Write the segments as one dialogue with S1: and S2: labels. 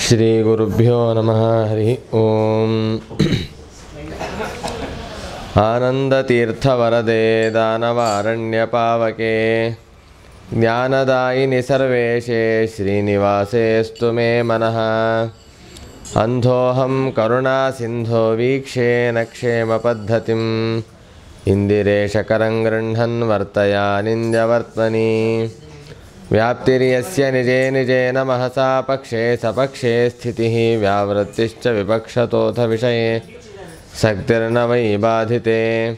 S1: ಶ್ರೀ ಗುರುಭ್ಯೋ ನಮಃ. ಹರಿ ಓಂ. ಆನಂದತೀರ್ಥವರದೆ ದಾನವಾರಣ್ಯಪಾವಕೆ ಜ್ಞಾನದಾಯಿನಿ ಸರ್ವೇಶೇ ಶ್ರೀನಿವಾಸೇಸ್ತು ಮೇ ಮನಃ. ಅಂಧೋಹಂ ಕರುಣಾಸಿಂಧೋ ವೀಕ್ಷೇನ ಕ್ಷೇಮಪದ್ಧತಿಂ ಇಂದಿರೇಶಕರಂ ಗೃಹ್ಣನ್ ವರ್ತಯಾನಿಂದ್ಯವರ್ತ್ಮನಿ. ವ್ಯಾಪ್ತಿರ್ಯಸ್ಯ ನಿಜೇ ನಿಜೇನ ಮಹಸಾ ಪಕ್ಷೇ ಸಪಕ್ಷೇ ಸ್ಥಿತಿಃ ವ್ಯಾವೃತ್ತಿಶ್ಚ ವಿಪಕ್ಷತೋಥ ವಿಷಯೇ ಶಕ್ತಿರ್ನ ವೈ ಬಾಧಿತೆ.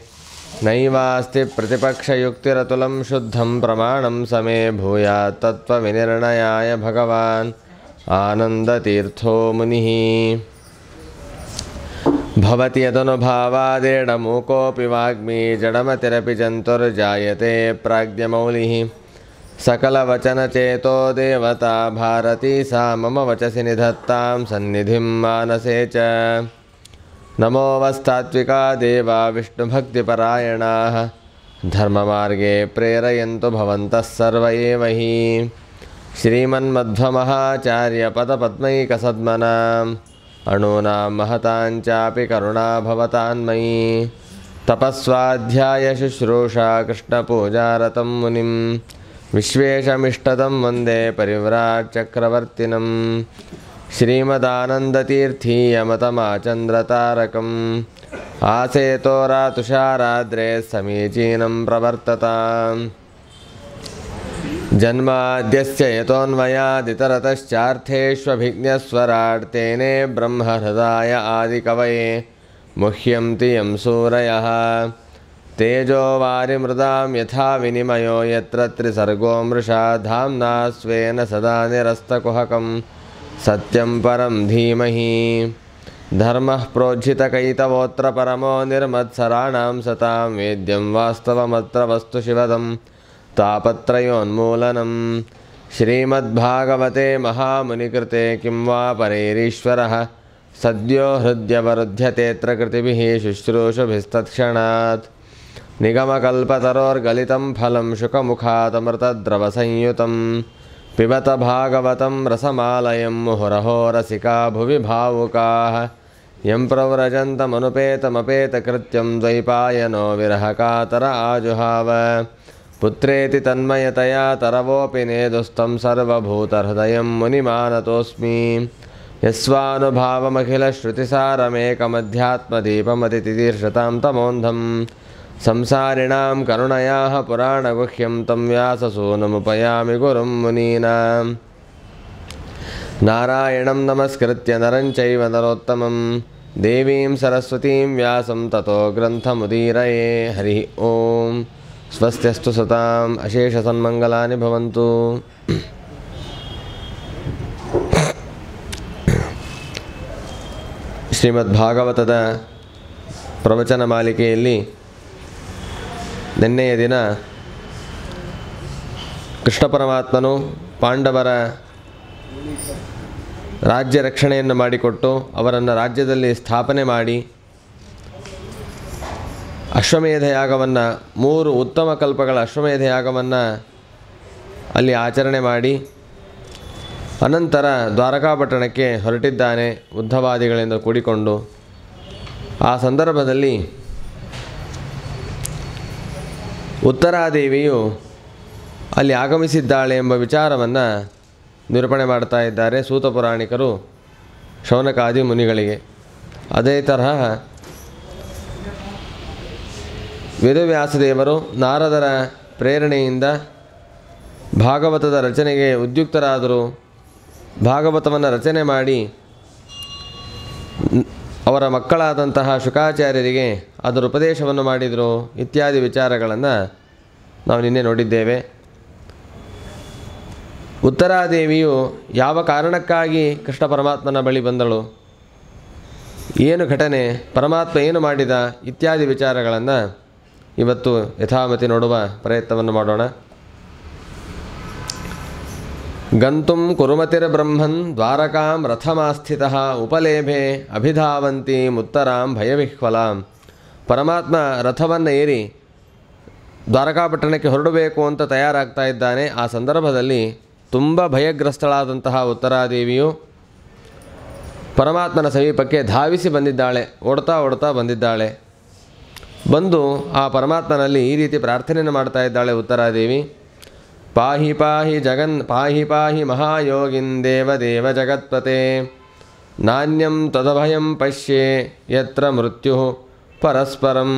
S1: ನೈವಾಸ್ತಿ ಪ್ರತಿಪಕ್ಷಯುಕ್ತಿರತುಲಂ ಶುದ್ಧಂ ಪ್ರಮಾಣಂ ಸಮೇ ಭೂಯಾತ್ ತತ್ವವಿನಿರ್ಣಯಾಯ ಭಗವಾನ್ ಆನಂದತೀರ್ಥೋ ಮುನಿಃ. ಭವತಿ ಯದನುಭಾವಾದೇಡಮೂಕೋಪಿ ವಾಗ್ಮಿ ಜಡಮತಿರಪಿ ಜಂತುರ್ಜಾಯತೆ ಪ್ರಾಜ್ಞಮೌಲಿಃ. सकलवचनचेतो देवता भारती सा मम वचसि निधत्तां सन्निधिं मानसे च. नमोऽवस्तात्विका देवा विष्णुभक्तिपरायणाः धर्ममार्गे प्रेरयन्तु भवन्तः सर्व एव हि. श्रीमन्मध्वमहाचार्यपदपद्मैकसद्मनाम् अणूनां महताञ्चापि करुणा भवतान्मयी. तपस्वाध्यायशुश्रूषा कृष्णपूजारतं मुनिं विश्वेशमिष्टदं वन्दे परिव्राट् चक्रवर्तिनं. श्रीमदानन्दतीर्थीयमतमाचन्द्रतारकम् आसेतोरातुषाराद्रे समीचीनं प्रवर्तताम्. जन्माद्यस्य यतोऽन्वयादितरतश्चार्थेष्वभिज्ञस्वराट् तेने ब्रह्महृदाय आदिकवये मुह्यन्ति यं सूरयः. तेजो वारिमृदां यथा विनिमयो यत्र त्रिसर्गो मृषा धाम्ना स्वेन सदा निरस्तकुहकं सत्यं परं धीमहि. धर्मः प्रोज्झितकैतवोऽत्र परमो निर्मत्सराणां सतां वेद्यं वास्तवमत्र वस्तु शिवदं तापत्रयोन्मूलनं. श्रीमद्भागवते महामुनिकृते किं वा परैरीश्वरः सद्यो हृद्यवरुध्यतेऽत्र कृतिभिः शुश्रूषुभिस्तत्क्षणात्. निगमकल्पतरोर्गलितं फलं शुकमुखादमृतद्रवसंयुतं पिबत भागवतं रसमालयं मुहुरहो रसिका भुवि भावुकाः. यं प्रव्रजन्तमनुपेतमपेतकृत्यं द्वैपायनो विरहकातर आजुहाव. पुत्रेति तन्मयतया तरवोऽपि नेदुस्तं सर्वभूतहृदयं मुनिमानतोऽस्मि. यस्वानुभावमखिलश्रुतिसारमेकमध्यात्मदीपमतितीर्षतां तमोन्धं संसारिणां करुणयाः पुराणगुह्यं तं व्याससूनुमुपयामि गुरुं मुनीनां. नारायणं नमस्कृत्य नरं चैव नरोत्तमं देवीं सरस्वतीं व्यासं ततो ग्रन्थमुदीरये. हरिः ओं. स्वस्त्यस्तु सताम् अशेषसन्मङ्गलानि भवन्तु. ಶ್ರೀಮದ್ಭಾಗವತದ ಪ್ರವಚನ ಮಾಲಿಕೆಯಲ್ಲಿ ನಿನ್ನೆಯ ದಿನ ಕೃಷ್ಣ ಪರಮಾತ್ಮನು ಪಾಂಡವರ ರಾಜ್ಯ ರಕ್ಷಣೆಯನ್ನು ಮಾಡಿಕೊಟ್ಟು ಅವರನ್ನು ರಾಜ್ಯದಲ್ಲಿ ಸ್ಥಾಪನೆ ಮಾಡಿ ಅಶ್ವಮೇಧ ಯಾಗವನ್ನು 3 ಉತ್ತಮ ಕಲ್ಪಗಳ ಅಶ್ವಮೇಧ ಯಾಗವನ್ನು ಅಲ್ಲಿ ಆಚರಣೆ ಮಾಡಿ ಅನಂತರ ದ್ವಾರಕಾಪಟ್ಟಣಕ್ಕೆ ಹೊರಟಿದ್ದಾನೆ ಉದ್ಧವಾದಿಗಳಿಂದ ಕೂಡಿಕೊಂಡು. ಆ ಸಂದರ್ಭದಲ್ಲಿ ಉತ್ತರಾದೇವಿಯು ಅಲ್ಲಿ ಆಗಮಿಸಿದ್ದಾಳೆ ಎಂಬ ವಿಚಾರವನ್ನು ನಿರೂಪಣೆ ಮಾಡ್ತಾ ಇದ್ದಾರೆ ಸೂತ ಪುರಾಣಿಕರು. ಶೌನಕಾದಿ ಮುನಿಗಳಿಗೆ. ಅದೇ ತರಹ ವೇದವ್ಯಾಸದೇವರು ನಾರದರ ಪ್ರೇರಣೆಯಿಂದ ಭಾಗವತದ ರಚನೆಗೆ ಉದ್ಯುಕ್ತರಾದರು. ಭಾಗವತವನ್ನು ರಚನೆ ಮಾಡಿ ಅವರ ಮಕ್ಕಳಾದಂತಹ ಶುಕಾಚಾರ್ಯರಿಗೆ ಅದರ ಉಪದೇಶವನ್ನು ಮಾಡಿದರು ಇತ್ಯಾದಿ ವಿಚಾರಗಳನ್ನು ನಾವು ನಿನ್ನೆ ನೋಡಿದ್ದೇವೆ. ಉತ್ತರಾದೇವಿಯು ಯಾವ ಕಾರಣಕ್ಕಾಗಿ ಕೃಷ್ಣ ಪರಮಾತ್ಮನ ಬಳಿ ಬಂದಳು, ಏನು ಘಟನೆ, ಪರಮಾತ್ಮ ಏನು ಮಾಡಿದ ಇತ್ಯಾದಿ ವಿಚಾರಗಳನ್ನು ಇವತ್ತು ಯಥಾಮತಿ ನೋಡುವ ಪ್ರಯತ್ನವನ್ನು ಮಾಡೋಣ. ಗಂತುಂ ಕುರುಮತಿರ್ಬ್ರಹ್ಮನ್ ದ್ವಾರಕಾಂ ರಥಮಾಸ್ಥಿತಃ ಉಪಲೇಭೆ ಅಭಿಧಾವಂತೀಂ ಉತ್ತರಾಂ ಭಯವಿಹ್ವಲಾಂ. ಪರಮಾತ್ಮ ರಥವನ್ನು ಏರಿ ದ್ವಾರಕಾಪಟ್ಟಣಕ್ಕೆ ಹೊರಡಬೇಕು ಅಂತ ತಯಾರಾಗ್ತಾ ಇದ್ದಾನೆ. ಆ ಸಂದರ್ಭದಲ್ಲಿ ತುಂಬ ಭಯಗ್ರಸ್ತಳಾದಂತಹ ಉತ್ತರಾದೇವಿಯು ಪರಮಾತ್ಮನ ಸಮೀಪಕ್ಕೆ ಧಾವಿಸಿ ಬಂದಿದ್ದಾಳೆ, ಓಡ್ತಾ ಓಡ್ತಾ ಬಂದಿದ್ದಾಳೆ. ಬಂದು ಆ ಪರಮಾತ್ಮನಲ್ಲಿ ಈ ರೀತಿ ಪ್ರಾರ್ಥನೆಯನ್ನು ಮಾಡ್ತಾ ಇದ್ದಾಳೆ ಉತ್ತರಾದೇವಿ. ಪಾಹಿ ಪಾಹಿ ಮಹಾಯೋಗಿನ್ ದೇವದೇವ ಜಗತ್ಪತೆ ನಾಣ್ಯಂ ತದಭಯಂ ಪಶ್ಯೆ ಯತ್ರ ಮೃತ್ಯು ಪರಸ್ಪರಂ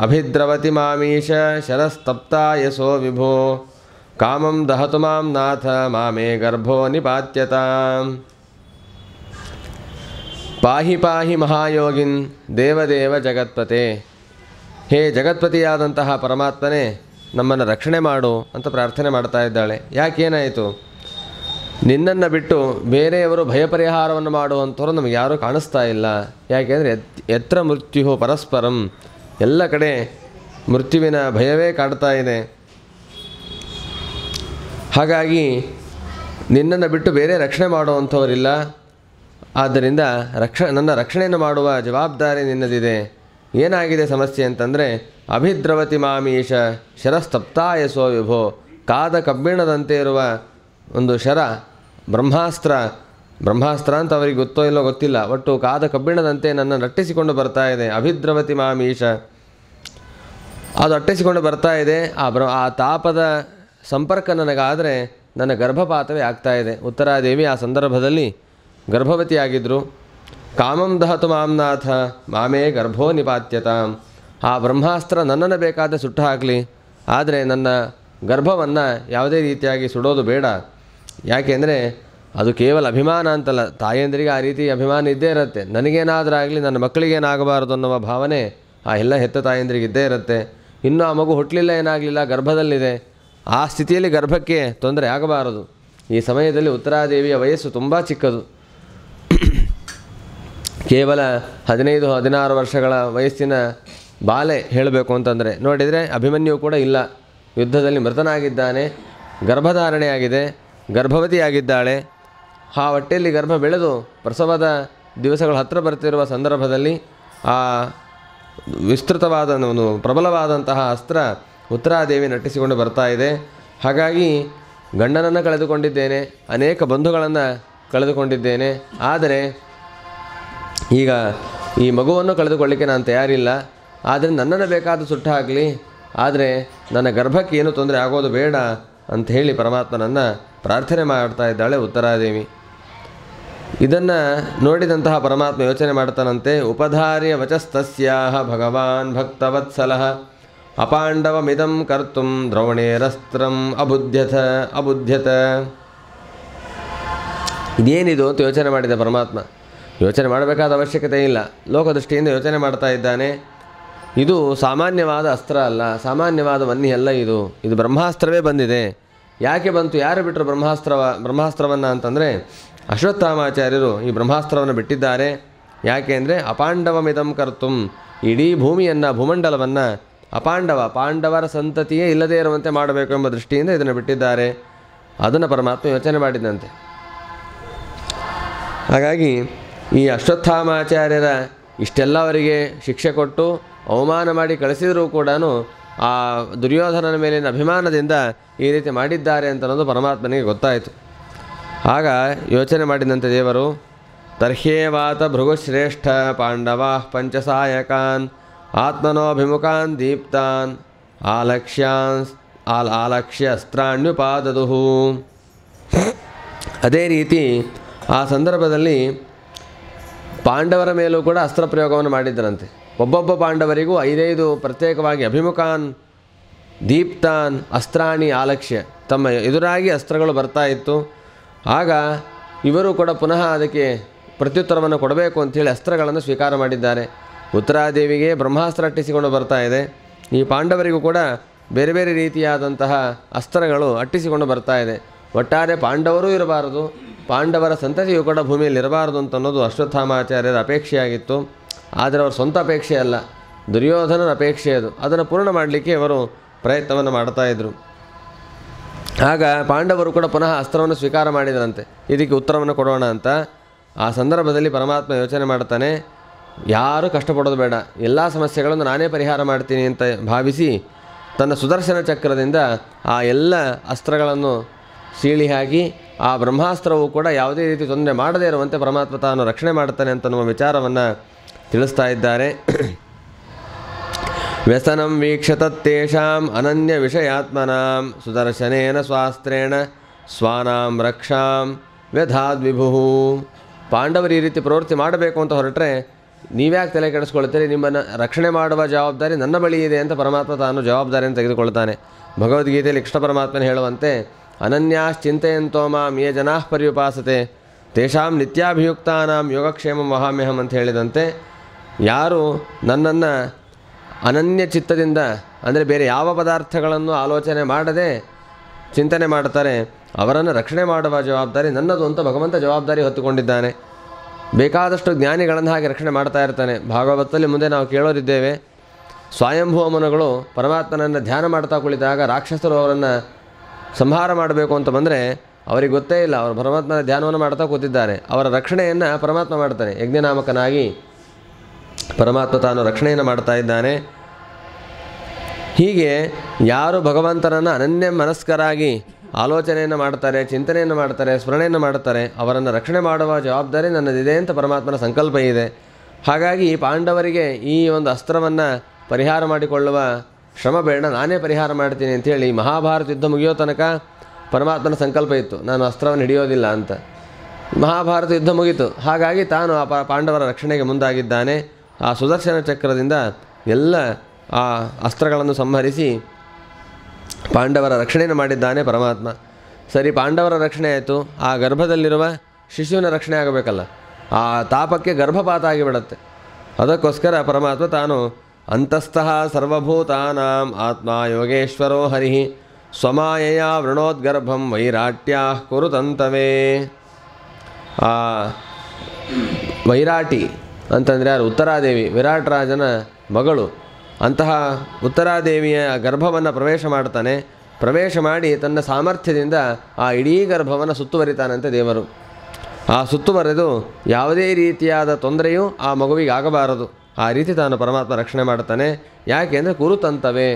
S1: ಅಭಿದ್ರವತಿ ಮಾಮೀಶ ಶರಸ್ತಪ್ತಾಯಸೋ ವಿಭೋ ಕಾಮಂ ದಹತು ಮಾಂ ನಾಥ ಮಾಮೇ ಗರ್ಭೋ ನಿಪಾತ್ಯತಾಂ. ಪಾಹಿ ಪಾಹಿ ಮಹಾಯೋಗಿನ್ ದೇವದೇವ ಜಗತ್ಪತೆ, ಹೇ ಜಗತ್ಪತಿಯಾದಂತಹ ಪರಮಾತ್ಮನೇ ನಮ್ಮನ್ನು ರಕ್ಷಣೆ ಮಾಡು ಅಂತ ಪ್ರಾರ್ಥನೆ ಮಾಡ್ತಾ ಇದ್ದಾಳೆ. ಯಾಕೇನಾಯಿತು, ನಿನ್ನನ್ನು ಬಿಟ್ಟು ಬೇರೆಯವರು ಭಯ ಪರಿಹಾರವನ್ನು ಮಾಡುವಂಥವ್ರು ನಮಗೆ ಯಾರೂ ಕಾಣಿಸ್ತಾ ಇಲ್ಲ. ಯಾಕೆಂದರೆ ಯತ್ರ ಮೃತ್ಯು ಪರಸ್ಪರಂ, ಎಲ್ಲ ಕಡೆ ಮೃತ್ಯುವಿನ ಭಯವೇ ಕಾಡ್ತಾ ಇದೆ. ಹಾಗಾಗಿ ನಿನ್ನನ್ನು ಬಿಟ್ಟು ಬೇರೆ ರಕ್ಷಣೆ ಮಾಡುವಂಥವರಿಲ್ಲ. ಆದ್ದರಿಂದ ನನ್ನ ರಕ್ಷಣೆಯನ್ನು ಮಾಡುವ ಜವಾಬ್ದಾರಿ ನಿನ್ನದಿದೆ. ಏನಾಗಿದೆ ಸಮಸ್ಯೆ ಅಂತಂದರೆ ಅಭಿದ್ರವತಿ ಮಾಮೀಶ ಶರಸ್ತಪ್ತಾಯಸೋ ವಿಭೋ, ಕಾದ ಕಬ್ಬಿಣದಂತೆ ಇರುವ ಒಂದು ಶರ ಬ್ರಹ್ಮಾಸ್ತ್ರ ಅಂತ ಅವರಿಗೆ ಗೊತ್ತೋ ಇಲ್ಲೋ ಗೊತ್ತಿಲ್ಲ, ಒಟ್ಟು ಕಾದ ಕಬ್ಬಿಣದಂತೆ ನನ್ನ ಅಟ್ಟಿಸಿಕೊಂಡು ಬರ್ತಾ ಇದೆ. ಅಭಿದ್ರವತಿ ಮಾಮೀಶ, ಅದು ಅಟ್ಟಿಸಿಕೊಂಡು ಬರ್ತಾ ಇದೆ. ಆ ತಾಪದ ಸಂಪರ್ಕ ನನಗಾದರೆ ನನ್ನ ಗರ್ಭಪಾತವೇ ಆಗ್ತಾ ಇದೆ. ಉತ್ತರಾದೇವಿ ಆ ಸಂದರ್ಭದಲ್ಲಿ ಗರ್ಭವತಿಯಾಗಿದ್ದರು. ಕಾಮಂ ದಹತು ಮಾಂನಾಥ ಮಾಮೇ ಗರ್ಭೋ ನಿಪಾತ್ಯತಾಂ. ಆ ಬ್ರಹ್ಮಾಸ್ತ್ರ ನನ್ನನ್ನು ಬೇಕಾದರೆ ಸುಟ್ಟು ಹಾಕಲಿ, ಆದರೆ ನನ್ನ ಗರ್ಭವನ್ನು ಯಾವುದೇ ರೀತಿಯಾಗಿ ಸುಡೋದು ಬೇಡ. ಯಾಕೆಂದರೆ ಅದು ಕೇವಲ ಅಭಿಮಾನ ಅಂತಲ್ಲ, ತಾಯಂದಿರಿಗೆ ಆ ರೀತಿ ಅಭಿಮಾನ ಇದ್ದೇ ಇರುತ್ತೆ. ನನಗೇನಾದರೂ ಆಗಲಿ, ನನ್ನ ಮಕ್ಕಳಿಗೇನಾಗಬಾರದು ಅನ್ನುವ ಭಾವನೆ ಆ ಎಲ್ಲ ಹೆತ್ತ ತಾಯಂದಿರಿಗೆ ಇದ್ದೇ ಇರುತ್ತೆ. ಇನ್ನೂ ಆ ಮಗು ಹುಟ್ಟಲಿಲ್ಲ, ಏನಾಗಲಿಲ್ಲ, ಗರ್ಭದಲ್ಲಿದೆ, ಆ ಸ್ಥಿತಿಯಲ್ಲಿ ಗರ್ಭಕ್ಕೆ ತೊಂದರೆ ಆಗಬಾರದು. ಈ ಸಮಯದಲ್ಲಿ ಉತ್ತರಾದೇವಿಯ ವಯಸ್ಸು ತುಂಬ ಚಿಕ್ಕದು, ಕೇವಲ 15-16 ವರ್ಷಗಳ ವಯಸ್ಸಿನ ಬಾಲೆ ಹೇಳಬೇಕು ಅಂತಂದರೆ. ನೋಡಿದರೆ ಅಭಿಮನ್ಯು ಕೂಡ ಇಲ್ಲ, ಯುದ್ಧದಲ್ಲಿ ಮೃತನಾಗಿದ್ದಾನೆ, ಗರ್ಭಧಾರಣೆಯಾಗಿದೆ, ಗರ್ಭವತಿಯಾಗಿದ್ದಾಳೆ. ಆ ಹೊಟ್ಟೆಯಲ್ಲಿ ಗರ್ಭ ಬೆಳೆದು ಪ್ರಸವದ ದಿವಸಗಳು ಹತ್ತಿರ ಬರ್ತಿರುವ ಸಂದರ್ಭದಲ್ಲಿ ಆ ವಿಸ್ತೃತವಾದ ಒಂದು ಪ್ರಬಲವಾದಂತಹ ಅಸ್ತ್ರ ಉತ್ತರಾದೇವಿ ನಟಿಸಿಕೊಂಡು ಬರ್ತಾ ಇದೆ. ಹಾಗಾಗಿ ಗಂಡನನ್ನು ಕಳೆದುಕೊಂಡಿದ್ದೇನೆ, ಅನೇಕ ಬಂಧುಗಳನ್ನು ಕಳೆದುಕೊಂಡಿದ್ದೇನೆ, ಆದರೆ ಈಗ ಈ ಮಗುವನ್ನು ಕಳೆದುಕೊಳ್ಳಿಕ್ಕೆ ನಾನು ತಯಾರಿಲ್ಲ. ಆದರೆ ನನ್ನನ್ನು ಬೇಕಾದ ಸುಟ್ಟು ಹಾಕಲಿ, ಆದರೆ ನನ್ನ ಗರ್ಭಕ್ಕೆ ಏನೂ ತೊಂದರೆ ಆಗೋದು ಬೇಡ ಅಂತ ಹೇಳಿ ಪರಮಾತ್ಮನನ್ನು ಪ್ರಾರ್ಥನೆ ಮಾಡ್ತಾ ಇದ್ದಾಳೆ ಉತ್ತರಾದೇವಿ. ಇದನ್ನು ನೋಡಿದಂತಹ ಪರಮಾತ್ಮ ಯೋಚನೆ ಮಾಡ್ತಾನಂತೆ. ಉಪಧಾರ್ಯ ವಚಸ್ತಸ್ಯಾಹ ಭಗವಾನ್ ಭಕ್ತವತ್ಸಲಃ ಅಪಾಂಡವಮಿದಂ ಕರ್ತುಂ ದ್ರೋಣೇರಸ್ತ್ರಂ ಅಬುಧ್ಯತ. ಇದೇನಿದು ಅಂತ ಯೋಚನೆ ಮಾಡಿದ ಪರಮಾತ್ಮ. ಯೋಚನೆ ಮಾಡಬೇಕಾದ ಅವಶ್ಯಕತೆ ಇಲ್ಲ, ಲೋಕದೃಷ್ಟಿಯಿಂದ ಯೋಚನೆ ಮಾಡ್ತಾ ಇದ್ದಾನೆ. ಇದು ಸಾಮಾನ್ಯವಾದ ಅಸ್ತ್ರ ಅಲ್ಲ, ಸಾಮಾನ್ಯವಾದ ವನ್ನಿ ಅಲ್ಲ, ಇದು ಬ್ರಹ್ಮಾಸ್ತ್ರವೇ ಬಂದಿದೆ. ಯಾಕೆ ಬಂತು, ಯಾರು ಬಿಟ್ಟರು ಬ್ರಹ್ಮಾಸ್ತ್ರವನ್ನು ಅಂತಂದರೆ ಅಶ್ವತ್ಥಾಮಾಚಾರ್ಯರು ಈ ಬ್ರಹ್ಮಾಸ್ತ್ರವನ್ನು ಬಿಟ್ಟಿದ್ದಾರೆ. ಯಾಕೆ ಅಂದರೆ ಅಪಾಂಡವಮಿದಂ ಕರ್ತುಂ, ಇಡೀ ಭೂಮಿಯನ್ನು, ಭೂಮಂಡಲವನ್ನು ಪಾಂಡವರ ಸಂತತಿಯೇ ಇಲ್ಲದೇ ಇರುವಂತೆ ಮಾಡಬೇಕು ಎಂಬ ದೃಷ್ಟಿಯಿಂದ ಇದನ್ನು ಬಿಟ್ಟಿದ್ದಾರೆ. ಅದನ್ನು ಪರಮಾತ್ಮ ಯೋಚನೆ ಮಾಡಿದಂತೆ. ಹಾಗಾಗಿ ಈ ಅಶ್ವತ್ಥಾಮಾಚಾರ್ಯರ ಇಷ್ಟೆಲ್ಲ ಅವರಿಗೆ ಶಿಕ್ಷೆ ಕೊಟ್ಟು ಅವಮಾನ ಮಾಡಿ ಕಳಿಸಿದರೂ ಕೂಡ ಆ ದುರ್ಯೋಧನನ ಮೇಲಿನ ಅಭಿಮಾನದಿಂದ ಈ ರೀತಿ ಮಾಡಿದ್ದಾರೆ ಅಂತ ಅನ್ನೋದು ಪರಮಾತ್ಮನಿಗೆ ಗೊತ್ತಾಯಿತು. ಆಗ ಯೋಚನೆ ಮಾಡಿದಂತೆ ದೇವರು, ತರ್ಹ್ಯೇವಾತ ಭೃಗುಶ್ರೇಷ್ಠ ಪಾಂಡವಾ ಪಂಚಸಾಯಕಾನ್ ಆತ್ಮನೋಭಿಮುಖಾನ್ ದೀಪ್ತಾನ್ ಆಲಕ್ಷ್ಯ ಅಸ್ತ್ರಾಣ್ಯುಪಾದದುಹು. ಅದೇ ರೀತಿ ಆ ಸಂದರ್ಭದಲ್ಲಿ ಪಾಂಡವರ ಮೇಲೂ ಕೂಡ ಅಸ್ತ್ರ ಪ್ರಯೋಗವನ್ನು ಮಾಡಿದ್ದರಂತೆ. ಒಬ್ಬೊಬ್ಬ ಪಾಂಡವರಿಗೂ 5 ಪ್ರತ್ಯೇಕವಾಗಿ ಅಭಿಮುಖಾನ್ ದೀಪ್ತಾನ್ ಅಸ್ತ್ರಾಣಿ ಆಲಕ್ಷ್ಯ, ತಮ್ಮ ಎದುರಾಗಿ ಅಸ್ತ್ರಗಳು ಬರ್ತಾ ಇತ್ತು. ಆಗ ಇವರು ಕೂಡ ಪುನಃ ಅದಕ್ಕೆ ಪ್ರತ್ಯುತ್ತರವನ್ನು ಕೊಡಬೇಕು ಅಂಥೇಳಿ ಅಸ್ತ್ರಗಳನ್ನು ಸ್ವೀಕಾರ ಮಾಡಿದ್ದಾರೆ. ಉತ್ತರಾದೇವಿಗೆ ಬ್ರಹ್ಮಾಸ್ತ್ರ ಅಟ್ಟಿಸಿಕೊಂಡು ಬರ್ತಾ ಇದೆ. ಈ ಪಾಂಡವರಿಗೂ ಕೂಡ ಬೇರೆ ಬೇರೆ ರೀತಿಯಾದಂತಹ ಅಸ್ತ್ರಗಳು ಅಟ್ಟಿಸಿಕೊಂಡು ಬರ್ತಾ ಇದೆ. ಒಟ್ಟಾರೆ ಪಾಂಡವರೂ ಇರಬಾರದು, ಪಾಂಡವರ ಸಂತತಿಯು ಕೂಡ ಭೂಮಿಯಲ್ಲಿ ಇರಬಾರದು ಅಂತ ಅನ್ನೋದು ಅಶ್ವತ್ಥಾಮಾಚಾರ್ಯರ ಅಪೇಕ್ಷೆಯಾಗಿತ್ತು. ಆದರೆ ಅವರ ಸ್ವಂತ ಅಪೇಕ್ಷೆ ಅಲ್ಲ, ದುರ್ಯೋಧನನ ಅಪೇಕ್ಷೆ ಅದು. ಅದನ್ನು ಪೂರ್ಣ ಮಾಡಲಿಕ್ಕೆ ಅವರು ಪ್ರಯತ್ನವನ್ನು ಮಾಡ್ತಾಯಿದ್ರು. ಆಗ ಪಾಂಡವರು ಕೂಡ ಪುನಃ ಅಸ್ತ್ರವನ್ನು ಸ್ವೀಕಾರ ಮಾಡಿದರಂತೆ, ಇದಕ್ಕೆ ಉತ್ತರವನ್ನು ಕೊಡೋಣ ಅಂತ. ಆ ಸಂದರ್ಭದಲ್ಲಿ ಪರಮಾತ್ಮ ಯೋಚನೆ ಮಾಡ್ತಾನೆ, ಯಾರೂ ಕಷ್ಟಪಡೋದು ಬೇಡ, ಎಲ್ಲ ಸಮಸ್ಯೆಗಳನ್ನು ನಾನೇ ಪರಿಹಾರ ಮಾಡ್ತೀನಿ ಅಂತ ಭಾವಿಸಿ ತನ್ನ ಸುದರ್ಶನ ಚಕ್ರದಿಂದ ಆ ಎಲ್ಲ ಅಸ್ತ್ರಗಳನ್ನು ಸೀಳಿ ಹಾಕಿ ಆ ಬ್ರಹ್ಮಾಸ್ತ್ರವು ಕೂಡ ಯಾವುದೇ ರೀತಿ ತೊಂದರೆ ಮಾಡದೇ ಇರುವಂತೆ ಪರಮಾತ್ಮ ತಾನು ರಕ್ಷಣೆ ಮಾಡ್ತಾನೆ ಅಂತನ್ನುವ ವಿಚಾರವನ್ನು ತಿಳಿಸ್ತಾ ಇದ್ದಾರೆ. ವ್ಯಸನಂ ವೀಕ್ಷತತ್ತೇಷಾಂ ಅನನ್ಯ ವಿಷಯಾತ್ಮನಾಂ ಸುದರ್ಶನೇನ ಸ್ವಾಸ್ತ್ರೇಣ ಸ್ವಾನಾಂ ರಕ್ಷಾಂ ವ್ಯಧಾದ್ವಿಭು. ಪಾಂಡವರು ಈ ರೀತಿ ಪ್ರವೃತ್ತಿ ಮಾಡಬೇಕು ಅಂತ ಹೊರಟ್ರೆ ನೀವ್ಯಾಕೆ ತಲೆ ಕೆಡಿಸ್ಕೊಳ್ತೀರಿ, ನಿಮ್ಮನ್ನು ರಕ್ಷಣೆ ಮಾಡುವ ಜವಾಬ್ದಾರಿ ನನ್ನ ಬಳಿ ಇದೆ ಅಂತ ಪರಮಾತ್ಮ ತಾನು ಜವಾಬ್ದಾರಿಯನ್ನು ತೆಗೆದುಕೊಳ್ತಾನೆ. ಭಗವದ್ಗೀತೆಯಲ್ಲಿ ಕೃಷ್ಣ ಪರಮಾತ್ಮನ ಹೇಳುವಂತೆ ಅನನ್ಯಾಶ್ಚಿಂತೆಯಂತೋ ಮಾಂ ಯೇ ಜನಾಃ ಪರ್ಯುಪಾಸತೆ ತೇಷಾಂ ನಿತ್ಯಾಭಿಯುಕ್ತಾನಾಂ ಯೋಗಕ್ಷೇಮಂ ವಹಾಮ್ಯಹಂ ಅಂತ ಹೇಳಿದಂತೆ, ಯಾರು ನನ್ನನ್ನು ಅನನ್ಯ ಚಿತ್ತದಿಂದ ಅಂದರೆ ಬೇರೆ ಯಾವ ಪದಾರ್ಥಗಳನ್ನು ಆಲೋಚನೆ ಮಾಡದೆ ಚಿಂತನೆ ಮಾಡ್ತಾರೆ ಅವರನ್ನು ರಕ್ಷಣೆ ಮಾಡುವ ಜವಾಬ್ದಾರಿ ನನ್ನದು ಅಂತ ಭಗವಂತ ಜವಾಬ್ದಾರಿ ಹೊತ್ತುಕೊಂಡಿದ್ದಾನೆ. ಬೇಕಾದಷ್ಟು ಜ್ಞಾನಿಗಳನ್ನು ಹಾಗೆ ರಕ್ಷಣೆ ಮಾಡ್ತಾ ಇರ್ತಾನೆ. ಭಾಗವತದಲ್ಲಿ ಮುಂದೆ ನಾವು ಕೇಳೋರಿದ್ದೇವೆ, ಸ್ವಯಂಭುವ ಮುನಿಗಳು ಪರಮಾತ್ಮನನ್ನು ಧ್ಯಾನ ಮಾಡ್ತಾ ಕುಳಿತಾಗ ರಾಕ್ಷಸರು ಅವರನ್ನು ಸಂಹಾರ ಮಾಡಬೇಕು ಅಂತ ಬಂದರೆ ಅವರಿಗೆ ಗೊತ್ತೇ ಇಲ್ಲ, ಅವರು ಪರಮಾತ್ಮನ ಧ್ಯಾನವನ್ನು ಮಾಡ್ತಾ ಕೂತಿದ್ದಾರೆ. ಅವರ ರಕ್ಷಣೆಯನ್ನು ಪರಮಾತ್ಮ ಮಾಡ್ತಾನೆ. ಯಜ್ಞನಾಮಕನಾಗಿ ಪರಮಾತ್ಮ ತಾನು ರಕ್ಷಣೆಯನ್ನು ಮಾಡ್ತಾ ಇದ್ದಾನೆ. ಹೀಗೆ ಯಾರು ಭಗವಂತನನ್ನು ಅನನ್ಯ ಮನಸ್ಕರಾಗಿ ಆಲೋಚನೆಯನ್ನು ಮಾಡ್ತಾರೆ, ಚಿಂತನೆಯನ್ನು ಮಾಡ್ತಾರೆ, ಸ್ಮರಣೆಯನ್ನು ಮಾಡ್ತಾರೆ, ಅವರನ್ನು ರಕ್ಷಣೆ ಮಾಡುವ ಜವಾಬ್ದಾರಿ ನನ್ನದಿದೆ ಅಂತ ಪರಮಾತ್ಮನ ಸಂಕಲ್ಪ ಇದೆ. ಹಾಗಾಗಿ ಪಾಂಡವರಿಗೆ ಈ ಒಂದು ಅಸ್ತ್ರವನ್ನು ಪರಿಹಾರ ಮಾಡಿಕೊಳ್ಳುವ ಶ್ರಮ ಬೇಡ, ನಾನೇ ಪರಿಹಾರ ಮಾಡ್ತೀನಿ ಅಂಥೇಳಿ ಮಹಾಭಾರತ ಯುದ್ಧ ಮುಗಿಯೋ ತನಕ ಪರಮಾತ್ಮನ ಸಂಕಲ್ಪ ಇತ್ತು, ನಾನು ಅಸ್ತ್ರವನ್ನು ಹಿಡಿಯೋದಿಲ್ಲ ಅಂತ. ಮಹಾಭಾರತ ಯುದ್ಧ ಮುಗೀತು, ಹಾಗಾಗಿ ತಾನು ಆ ಪಾಂಡವರ ರಕ್ಷಣೆಗೆ ಮುಂದಾಗಿದ್ದಾನೆ. ಆ ಸುದರ್ಶನ ಚಕ್ರದಿಂದ ಎಲ್ಲ ಆ ಅಸ್ತ್ರಗಳನ್ನು ಸಂಹರಿಸಿ ಪಾಂಡವರ ರಕ್ಷಣೆಯನ್ನು ಮಾಡಿದ್ದಾನೆ ಪರಮಾತ್ಮ. ಸರಿ, ಪಾಂಡವರ ರಕ್ಷಣೆ ಆಯಿತು, ಆ ಗರ್ಭದಲ್ಲಿರುವ ಶಿಶುವಿನ ರಕ್ಷಣೆ ಆಗಬೇಕಲ್ಲ, ಆ ತಾಪಕ್ಕೆ ಗರ್ಭಪಾತ ಆಗಿಬಿಡತ್ತೆ. ಅದಕ್ಕೋಸ್ಕರ ಪರಮಾತ್ಮ ತಾನು ಅಂತಸ್ಥಃ ಸರ್ವಭೂತಾನಾಂ ಆತ್ಮ ಯೋಗೇಶ್ವರೋ ಹರಿ ಸ್ವಮಾಯಯ ವೃಣೋದ್ಗರ್ಭಂ ವೈರಾಟ್ಯ ಕುರುತಂತವೇ. ಆ ವೈರಾಟಿ ಅಂತಂದರೆ ಯಾರು? ಉತ್ತರಾದೇವಿ, ವಿರಾಟ್ ರಾಜನ ಮಗಳು. ಅಂತಹ ಉತ್ತರಾದೇವಿಯ ಗರ್ಭವನ್ನು ಪ್ರವೇಶ ಮಾಡ್ತಾನೆ. ಪ್ರವೇಶ ಮಾಡಿ ತನ್ನ ಸಾಮರ್ಥ್ಯದಿಂದ ಆ ಇಡೀ ಗರ್ಭವನ್ನು ಸುತ್ತುವರಿತಾನಂತೆ ದೇವರು. ಆ ಸುತ್ತುವರೆದು ಯಾವುದೇ ರೀತಿಯಾದ ತೊಂದರೆಯೂ ಆ ಮಗುವಿಗೆ ಆಗಬಾರದು, ಆ ರೀತಿ ತಾನು ಪರಮಾತ್ಮ ರಕ್ಷಣೆ ಮಾಡ್ತಾನೆ. ಯಾಕೆ ಅಂದರೆ ಕುರುತಂತವೇ,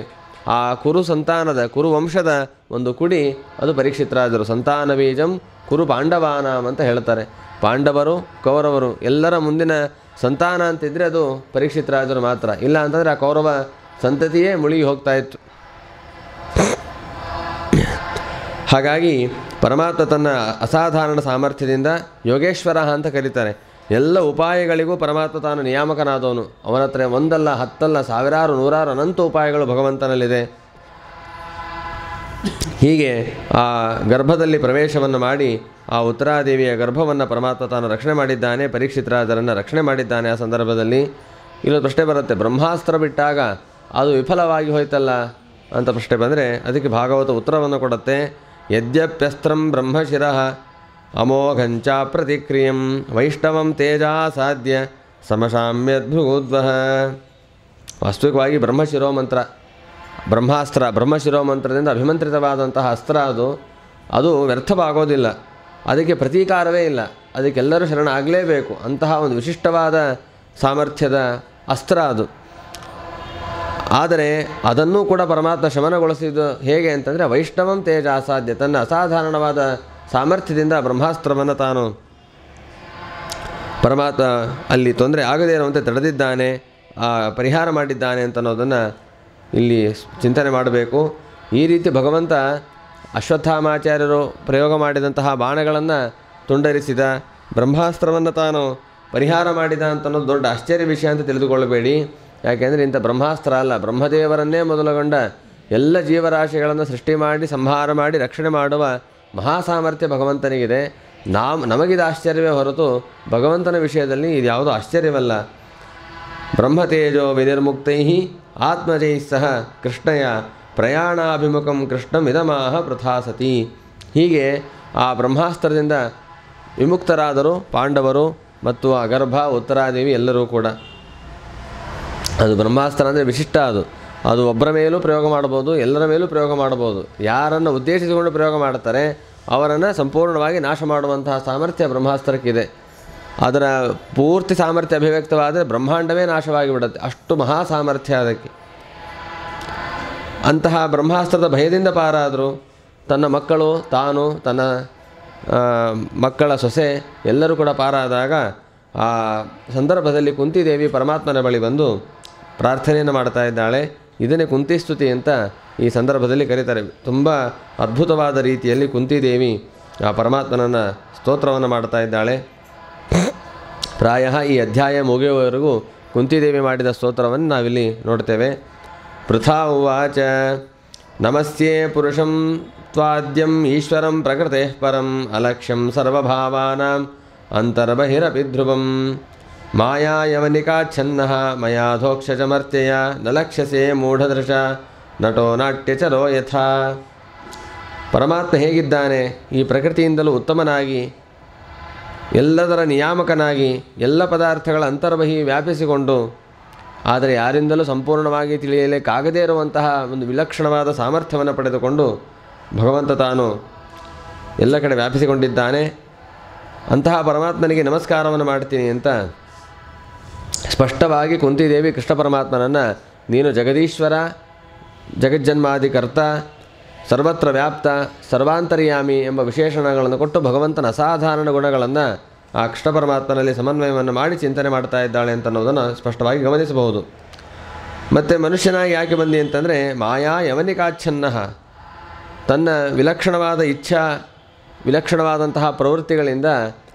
S1: ಆ ಕುರು ಸಂತಾನದ ಕುರು ವಂಶದ ಒಂದು ಕುಡಿ ಅದು ಪರೀಕ್ಷಿತರಾಜರು. ಸಂತಾನ ಬೀಜಂ ಕುರು ಪಾಂಡವಾನಾಂ ಅಂತ ಹೇಳ್ತಾರೆ. ಪಾಂಡವರು ಕೌರವರು ಎಲ್ಲರ ಮುಂದಿನ ಸಂತಾನ ಅಂತಿದ್ರೆ ಅದು ಪರೀಕ್ಷಿತರಾಜರು ಮಾತ್ರ. ಇಲ್ಲ ಅಂತಂದರೆ ಆ ಕೌರವ ಸಂತತಿಯೇ ಮುಳುಗಿ ಹೋಗ್ತಾ ಇತ್ತು. ಹಾಗಾಗಿ ಪರಮಾತ್ಮ ತನ್ನ ಅಸಾಧಾರಣ ಸಾಮರ್ಥ್ಯದಿಂದ ಯೋಗೇಶ್ವರ ಅಂತ ಕರೀತಾರೆ. ಎಲ್ಲ ಉಪಾಯಗಳಿಗೂ ಪರಮಾತ್ಮ ತಾನು ನಿಯಾಮಕನಾದವನು. ಅವನ ಹತ್ರ ಒಂದಲ್ಲ ಹತ್ತಲ್ಲ ಸಾವಿರಾರು ನೂರಾರು ಅನಂತ ಉಪಾಯಗಳು ಭಗವಂತನಲ್ಲಿದೆ. ಹೀಗೆ ಆ ಗರ್ಭದಲ್ಲಿ ಪ್ರವೇಶವನ್ನು ಮಾಡಿ ಆ ಉತ್ತರಾದೇವಿಯ ಗರ್ಭವನ್ನು ಪರಮಾತ್ಮ ತಾನು ರಕ್ಷಣೆ ಮಾಡಿದ್ದಾನೆ, ಪರೀಕ್ಷಿತರಾಜರನ್ನು ರಕ್ಷಣೆ ಮಾಡಿದ್ದಾನೆ. ಆ ಸಂದರ್ಭದಲ್ಲಿ ಇಲ್ಲೊಂದು ಪ್ರಶ್ನೆ ಬರುತ್ತೆ, ಬ್ರಹ್ಮಾಸ್ತ್ರ ಬಿಟ್ಟಾಗ ಅದು ವಿಫಲವಾಗಿ ಹೋಯ್ತಲ್ಲ ಅಂತ ಪ್ರಶ್ನೆ ಬಂದರೆ ಅದಕ್ಕೆ ಭಾಗವತ ಉತ್ತರವನ್ನು ಕೊಡುತ್ತೆ. ಯದ್ಯಪ್ಯಸ್ತ್ರಂ ಬ್ರಹ್ಮಶಿರಃ ಅಮೋಘಂಚ ಪ್ರತಿಕ್ರಿಯಂ ವೈಷ್ಣವಂ ತೇಜಾ ಸಾಧ್ಯ ಸಮಶಾಮ್ಯದ್ಭುಗೂದ್ವಃ. ವಾಸ್ತವಿಕವಾಗಿ ಬ್ರಹ್ಮಶಿರೋಮಂತ್ರ, ಬ್ರಹ್ಮಾಸ್ತ್ರ, ಬ್ರಹ್ಮಶಿರೋಮಂತ್ರದಿಂದ ಅಭಿಮಂತ್ರಿತವಾದಂತಹ ಅಸ್ತ್ರ ಅದು ವ್ಯರ್ಥವಾಗೋದಿಲ್ಲ. ಅದಕ್ಕೆ ಪ್ರತೀಕಾರವೇ ಇಲ್ಲ, ಅದಕ್ಕೆಲ್ಲರೂ ಶರಣ ಆಗಲೇಬೇಕು. ಅಂತಹ ಒಂದು ವಿಶಿಷ್ಟವಾದ ಸಾಮರ್ಥ್ಯದ ಅಸ್ತ್ರ ಅದು. ಆದರೆ ಅದನ್ನೂ ಕೂಡ ಪರಮಾತ್ಮ ಶಮನಗೊಳಿಸಿದ್ದು ಹೇಗೆ ಅಂತಂದರೆ ವೈಷ್ಣವಂ ತೇಜ ಅಸಾಧ್ಯ, ತನ್ನ ಅಸಾಧಾರಣವಾದ ಸಾಮರ್ಥ್ಯದಿಂದ ಬ್ರಹ್ಮಾಸ್ತ್ರವನ್ನು ತಾನು ಪರಮಾತ್ಮ ಅಲ್ಲಿ ತೊಂದರೆ ಆಗದೇ ಇರುವಂತೆ ತಡೆದಿದ್ದಾನೆ, ಪರಿಹಾರ ಮಾಡಿದ್ದಾನೆ ಅಂತ ಅನ್ನೋದನ್ನು ಇಲ್ಲಿ ಚಿಂತನೆ ಮಾಡಬೇಕು. ಈ ರೀತಿ ಭಗವಂತ ಅಶ್ವತ್ಥಾಮಾಚಾರ್ಯರು ಪ್ರಯೋಗ ಮಾಡಿದಂತಹ ಬಾಣಗಳನ್ನು ತುಂಡರಿಸಿದ, ಬ್ರಹ್ಮಾಸ್ತ್ರವನ್ನು ತಾನು ಪರಿಹಾರ ಮಾಡಿದ ಅಂತ ಅನ್ನೋದು ದೊಡ್ಡ ಆಶ್ಚರ್ಯ ವಿಷಯ ಅಂತ ತಿಳಿದುಕೊಳ್ಳಬೇಡಿ. ಯಾಕೆಂದರೆ ಇಂಥ ಬ್ರಹ್ಮಾಸ್ತ್ರ ಅಲ್ಲ, ಬ್ರಹ್ಮದೇವರನ್ನೇ ಮೊದಲುಗೊಂಡ ಎಲ್ಲ ಜೀವರಾಶಿಗಳನ್ನು ಸೃಷ್ಟಿ ಮಾಡಿ ಸಂಹಾರ ಮಾಡಿ ರಕ್ಷಣೆ ಮಾಡುವ ಮಹಾಸಾಮರ್ಥ್ಯ ಭಗವಂತನಿಗಿದೆ. ನಮಗಿದು ಆಶ್ಚರ್ಯವೇ ಹೊರತು ಭಗವಂತನ ವಿಷಯದಲ್ಲಿ ಇದು ಯಾವುದೂ ಆಶ್ಚರ್ಯವಲ್ಲ. ಬ್ರಹ್ಮತೇಜೋ ವಿನಿರ್ಮುಕ್ತೈ ಆತ್ಮಜೈ ಸಹ ಕೃಷ್ಣಯ ಪ್ರಯಾಣಾಭಿಮುಖಂ ಕೃಷ್ಣಮಿದಮಾಹ ಪ್ರಥಾಸತಿ. ಹೀಗೆ ಆ ಬ್ರಹ್ಮಾಸ್ತ್ರದಿಂದ ವಿಮುಕ್ತರಾದರು ಪಾಂಡವರು ಮತ್ತು ಅಗರ್ಭ ಉತ್ತರಾದೇವಿ ಎಲ್ಲರೂ ಕೂಡ. ಅದು ಬ್ರಹ್ಮಾಸ್ತ್ರ ಅಂದರೆ ವಿಶಿಷ್ಟ, ಅದು ಒಬ್ಬರ ಮೇಲೂ ಪ್ರಯೋಗ ಮಾಡ್ಬೋದು, ಎಲ್ಲರ ಮೇಲೂ ಪ್ರಯೋಗ ಮಾಡ್ಬೋದು. ಯಾರನ್ನು ಉದ್ದೇಶಿಸಿಕೊಂಡು ಪ್ರಯೋಗ ಮಾಡ್ತಾರೆ ಅವರನ್ನು ಸಂಪೂರ್ಣವಾಗಿ ನಾಶ ಮಾಡುವಂತಹ ಸಾಮರ್ಥ್ಯ ಬ್ರಹ್ಮಾಸ್ತ್ರಕ್ಕಿದೆ. ಅದರ ಪೂರ್ತಿ ಸಾಮರ್ಥ್ಯ ಅಭಿವ್ಯಕ್ತವಾದರೆ ಬ್ರಹ್ಮಾಂಡವೇ ನಾಶವಾಗಿ ಬಿಡುತ್ತೆ, ಅಷ್ಟು ಮಹಾ ಸಾಮರ್ಥ್ಯ ಅದಕ್ಕೆ. ಅಂತಹ ಬ್ರಹ್ಮಾಸ್ತ್ರದ ಭಯದಿಂದ ಪಾರಾದರು. ತನ್ನ ಮಕ್ಕಳು, ತಾನು, ತನ್ನ ಮಕ್ಕಳ ಸೊಸೆ ಎಲ್ಲರೂ ಕೂಡ ಪಾರಾದಾಗ ಆ ಸಂದರ್ಭದಲ್ಲಿ ಕುಂತಿದೇವಿ ಪರಮಾತ್ಮನ ಬಳಿ ಬಂದು ಪ್ರಾರ್ಥನೆಯನ್ನು ಮಾಡ್ತಾ ಇದ್ದಾಳೆ. ಇದನ್ನೇ ಕುಂತಿಸ್ತುತಿ ಅಂತ ಈ ಸಂದರ್ಭದಲ್ಲಿ ಕರೀತಾರೆ. ತುಂಬ ಅದ್ಭುತವಾದ ರೀತಿಯಲ್ಲಿ ಕುಂತಿದೇವಿ ಆ ಪರಮಾತ್ಮನನ್ನು ಸ್ತೋತ್ರವನ್ನು ಮಾಡ್ತಾ ಇದ್ದಾಳೆ. ಪ್ರಾಯ ಈ ಅಧ್ಯಾಯ ಮುಗಿಯುವವರೆಗೂ ಕುಂತಿದೇವಿ ಮಾಡಿದ ಸ್ತೋತ್ರವನ್ನು ನಾವಿಲ್ಲಿ ನೋಡ್ತೇವೆ. ಪೃಥಾ ಉವಾಚ ನಮಸ್ಯೆ ಪುರುಷಂ ತ್ವಾದ್ಯಂ ಈಶ್ವರಂ ಪ್ರಕೃತೆ ಪರಂ ಅಲಕ್ಷ್ಯಂ ಸರ್ವಭಾವಾನಾಂ ಅಂತರ್ಬಹಿರಪಿ ಧ್ರುವಂ ಮಾಯಾಯವನಿಕಾಚ್ಛನ್ನಃ ಮಯಾಧೋಕ್ಷಜಮರ್ತ್ಯಯ ನ ಲಕ್ಷ್ಯಸೆ ಮೂಢದೃಶ ನಟೋ ನಾಟ್ಯಚರೋ ಯಥಾ. ಪರಮಾತ್ಮ ಹೇಗಿದ್ದಾನೆ? ಈ ಪ್ರಕೃತಿಯಿಂದಲೂ ಉತ್ತಮನಾಗಿ, ಎಲ್ಲದರ ನಿಯಾಮಕನಾಗಿ, ಎಲ್ಲ ಪದಾರ್ಥಗಳ ಅಂತರ್ಬಹಿ ವ್ಯಾಪಿಸಿಕೊಂಡು, ಆದರೆ ಯಾರಿಂದಲೂ ಸಂಪೂರ್ಣವಾಗಿ ತಿಳಿಯಲಿಕ್ಕಾಗದೇ ಇರುವಂತಹ ಒಂದು ವಿಲಕ್ಷಣವಾದ ಸಾಮರ್ಥ್ಯವನ್ನು ಪಡೆದುಕೊಂಡು ಭಗವಂತ ತಾನು ಎಲ್ಲ ಕಡೆ ವ್ಯಾಪಿಸಿಕೊಂಡಿದ್ದಾನೆ. ಅಂತಹ ಪರಮಾತ್ಮನಿಗೆ ನಮಸ್ಕಾರವನ್ನು ಮಾಡ್ತೀನಿ ಅಂತ ಸ್ಪಷ್ಟವಾಗಿ ಕುಂತಿದೇವಿ ಕೃಷ್ಣ ಪರಮಾತ್ಮನನ್ನು ನೀನು ಜಗದೀಶ್ವರ, ಜಗಜ್ಜನ್ಮಾದಿಕರ್ತ, ಸರ್ವತ್ರ ವ್ಯಾಪ್ತ, ಸರ್ವಾಂತರ್ಯಾಮಿ ಎಂಬ ವಿಶೇಷಣಗಳನ್ನು ಕೊಟ್ಟು ಭಗವಂತನ ಅಸಾಧಾರಣ ಗುಣಗಳನ್ನು ಆ ಕೃಷ್ಣ ಪರಮಾತ್ಮನಲ್ಲಿ ಸಮನ್ವಯವನ್ನು ಮಾಡಿ ಚಿಂತನೆ ಮಾಡ್ತಾ ಇದ್ದಾಳೆ ಅಂತ ಅನ್ನೋದನ್ನು ಸ್ಪಷ್ಟವಾಗಿ ಗಮನಿಸಬಹುದು. ಮತ್ತು ಮನುಷ್ಯನಾಗಿ ಯಾಕೆ ಬಂದಿ ಅಂತಂದರೆ ಮಾಯಾ ಯವನಿಕಾಚ್ಛನ್ನಃ, ತನ್ನ ವಿಲಕ್ಷಣವಾದ ಇಚ್ಛಾ, ವಿಲಕ್ಷಣವಾದಂತಹ ಪ್ರವೃತ್ತಿಗಳಿಂದ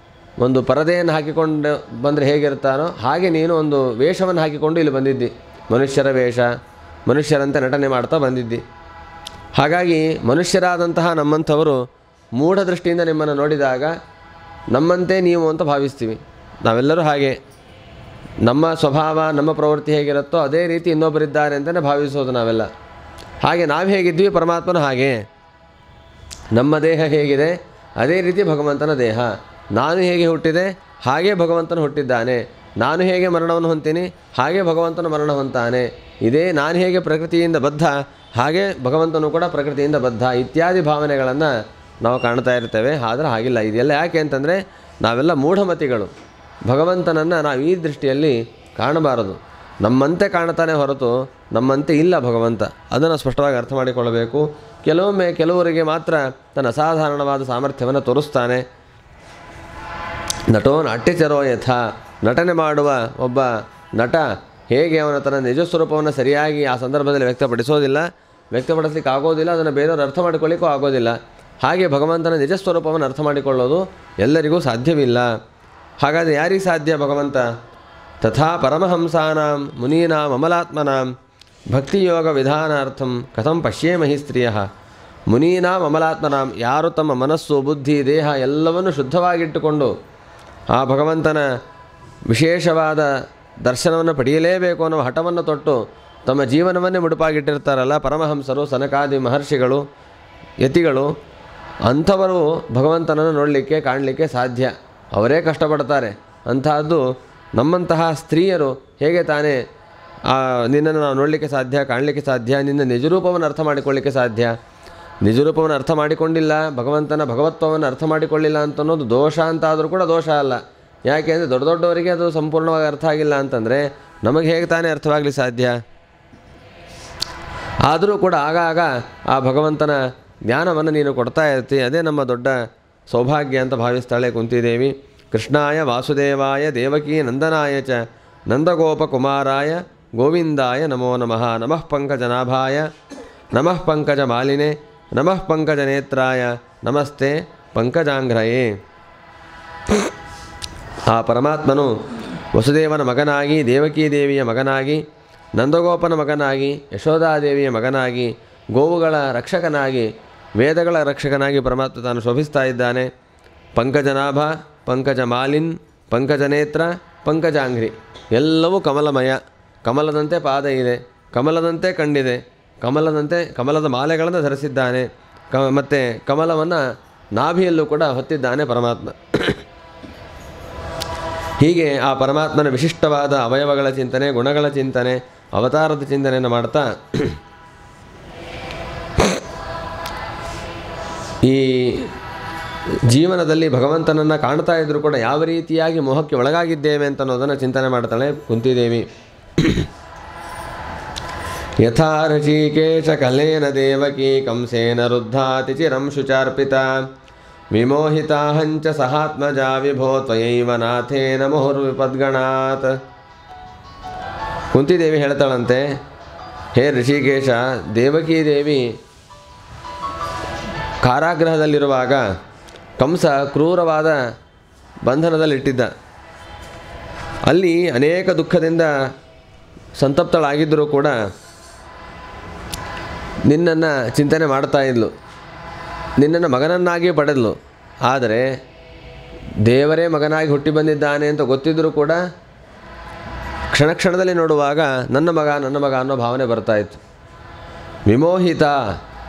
S1: ಒಂದು ಪರದೆಯನ್ನು ಹಾಕಿಕೊಂಡು ಬಂದರೆ ಹೇಗಿರ್ತಾನೋ ಹಾಗೆ ನೀನು ಒಂದು ವೇಷವನ್ನು ಹಾಕಿಕೊಂಡು ಇಲ್ಲಿ ಬಂದಿದ್ದಿ. ಮನುಷ್ಯರ ವೇಷ, ಮನುಷ್ಯರಂತೆ ನಟನೆ ಮಾಡ್ತಾ ಬಂದಿದ್ದಿ. ಹಾಗಾಗಿ ಮನುಷ್ಯರಾದಂತಹ ನಮ್ಮಂಥವರು ಮೂಢ ದೃಷ್ಟಿಯಿಂದ ನಿಮ್ಮನ್ನು ನೋಡಿದಾಗ ನಮ್ಮಂತೆ ನೀವು ಅಂತ ಭಾವಿಸ್ತೀವಿ. ನಾವೆಲ್ಲರೂ ಹಾಗೆ, ನಮ್ಮ ಸ್ವಭಾವ, ನಮ್ಮ ಪ್ರವೃತ್ತಿ ಹೇಗಿರುತ್ತೋ ಅದೇ ರೀತಿ ಇನ್ನೊಬ್ಬರಿದ್ದಾರೆ ಅಂತಲೇ ಭಾವಿಸೋದು ನಾವೆಲ್ಲ. ಹಾಗೆ ನಾವು ಹೇಗಿದ್ವಿ ಪರಮಾತ್ಮನ ಹಾಗೆ, ನಮ್ಮ ದೇಹ ಹೇಗಿದೆ ಅದೇ ರೀತಿ ಭಗವಂತನ ದೇಹ. ನಾನು ಹೇಗೆ ಹುಟ್ಟಿದೆ ಹಾಗೆ ಭಗವಂತನು ಹುಟ್ಟಿದ್ದಾನೆ, ನಾನು ಹೇಗೆ ಮರಣವನ್ನು ಹೊಂತೀನಿ ಹಾಗೆ ಭಗವಂತನು ಮರಣ ಹೊಂತಾನೆ. ಇದೇ ನಾನು ಹೇಗೆ ಪ್ರಕೃತಿಯಿಂದ ಬದ್ಧ ಹಾಗೆ ಭಗವಂತನು ಕೂಡ ಪ್ರಕೃತಿಯಿಂದ ಬದ್ಧ ಇತ್ಯಾದಿ ಭಾವನೆಗಳನ್ನು ನಾವು ಕಾಣ್ತಾ ಇರ್ತೇವೆ. ಆದರೆ ಹಾಗಿಲ್ಲ. ಇದೆಲ್ಲ ಯಾಕೆ ಅಂತಂದರೆ ನಾವೆಲ್ಲ ಮೂಢಮತಿಗಳು. ಭಗವಂತನನ್ನು ನಾವು ಈ ದೃಷ್ಟಿಯಲ್ಲಿ ಕಾಣಬಾರದು. ನಮ್ಮಂತೆ ಕಾಣ್ತಾನೆ ಹೊರತು ನಮ್ಮಂತೆ ಇಲ್ಲ ಭಗವಂತ. ಅದನ್ನು ಸ್ಪಷ್ಟವಾಗಿ ಅರ್ಥ ಮಾಡಿಕೊಳ್ಳಬೇಕು. ಕೆಲವೊಮ್ಮೆ ಕೆಲವರಿಗೆ ಮಾತ್ರ ತನ್ನ ಅಸಾಧಾರಣವಾದ ಸಾಮರ್ಥ್ಯವನ್ನು ತೋರಿಸ್ತಾನೆ. ನಟೋ ನಾಟ್ಯಚರೋ ಯಥಾ, ನಟನೆ ಮಾಡುವ ಒಬ್ಬ ನಟ ಹೇಗೆ ಅವನ ತನ್ನ ನಿಜ ಸ್ವರೂಪವನ್ನು ಸರಿಯಾಗಿ ಆ ಸಂದರ್ಭದಲ್ಲಿ ವ್ಯಕ್ತಪಡಿಸೋದಿಲ್ಲ, ವ್ಯಕ್ತಪಡಿಸಲಿಕ್ಕೆ ಆಗೋದಿಲ್ಲ, ಅದನ್ನು ಬೇರೆಯವರು ಅರ್ಥ ಮಾಡಿಕೊಳ್ಳಿಕ್ಕೂ ಆಗೋದಿಲ್ಲ. ಹಾಗೆ ಭಗವಂತನ ನಿಜ ಸ್ವರೂಪವನ್ನು ಅರ್ಥ ಮಾಡಿಕೊಳ್ಳೋದು ಎಲ್ಲರಿಗೂ ಸಾಧ್ಯವಿಲ್ಲ. ಹಾಗಾದರೆ ಯಾರಿಗೆ ಸಾಧ್ಯ ಭಗವಂತ? ತಥಾ ಪರಮಹಂಸಾನಾಂ ಮುನೀನಾಂ ಅಮಲಾತ್ಮನಾಂ ಭಕ್ತಿಯೋಗ ವಿಧಾನಾರ್ಥಂ ಕಥಂ ಪಶ್ಯೇಮಹಿ ಸ್ತ್ರೀಯಃ. ಮುನೀನಾಂ ಅಮಲಾತ್ಮನಾಂ, ಯಾರು ತಮ್ಮ ಮನಸ್ಸು, ಬುದ್ಧಿ, ದೇಹ ಎಲ್ಲವನ್ನು ಶುದ್ಧವಾಗಿಟ್ಟುಕೊಂಡು ಆ ಭಗವಂತನ ವಿಶೇಷವಾದ ದರ್ಶನವನ್ನು ಪಡೆಯಲೇಬೇಕು ಅನ್ನೋ ಹಠವನ್ನು ತೊಟ್ಟು ತಮ್ಮ ಜೀವನವನ್ನೇ ಮುಡುಪಾಗಿಟ್ಟಿರ್ತಾರಲ್ಲ ಪರಮಹಂಸರು, ಸನಕಾದಿ ಮಹರ್ಷಿಗಳು, ಯತಿಗಳು, ಅಂಥವರು ಭಗವಂತನನ್ನು ನೋಡಲಿಕ್ಕೆ, ಕಾಣಲಿಕ್ಕೆ ಸಾಧ್ಯ. ಅವರೇ ಕಷ್ಟಪಡ್ತಾರೆ. ಅಂತಹದ್ದು ನಮ್ಮಂತಹ ಸ್ತ್ರೀಯರು ಹೇಗೆ ತಾನೇ ನಿನ್ನನ್ನು ನಾವು ನೋಡಲಿಕ್ಕೆ ಸಾಧ್ಯ, ಕಾಣಲಿಕ್ಕೆ ಸಾಧ್ಯ, ನಿನ್ನ ನಿಜರೂಪವನ್ನು ಅರ್ಥ ಮಾಡಿಕೊಳ್ಳಿಕ್ಕೆ ಸಾಧ್ಯ? ನಿಜರೂಪವನ್ನು ಅರ್ಥ ಮಾಡಿಕೊಂಡಿಲ್ಲ, ಭಗವಂತನ ಭಗವತ್ವವನ್ನು ಅರ್ಥ ಮಾಡಿಕೊಳ್ಳಿಲ್ಲ ಅಂತ ಅನ್ನೋದು ದೋಷ ಅಂತಾದರೂ ಕೂಡ ದೋಷ ಅಲ್ಲ. ಯಾಕೆ ಅಂದರೆ ದೊಡ್ಡ ದೊಡ್ಡವರಿಗೆ ಅದು ಸಂಪೂರ್ಣವಾಗಿ ಅರ್ಥ ಆಗಿಲ್ಲ ಅಂತಂದರೆ ನಮಗೆ ಹೇಗೆ ತಾನೇ ಅರ್ಥವಾಗಲಿ ಸಾಧ್ಯ? ಆದರೂ ಕೂಡ ಆಗಾಗ ಆ ಭಗವಂತನ ಜ್ಞಾನವನ್ನು ನೀನು ಕೊಡ್ತಾ ಇರ್ತಿ. ಅದೇ ನಮ್ಮ ದೊಡ್ಡ ಸೌಭಾಗ್ಯ ಅಂತ ಭಾವಿಸ್ತಾಳೆ ಕುಂತಿದೇವಿ. ಕೃಷ್ಣಾಯ ವಾಸುದೇವಾಯ ದೇವಕೀ ನಂದನಾಯ ಚ ನಂದಗೋಪಕುಮಾರಾಯ ಗೋವಿಂದಾಯ ನಮೋ ನಮಃ. ನಮಃ ಪಂಕಜನಾಭಾಯ ನಮಃ ಪಂಕಜಮಾಲಿನೆ ನಮಃ ಪಂಕಜನೇತ್ರಾಯ ನಮಸ್ತೆ ಪಂಕಜಾಂಘ್ರಯೇ. ಆ ಪರಮಾತ್ಮನು ವಸುದೇವನ ಮಗನಾಗಿ, ದೇವಕೀ ದೇವಿಯ ಮಗನಾಗಿ, ನಂದಗೋಪನ ಮಗನಾಗಿ, ಯಶೋಧಾದೇವಿಯ ಮಗನಾಗಿ, ಗೋವುಗಳ ರಕ್ಷಕನಾಗಿ, ವೇದಗಳ ರಕ್ಷಕನಾಗಿ ಪರಮಾತ್ಮ ತಾನು ಶೋಭಿಸ್ತಾ ಇದ್ದಾನೆ. ಪಂಕಜನಾಭ, ಪಂಕಜ ಮಾಲಿನ್, ಪಂಕಜನೇತ್ರ, ಪಂಕಜಾಂಘ್ರಿ ಎಲ್ಲವೂ ಕಮಲಮಯ. ಕಮಲದಂತೆ ಪಾದ ಇದೆ, ಕಮಲದಂತೆ ಕಣ್ಣಿದೆ, ಕಮಲದ ಮಾಲೆಗಳನ್ನು ಧರಿಸಿದ್ದಾನೆ. ಮತ್ತು ಕಮಲವನ್ನು ನಾಭಿಯಲ್ಲೂ ಕೂಡ ಹೊತ್ತಿದ್ದಾನೆ ಪರಮಾತ್ಮ. ಹೀಗೆ ಆ ಪರಮಾತ್ಮನ ವಿಶಿಷ್ಟವಾದ ಅವಯವಗಳ ಚಿಂತನೆ, ಗುಣಗಳ ಚಿಂತನೆ, ಅವತಾರದ ಚಿಂತನೆಯನ್ನು ಮಾಡ್ತಾ ಈ ಜೀವನದಲ್ಲಿ ಭಗವಂತನನ್ನು ಕಾಣ್ತಾ ಇದ್ದರೂ ಕೂಡ ಯಾವ ರೀತಿಯಾಗಿ ಮೋಹಕ್ಕೆ ಒಳಗಾಗಿದ್ದೇವೆ ಅಂತ ಅನ್ನೋದನ್ನು ಚಿಂತನೆ ಮಾಡ್ತಾಳೆ ಕುಂತಿದೇವಿ. ಯಥಾ ಋಷಿಕೇಶ ಕಲೇನ ದೇವಕಿ ಕಂಸೇನ ರುದ್ಧಾತಿ ಚಿರಂ ಶುಚಾರ್ಪಿತ ವಿಮೋಹಿತಾಹಂಚ ಸಹಾತ್ಮಜಾ ವಿಭೋ ತ್ವಯೈವ ನಾಥೇನ ಮುಹುರ್ವಿಪದ್ಗಣಾತ್. ಕುಂತಿದೇವಿ ಹೇಳ್ತಾಳಂತೆ, ಹೇ ಋಷಿಕೇಶ, ದೇವಕೀ ದೇವಿ ಕಾರಾಗೃಹದಲ್ಲಿರುವಾಗ ಕಂಸ ಕ್ರೂರವಾದ ಬಂಧನದಲ್ಲಿಟ್ಟಿದ್ದ. ಅಲ್ಲಿ ಅನೇಕ ದುಃಖದಿಂದ ಸಂತಪ್ತಳಾಗಿದ್ದರೂ ಕೂಡ ನಿನ್ನನ್ನು ಚಿಂತನೆ ಮಾಡ್ತಾ ಇದ್ಲು, ನಿನ್ನನ್ನು ಮಗನನ್ನಾಗಿ ಪಡೆದಳು. ಆದರೆ ದೇವರೇ ಮಗನಾಗಿ ಹುಟ್ಟಿ ಬಂದಿದ್ದಾನೆ ಅಂತ ಗೊತ್ತಿದ್ದರೂ ಕೂಡ ಕ್ಷಣ ಕ್ಷಣದಲ್ಲಿ ನೋಡುವಾಗ ನನ್ನ ಮಗ ಅನ್ನೋ ಭಾವನೆ ಬರ್ತಾಯಿತ್ತು. ವಿಮೋಹಿತ,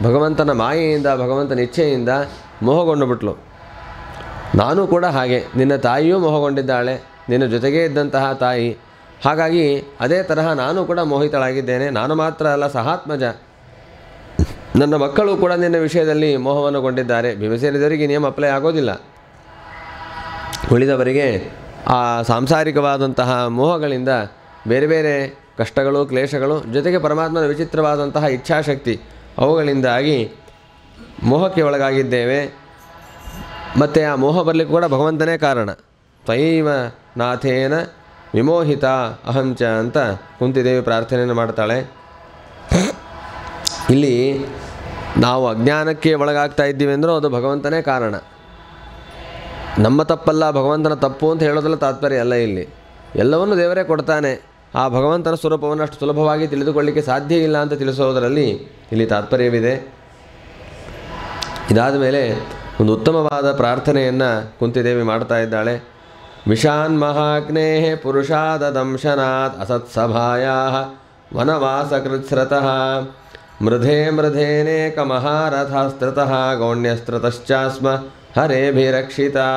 S1: ಭಗವಂತನ ಮಾಯೆಯಿಂದ, ಭಗವಂತನ ಇಚ್ಛೆಯಿಂದ ಮೋಹಗೊಂಡು ಬಿಟ್ಲು. ನಾನು ಕೂಡ ಹಾಗೆ, ನಿನ್ನ ತಾಯಿಯೂ ಮೋಹಗೊಂಡಿದ್ದಾಳೆ, ನಿನ್ನ ಜೊತೆಗೇ ಇದ್ದಂತಹ ತಾಯಿ. ಹಾಗಾಗಿ ಅದೇ ತರಹ ನಾನು ಕೂಡ ಮೋಹಿತಳಾಗಿದ್ದೇನೆ. ನಾನು ಮಾತ್ರ ಅಲ್ಲ, ಸಹಾತ್ಮಜ, ನನ್ನ ಮಕ್ಕಳು ಕೂಡ ನಿನ್ನ ವಿಷಯದಲ್ಲಿ ಮೋಹವನ್ನು ಗೊಂಡಿದ್ದಾರೆ. ಭೀಮಸೇನದವರಿಗೆ ನಿಯಮ ಅಪ್ಲೈ ಆಗೋದಿಲ್ಲ, ಉಳಿದವರಿಗೆ ಆ ಸಾಂಸಾರಿಕವಾದಂತಹ ಮೋಹಗಳಿಂದ ಬೇರೆ ಬೇರೆ ಕಷ್ಟಗಳು, ಕ್ಲೇಶಗಳು, ಜೊತೆಗೆ ಪರಮಾತ್ಮನ ವಿಚಿತ್ರವಾದಂತಹ ಇಚ್ಛಾಶಕ್ತಿ, ಅವುಗಳಿಂದಾಗಿ ಮೋಹಕ್ಕೆ ಒಳಗಾಗಿದ್ದೇವೆ. ಮತ್ತು ಆ ಮೋಹ ಬರಲಿಕ್ಕೆ ಕೂಡ ಭಗವಂತನೇ ಕಾರಣ. ತ್ವಯೈವ ನಾಥೇನ ವಿಮೋಹಿತ ಅಹಂಚ ಅಂತ ಕುಂತಿದೇವಿ ಪ್ರಾರ್ಥನೆಯನ್ನು ಮಾಡ್ತಾಳೆ. ಇಲ್ಲಿ ನಾವು ಅಜ್ಞಾನಕ್ಕೆ ಒಳಗಾಗ್ತಾ ಇದ್ದೀವಿ ಅಂದರೂ ಅದು ಭಗವಂತನೇ ಕಾರಣ. ನಮ್ಮ ತಪ್ಪಲ್ಲ, ಭಗವಂತನ ತಪ್ಪು ಅಂತ ಹೇಳೋದಲ್ಲ ತಾತ್ಪರ್ಯ ಅಲ್ಲ. ಇಲ್ಲಿ ಎಲ್ಲವನ್ನೂ ದೇವರೇ ಕೊಡ್ತಾನೆ. ಆ ಭಗವಂತನ ಸ್ವರೂಪವನ್ನು ಅಷ್ಟು ಸುಲಭವಾಗಿ ತಿಳಿದುಕೊಳ್ಳಿಕ್ಕೆ ಸಾಧ್ಯ ಇಲ್ಲ ಅಂತ ತಿಳಿಸೋದರಲ್ಲಿ ಇಲ್ಲಿ ತಾತ್ಪರ್ಯವಿದೆ. ಇದಾದ ಮೇಲೆ ಒಂದು ಉತ್ತಮವಾದ ಪ್ರಾರ್ಥನೆಯನ್ನು ಕುಂತಿದೇವಿ ಮಾಡ್ತಾ ಇದ್ದಾಳೆ. ವಿಷಾನ್ ಮಹಾಗ್ನೇ ಪುರುಷಾದಂಶನಾತ್ ಅಸತ್ಸಭಾಯಾ ವನವಾಸಕೃತ್ಸ್ರತಃ ಮೃಧೇನೇಕ ಮಹಾರಥಾಸ್ತ್ರತಃ ಗೌಣ್ಯಸ್ತ್ರತಶ್ಚಾಸ್ಮ ಹರೇಭಿರಕ್ಷಿತಾ.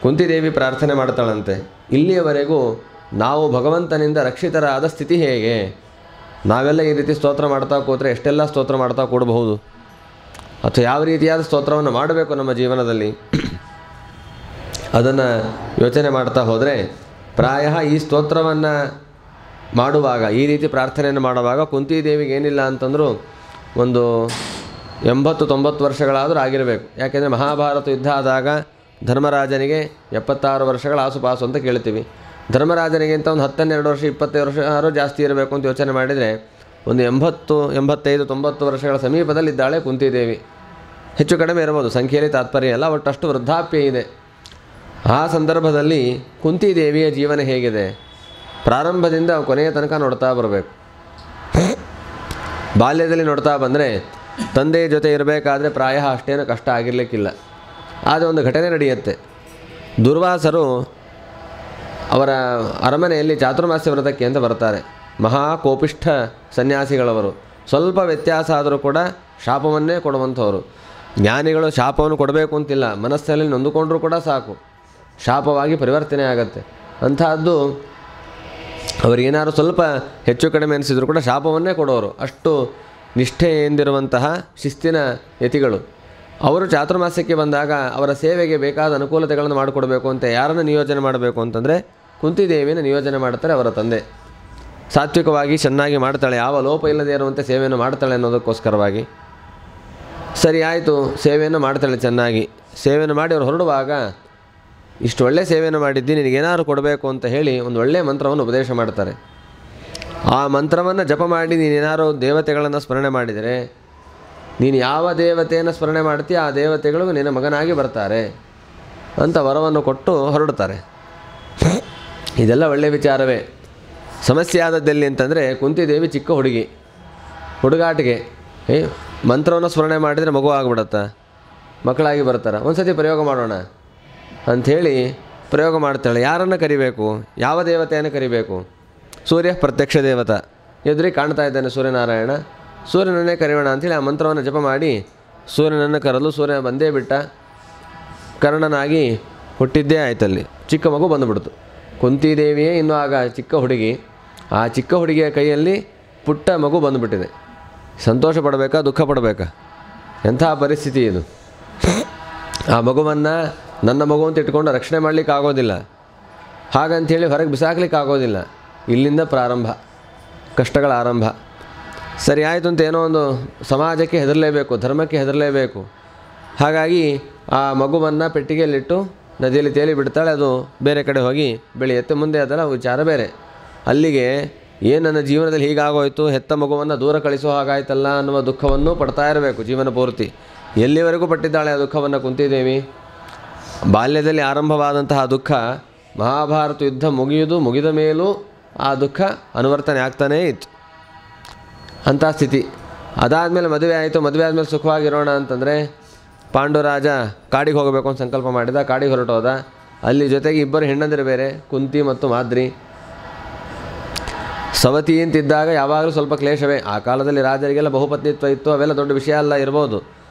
S1: ಕುಂತಿದೇವಿ ಪ್ರಾರ್ಥನೆ ಮಾಡ್ತಾಳಂತೆ, ಇಲ್ಲಿಯವರೆಗೂ ನಾವು ಭಗವಂತನಿಂದ ರಕ್ಷಿತರಾದ ಸ್ಥಿತಿ ಹೇಗೆ? ನಾವೆಲ್ಲ ಈ ರೀತಿ ಸ್ತೋತ್ರ ಮಾಡ್ತಾ ಕೂತ್ರೆ ಎಷ್ಟೆಲ್ಲ ಸ್ತೋತ್ರ ಮಾಡ್ತಾ ಕೂಡಬಹುದು, ಅಥವಾ ಯಾವ ರೀತಿಯಾದ ಸ್ತೋತ್ರವನ್ನು ಮಾಡಬೇಕು ನಮ್ಮ ಜೀವನದಲ್ಲಿ, ಅದನ್ನು ಯೋಚನೆ ಮಾಡ್ತಾ ಹೋದರೆ ಪ್ರಾಯ ಈ ಸ್ತೋತ್ರವನ್ನು ಮಾಡುವಾಗ, ಈ ರೀತಿ ಪ್ರಾರ್ಥನೆಯನ್ನು ಮಾಡುವಾಗ ಕುಂತಿದೇವಿಗೆ ಏನಿಲ್ಲ ಅಂತಂದರೂ ಒಂದು 80-90 ವರ್ಷಗಳಾದರೂ ಆಗಿರಬೇಕು. ಯಾಕೆಂದರೆ ಮಹಾಭಾರತ ಯುದ್ಧ ಆದಾಗ ಧರ್ಮರಾಜನಿಗೆ 76 ವರ್ಷಗಳ ಆಸುಪಾಸು ಅಂತ ಕೇಳ್ತೀವಿ. ಧರ್ಮರಾಜನಿಗಿಂತ ಒಂದು 10-12 ವರ್ಷ 25 ವರ್ಷ ಆದರೂ ಜಾಸ್ತಿ ಇರಬೇಕು ಅಂತ ಯೋಚನೆ ಮಾಡಿದರೆ ಒಂದು 80-85-90 ವರ್ಷಗಳ ಸಮೀಪದಲ್ಲಿದ್ದಾಳೆ ಕುಂತಿದೇವಿ. ಹೆಚ್ಚು ಕಡಿಮೆ ಇರ್ಬೋದು, ಸಂಖ್ಯೆಯಲ್ಲಿ ತಾತ್ಪರ್ಯ ಅಲ್ಲ, ಒಟ್ಟಷ್ಟು ವೃದ್ಧಾಪ್ಯ ಇದೆ. ಆ ಸಂದರ್ಭದಲ್ಲಿ ಕುಂತಿದೇವಿಯ ಜೀವನ ಹೇಗಿದೆ? ಪ್ರಾರಂಭದಿಂದ ಕೊನೆಯ ತನಕ ನೋಡ್ತಾ ಬರಬೇಕು. ಬಾಲ್ಯದಲ್ಲಿ ನೋಡ್ತಾ ಬಂದರೆ ತಂದೆಯ ಜೊತೆ ಇರಬೇಕಾದ್ರೆ ಪ್ರಾಯ ಅಷ್ಟೇನು ಕಷ್ಟ ಆಗಿರಲಿಕ್ಕಿಲ್ಲ. ಆದರೆ ಒಂದು ಘಟನೆ ನಡೆಯುತ್ತೆ. ದುರ್ವಾಸರು ಅವರ ಅರಮನೆಯಲ್ಲಿ ಚಾತುರ್ಮಾಸ್ಯ ವ್ರತಕ್ಕೆ ಅಂತ ಬರ್ತಾರೆ. ಮಹಾಕೋಪಿಷ್ಠ ಸನ್ಯಾಸಿಗಳವರು. ಸ್ವಲ್ಪ ವ್ಯತ್ಯಾಸ ಆದರೂ ಕೂಡ ಶಾಪವನ್ನೇ ಕೊಡುವಂಥವರು. ಜ್ಞಾನಿಗಳು ಶಾಪವನ್ನು ಕೊಡಬೇಕು ಅಂತಿಲ್ಲ, ಮನಸ್ಸಿನಲ್ಲಿ ನೊಂದುಕೊಂಡ್ರೂ ಕೂಡ ಸಾಕು, ಶಾಪವಾಗಿ ಪರಿವರ್ತನೆ ಆಗತ್ತೆ. ಅಂಥದ್ದು ಅವರಿಗೇನಾದ್ರು ಸ್ವಲ್ಪ ಹೆಚ್ಚು ಕಡಿಮೆ ಅನಿಸಿದ್ರು ಕೂಡ ಶಾಪವನ್ನೇ ಕೊಡೋರು. ಅಷ್ಟು ನಿಷ್ಠೆಯಿಂದಿರುವಂತಹ ಶಿಸ್ತಿನ ಯತಿಗಳು. ಅವರು ಚಾತುರ್ಮಾಸ್ಯಕ್ಕೆ ಬಂದಾಗ ಅವರ ಸೇವೆಗೆ ಬೇಕಾದ ಅನುಕೂಲತೆಗಳನ್ನು ಮಾಡಿಕೊಡಬೇಕು ಅಂತ ಯಾರನ್ನು ನಿಯೋಜನೆ ಮಾಡಬೇಕು ಅಂತಂದರೆ ಕುಂತಿದೇವಿನ ನಿಯೋಜನೆ ಮಾಡ್ತಾರೆ ಅವರ ತಂದೆ. ಸಾತ್ವಿಕವಾಗಿ ಚೆನ್ನಾಗಿ ಮಾಡ್ತಾಳೆ, ಯಾವ ಲೋಪ ಇಲ್ಲದೆ ಇರುವಂತೆ ಸೇವೆಯನ್ನು ಮಾಡ್ತಾಳೆ ಅನ್ನೋದಕ್ಕೋಸ್ಕರವಾಗಿ. ಸರಿ ಆಯಿತು, ಸೇವೆಯನ್ನು ಮಾಡ್ತಾಳೆ ಚೆನ್ನಾಗಿ. ಸೇವೆಯನ್ನು ಮಾಡಿ ಅವರು ಹೊರಡುವಾಗ, ಇಷ್ಟು ಒಳ್ಳೆ ಸೇವೆಯನ್ನು ಮಾಡಿದ್ದು, ನಿನಗೇನಾದ್ರು ಕೊಡಬೇಕು ಅಂತ ಹೇಳಿ ಒಂದು ಒಳ್ಳೆಯ ಮಂತ್ರವನ್ನು ಉಪದೇಶ ಮಾಡ್ತಾರೆ. ಆ ಮಂತ್ರವನ್ನು ಜಪ ಮಾಡಿ ನೀನೇನಾದ್ರು ದೇವತೆಗಳನ್ನು ಸ್ಮರಣೆ ಮಾಡಿದರೆ, ನೀನು ಯಾವ ದೇವತೆಯನ್ನು ಸ್ಮರಣೆ ಮಾಡ್ತೀಯ ಆ ದೇವತೆಗಳು ನಿನ್ನ ಮಗನಾಗಿ ಬರ್ತಾರೆ. ಅಂತ ವರವನ್ನು ಕೊಟ್ಟು ಹೊರಡ್ತಾರೆ. ಇದೆಲ್ಲ ಒಳ್ಳೆಯ ವಿಚಾರವೇ. ಸಮಸ್ಯೆ ಆದದ್ದೆಲ್ಲಿ ಅಂತಂದರೆ, ಕುಂತಿದೇವಿ ಚಿಕ್ಕ ಹುಡುಗಾಟಿಗೆ ಮಂತ್ರವನ್ನು ಸ್ಮರಣೆ ಮಾಡಿದರೆ ಮಗು ಆಗಿಬಿಡತ್ತಾ, ಮಕ್ಕಳಾಗಿ ಬರ್ತಾರೆ. ಒಂದು ಸತಿ ಪ್ರಯೋಗ ಮಾಡೋಣ ಅಂಥೇಳಿ ಪ್ರಯೋಗ ಮಾಡ್ತಾಳೆ. ಯಾರನ್ನು ಕರಿಬೇಕು, ಯಾವ ದೇವತೆಯನ್ನು ಕರಿಬೇಕು? ಸೂರ್ಯ ಪ್ರತ್ಯಕ್ಷ ದೇವತಾ, ಎದುರಿಗೆ ಕಾಣ್ತಾ ಇದ್ದಾನೆ ಸೂರ್ಯನಾರಾಯಣ, ಸೂರ್ಯನನ್ನೇ ಕರೆಯೋಣ ಅಂಥೇಳಿ ಆ ಮಂತ್ರವನ್ನು ಜಪ ಮಾಡಿ ಸೂರ್ಯನನ್ನು ಕರೆದು ಸೂರ್ಯ ಬಂದೇ ಬಿಟ್ಟ. ಕರ್ಣನಾಗಿ ಹುಟ್ಟಿದ್ದೇ ಆಯ್ತಲ್ಲಿ. ಚಿಕ್ಕ ಮಗು ಬಂದುಬಿಡ್ತು. ಕುಂತಿದೇವಿಯೇ ಇನ್ನೂ ಆಗ ಚಿಕ್ಕ ಹುಡುಗಿ. ಆ ಚಿಕ್ಕ ಹುಡುಗಿಯ ಕೈಯಲ್ಲಿ ಪುಟ್ಟ ಮಗು ಬಂದುಬಿಟ್ಟಿದೆ. ಸಂತೋಷ ಪಡಬೇಕಾ, ದುಃಖ ಪಡಬೇಕಾ? ಎಂಥ ಪರಿಸ್ಥಿತಿ ಇದು. ಆ ಮಗುವನ್ನು ನನ್ನ ಮಗು ಅಂತ ಇಟ್ಕೊಂಡು ರಕ್ಷಣೆ ಮಾಡಲಿಕ್ಕೆ ಆಗೋದಿಲ್ಲ, ಹಾಗಂಥೇಳಿ ಹೊರಗೆ ಬಿಸಾಕಲಿಕ್ಕೆ ಆಗೋದಿಲ್ಲ. ಇಲ್ಲಿಂದ ಪ್ರಾರಂಭ, ಕಷ್ಟಗಳ ಆರಂಭ. ಸರಿ ಆಯಿತು ಅಂತ ಏನೋ ಒಂದು ಸಮಾಜಕ್ಕೆ ಹೆದರಲೇಬೇಕು, ಧರ್ಮಕ್ಕೆ ಹೆದರಲೇಬೇಕು. ಹಾಗಾಗಿ ಆ ಮಗುವನ್ನು ಪೆಟ್ಟಿಗೆಯಲ್ಲಿಟ್ಟು ನದಿಯಲ್ಲಿ ತೇಲಿ ಬಿಡ್ತಾಳೆ. ಅದು ಬೇರೆ ಕಡೆ ಹೋಗಿ ಬೆಳೆಯುತ್ತೆ. ಮುಂದೆ ಅದರ ವಿಚಾರ ಬೇರೆ. ಅಲ್ಲಿಗೆ ಏನು ನನ್ನ ಜೀವನದಲ್ಲಿ ಹೀಗಾಗೋಯ್ತು, ಹೆತ್ತ ಮಗುವನ್ನು ದೂರ ಕಳಿಸೋ ಹಾಗಾಯ್ತಲ್ಲ ಅನ್ನುವ ದುಃಖವನ್ನು ಪಡ್ತಾ ಇರಬೇಕು ಜೀವನ ಪೂರ್ತಿ. ಎಲ್ಲಿವರೆಗೂ ಪಟ್ಟಿದ್ದಾಳೆ ಆ ದುಃಖವನ್ನು ಕುಂತಿದೇವಿ? ಬಾಲ್ಯದಲ್ಲಿ ಆರಂಭವಾದಂತಹ ದುಃಖ ಮಹಾಭಾರತ ಯುದ್ಧ ಮುಗಿದ ಮೇಲೂ ಆ ದುಃಖ ಅನುವರ್ತನೆ ಆಗ್ತಾನೇ ಇತ್ತು. ಅಂಥ ಸ್ಥಿತಿ. ಅದಾದಮೇಲೆ ಮದುವೆ ಆಯಿತು. ಮದುವೆ ಆದಮೇಲೆ ಸುಖವಾಗಿರೋಣ ಅಂತಂದರೆ ಪಾಂಡುರಾಜ ಕಾಡಿಗೆ ಹೋಗಬೇಕು ಅಂತ ಸಂಕಲ್ಪ ಮಾಡಿದ. ಕಾಡಿಗೆ ಹೊರಟೋದ. ಅಲ್ಲಿ ಜೊತೆಗೆ ಇಬ್ಬರು ಹೆಣ್ಣಂದಿರು ಬೇರೆ, ಕುಂತಿ ಮತ್ತು ಮಾದ್ರಿ. ಸವತಿ ಅಂತಿದ್ದಾಗ ಯಾವಾಗಲೂ ಸ್ವಲ್ಪ ಕ್ಲೇಶವೇ. ಆ ಕಾಲದಲ್ಲಿ ರಾಜರಿಗೆಲ್ಲ ಬಹುಪತ್ನಿತ್ವ ಇತ್ತು, ಅವೆಲ್ಲ ದೊಡ್ಡ ವಿಷಯ ಅಲ್ಲ ಇರ್ಬೋದು.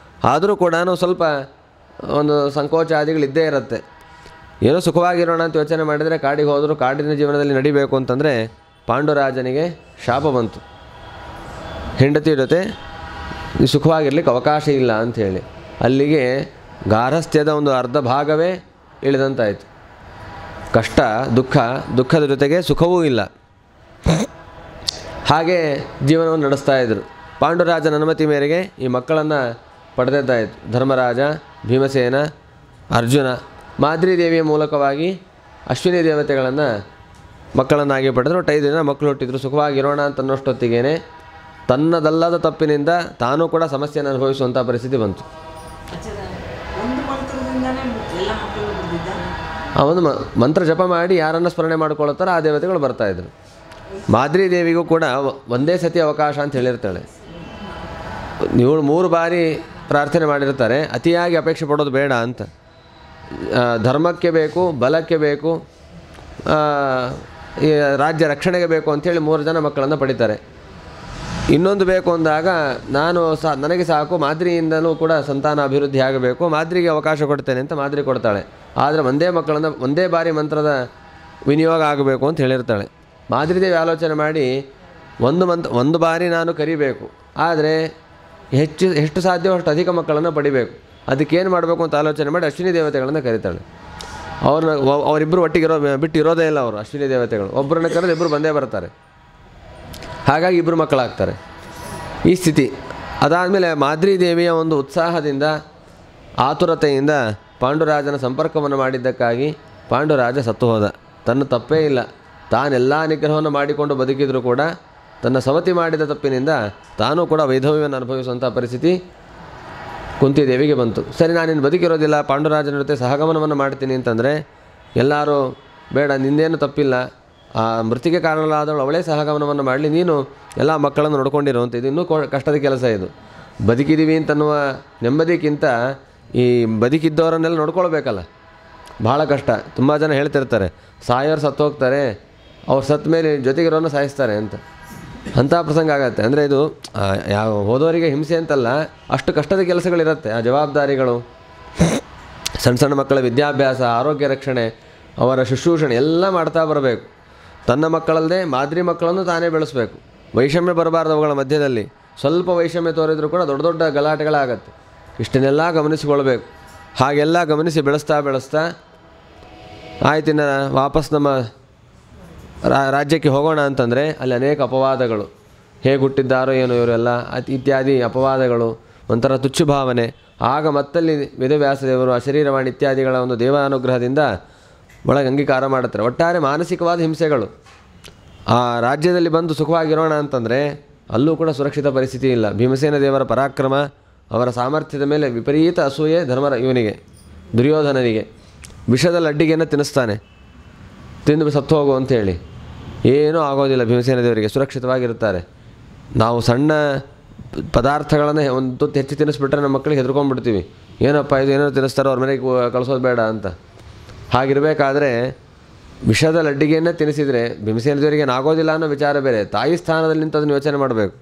S1: ಆದರೂ ಕೂಡ ಸ್ವಲ್ಪ ಒಂದು ಸಂಕೋಚಾದಿಗಳಿದ್ದೇ ಇರುತ್ತೆ. ಏನೋ ಸುಖವಾಗಿರೋಣ ಅಂತ ಯೋಚನೆ ಮಾಡಿದರೆ ಕಾಡಿಗೆ ಹೋದರೂ ಕಾಡಿನ ಜೀವನದಲ್ಲಿ ನಡಿಬೇಕು ಅಂತಂದರೆ ಪಾಂಡುರಾಜನಿಗೆ ಶಾಪ ಬಂತು. ಹೆಂಡತಿ ಜೊತೆ ಸುಖವಾಗಿರ್ಲಿಕ್ಕೆ ಅವಕಾಶ ಇಲ್ಲ ಅಂಥೇಳಿ ಅಲ್ಲಿಗೆ ಗಾರ್ಹಸ್ಥ್ಯದ ಒಂದು ಅರ್ಧ ಭಾಗವೇ ಇಳಿದಂತಾಯಿತು. ಕಷ್ಟ, ದುಃಖದ ಜೊತೆಗೆ ಸುಖವೂ ಇಲ್ಲ. ಹಾಗೆ ಜೀವನವನ್ನು ನಡೆಸ್ತಾ ಇದ್ದರು. ಪಾಂಡುರಾಜನ ಅನುಮತಿ ಮೇರೆಗೆ ಈ ಮಕ್ಕಳನ್ನು ಪಡೆದಿದ್ದಾಯಿತು. ಧರ್ಮರಾಜ, ಭೀಮಸೇನ, ಅರ್ಜುನ. ಮಾದ್ರಿ ದೇವಿಯ ಮೂಲಕವಾಗಿ ಅಶ್ವಿನಿ ದೇವತೆಗಳನ್ನು ಮಕ್ಕಳನ್ನಾಗಿ ಪಡೆದರು. 5 ದಿನ ಮಕ್ಕಳು ಹುಟ್ಟಿದ್ರು. ಸುಖವಾಗಿರೋಣ ಅಂತ ಅನ್ನೋಷ್ಟೊತ್ತಿಗೇನೆ ತನ್ನದಲ್ಲದ ತಪ್ಪಿನಿಂದ ತಾನೂ ಕೂಡ ಸಮಸ್ಯೆಯನ್ನು ಅನುಭವಿಸುವಂಥ ಪರಿಸ್ಥಿತಿ ಬಂತು. ಆ ಒಂದು ಮಂತ್ರ ಜಪ ಮಾಡಿ ಯಾರನ್ನು ಸ್ಮರಣೆ ಮಾಡ್ಕೊಳ್ತಾರೋ ಆ ದೇವತೆಗಳು ಬರ್ತಾಯಿದ್ರು. ಮಾದ್ರಿ ದೇವಿಗೂ ಕೂಡ ಒಂದೇ ಸತಿ ಅವಕಾಶ ಅಂತ ಹೇಳಿರ್ತಾಳೆ. ಇವಳು 3 ಬಾರಿ ಪ್ರಾರ್ಥನೆ ಮಾಡಿರ್ತಾರೆ. ಅತಿಯಾಗಿ ಅಪೇಕ್ಷೆ ಪಡೋದು ಬೇಡ ಅಂತ. ಧರ್ಮಕ್ಕೆ ಬೇಕು, ಬಲಕ್ಕೆ ಬೇಕು, ಈ ರಾಜ್ಯ ರಕ್ಷಣೆಗೆ ಬೇಕು ಅಂಥೇಳಿ 3 ಜನ ಮಕ್ಕಳನ್ನು ಪಡಿತಾರೆ. ಇನ್ನೊಂದು ಬೇಕು ಅಂದಾಗ ನನಗೆ ಸಾಕು, ಮಾದ್ರಿಯಿಂದಲೂ ಕೂಡ ಸಂತಾನ ಅಭಿವೃದ್ಧಿ ಆಗಬೇಕು, ಮಾದ್ರಿಗೆ ಅವಕಾಶ ಕೊಡ್ತೇನೆ ಅಂತ ಮಾದ್ರಿ ಕೊಡ್ತಾಳೆ. ಆದರೆ ಒಂದೇ ಬಾರಿ ಮಂತ್ರದ ವಿನಿಯೋಗ ಆಗಬೇಕು ಅಂತ ಹೇಳಿರ್ತಾಳೆ. ಮಾದ್ರಿದೇವಿ ಆಲೋಚನೆ ಮಾಡಿ ಒಂದು ಬಾರಿ ನಾನು ಕರಿಬೇಕು, ಆದರೆ ಎಷ್ಟು ಸಾಧ್ಯವೋ ಅಷ್ಟು ಅಧಿಕ ಮಕ್ಕಳನ್ನು ಪಡಿಬೇಕು. ಅದಕ್ಕೇನು ಮಾಡಬೇಕು ಅಂತ ಆಲೋಚನೆ ಮಾಡಿ ಅಶ್ವಿನಿ ದೇವತೆಗಳನ್ನು ಕರೀತಾಳೆ. ಅವರಿಬ್ಬರು ಒಟ್ಟಿಗೆ ಬಿಟ್ಟು ಇರೋದೇ ಇಲ್ಲ. ಅವರು ಅಶ್ವಿನಿ ದೇವತೆಗಳು ಒಬ್ಬರನ್ನ ಕರೆದು ಇಬ್ಬರು ಬಂದೇ ಬರ್ತಾರೆ. ಹಾಗಾಗಿ 2 ಮಕ್ಕಳಾಗ್ತಾರೆ. ಈ ಸ್ಥಿತಿ ಅದಾದಮೇಲೆ ಮಾದ್ರಿ ದೇವಿಯ ಒಂದು ಉತ್ಸಾಹದಿಂದ, ಆತುರತೆಯಿಂದ ಪಾಂಡುರಾಜನ ಸಂಪರ್ಕವನ್ನು ಮಾಡಿದ್ದಕ್ಕಾಗಿ ಪಾಂಡುರಾಜ ಸತ್ತು ಹೋದ. ತನ್ನ ತಪ್ಪೇ ಇಲ್ಲ. ತಾನೆಲ್ಲ ನಿಗ್ರಹವನ್ನು ಮಾಡಿಕೊಂಡು ಬದುಕಿದರೂ ಕೂಡ ತನ್ನ ಸವತಿ ಮಾಡಿದ ತಪ್ಪಿನಿಂದ ತಾನೂ ಕೂಡ ವೈಧವ್ಯವನ್ನು ಅನುಭವಿಸುವಂಥ ಪರಿಸ್ಥಿತಿ ಕುಂತಿದೇವಿಗೆ ಬಂತು. ಸರಿ, ನಾನಿನ್ನು ಬದುಕಿರೋದಿಲ್ಲ, ಪಾಂಡುರಾಜನ ಜೊತೆ ಸಹಗಮನವನ್ನು ಮಾಡ್ತೀನಿ ಅಂತಂದರೆ ಎಲ್ಲರೂ ಬೇಡ, ನಿಂದೇನು ತಪ್ಪಿಲ್ಲ, ಆ ಮೃತಿಗೆ ಕಾರಣಲಾದವಳು ಅವಳೇ ಸಹಗಮನವನ್ನು ಮಾಡಲಿ, ನೀನು ಎಲ್ಲ ಮಕ್ಕಳನ್ನು ನೋಡ್ಕೊಂಡಿರುವಂಥ ಇದು ಇನ್ನೂ ಕಷ್ಟದ ಕೆಲಸ. ಇದು ಬದುಕಿದ್ದೀವಿ ಅಂತನ್ನುವ ನೆಮ್ಮದಿಗಿಂತ ಈ ಬದುಕಿದ್ದವರನ್ನೆಲ್ಲ ನೋಡ್ಕೊಳ್ಬೇಕಲ್ಲ, ಭಾಳ ಕಷ್ಟ. ತುಂಬ ಜನ ಹೇಳ್ತಿರ್ತಾರೆ, ಸಾಯೋರು ಸತ್ತು ಹೋಗ್ತಾರೆ, ಅವ್ರು ಸತ್ತ ಮೇಲೆ ಜೊತೆಗಿರೋನು ಸಾಯಿಸ್ತಾರೆ ಅಂತ. ಅಂಥ ಪ್ರಸಂಗ ಆಗತ್ತೆ. ಅಂದರೆ ಇದು ಹೋದವರಿಗೆ ಹಿಂಸೆ ಅಂತಲ್ಲ, ಅಷ್ಟು ಕಷ್ಟದ ಕೆಲಸಗಳಿರುತ್ತೆ. ಆ ಜವಾಬ್ದಾರಿಗಳು, ಸಣ್ಣ ಮಕ್ಕಳ ವಿದ್ಯಾಭ್ಯಾಸ, ಆರೋಗ್ಯ ರಕ್ಷಣೆ, ಅವರ ಶುಶ್ರೂಷಣೆ ಎಲ್ಲ ಮಾಡ್ತಾ ಬರಬೇಕು. ತನ್ನ ಮಕ್ಕಳಲ್ಲದೆ ಮಾದ್ರಿ ಮಕ್ಕಳನ್ನು ತಾನೇ ಬೆಳೆಸಬೇಕು. ವೈಷಮ್ಯ ಬರಬಾರ್ದು ಅವುಗಳ ಮಧ್ಯದಲ್ಲಿ. ಸ್ವಲ್ಪ ವೈಷಮ್ಯ ತೋರಿದರೂ ಕೂಡ ದೊಡ್ಡ ದೊಡ್ಡ ಗಲಾಟೆಗಳಾಗತ್ತೆ. ಇಷ್ಟನ್ನೆಲ್ಲ ಗಮನಿಸಿಕೊಳ್ಬೇಕು. ಹಾಗೆಲ್ಲ ಗಮನಿಸಿ ಬೆಳೆಸ್ತಾ ಆಯ್ತಿನ ವಾಪಸ್ ನಮ್ಮ ರಾಜ್ಯಕ್ಕೆ ಹೋಗೋಣ ಅಂತಂದರೆ ಅಲ್ಲಿ ಅನೇಕ ಅಪವಾದಗಳು. ಹೇಗೆ ಹುಟ್ಟಿದ್ದಾರೋ ಏನೋ ಇವರೆಲ್ಲ ಇತ್ಯಾದಿ ಅಪವಾದಗಳು, ಒಂಥರ ತುಚ್ಚು ಭಾವನೆ. ಆಗ ಮತ್ತಲ್ಲಿ ವೇದವ್ಯಾಸದೇವರು ಅಶರೀರವಾಣಿ ಇತ್ಯಾದಿಗಳ ಒಂದು ದೇವಾನುಗ್ರಹದಿಂದ ಒಳಗೆ ಅಂಗೀಕಾರ ಮಾಡುತ್ತಾರೆ. ಒಟ್ಟಾರೆ ಮಾನಸಿಕವಾದ ಹಿಂಸೆಗಳು. ಆ ರಾಜ್ಯದಲ್ಲಿ ಬಂದು ಸುಖವಾಗಿರೋಣ ಅಂತಂದರೆ ಅಲ್ಲೂ ಕೂಡ ಸುರಕ್ಷಿತ ಪರಿಸ್ಥಿತಿ ಇಲ್ಲ. ಭೀಮಸೇನ ದೇವರ ಪರಾಕ್ರಮ, ಅವರ ಸಾಮರ್ಥ್ಯದ ಮೇಲೆ ವಿಪರೀತ ಅಸೂಯೆ ಇವನಿಗೆ ದುರ್ಯೋಧನನಿಗೆ. ವಿಷದ ಲಡ್ಡಿಗೆಯನ್ನು ತಿನ್ನಿಸ್ತಾನೆ, ತಿಂದು ಸತ್ತು ಹೋಗು ಅಂತೇಳಿ. ಏನೂ ಆಗೋದಿಲ್ಲ, ಭೀಮಸೇನ ದೇವರಿಗೆ ಸುರಕ್ಷಿತವಾಗಿರ್ತಾರೆ. ನಾವು ಸಣ್ಣ ಪದಾರ್ಥಗಳನ್ನು ಒಂದು ತುತ್ತು ಹೆಚ್ಚು ತಿನ್ನಿಸ್ಬಿಟ್ರೆ ನಮ್ಮ ಮಕ್ಕಳಿಗೆ ಹೆದರ್ಕೊಂಡ್ಬಿಡ್ತೀವಿ, ಏನಪ್ಪ ಇದು ಏನೋ ತಿನ್ನಿಸ್ತಾರೋ ಅವ್ರ ಮನೆಗೆ ಕಳಿಸೋದು ಬೇಡ ಅಂತ. ಹಾಗಿರಬೇಕಾದ್ರೆ ವಿಷದ ಲಡ್ಡಿಗೆಯನ್ನೇ ತಿನ್ನಿಸಿದರೆ ಭೀಮಸೇನ ದೇವರಿಗೆ ಆಗೋದಿಲ್ಲ ಅನ್ನೋ ವಿಚಾರ ಬೇರೆ. ತಾಯಿ ಸ್ಥಾನದಲ್ಲಿ ನಿಂತು ಅದನ್ನು ಯೋಚನೆ ಮಾಡಬೇಕು.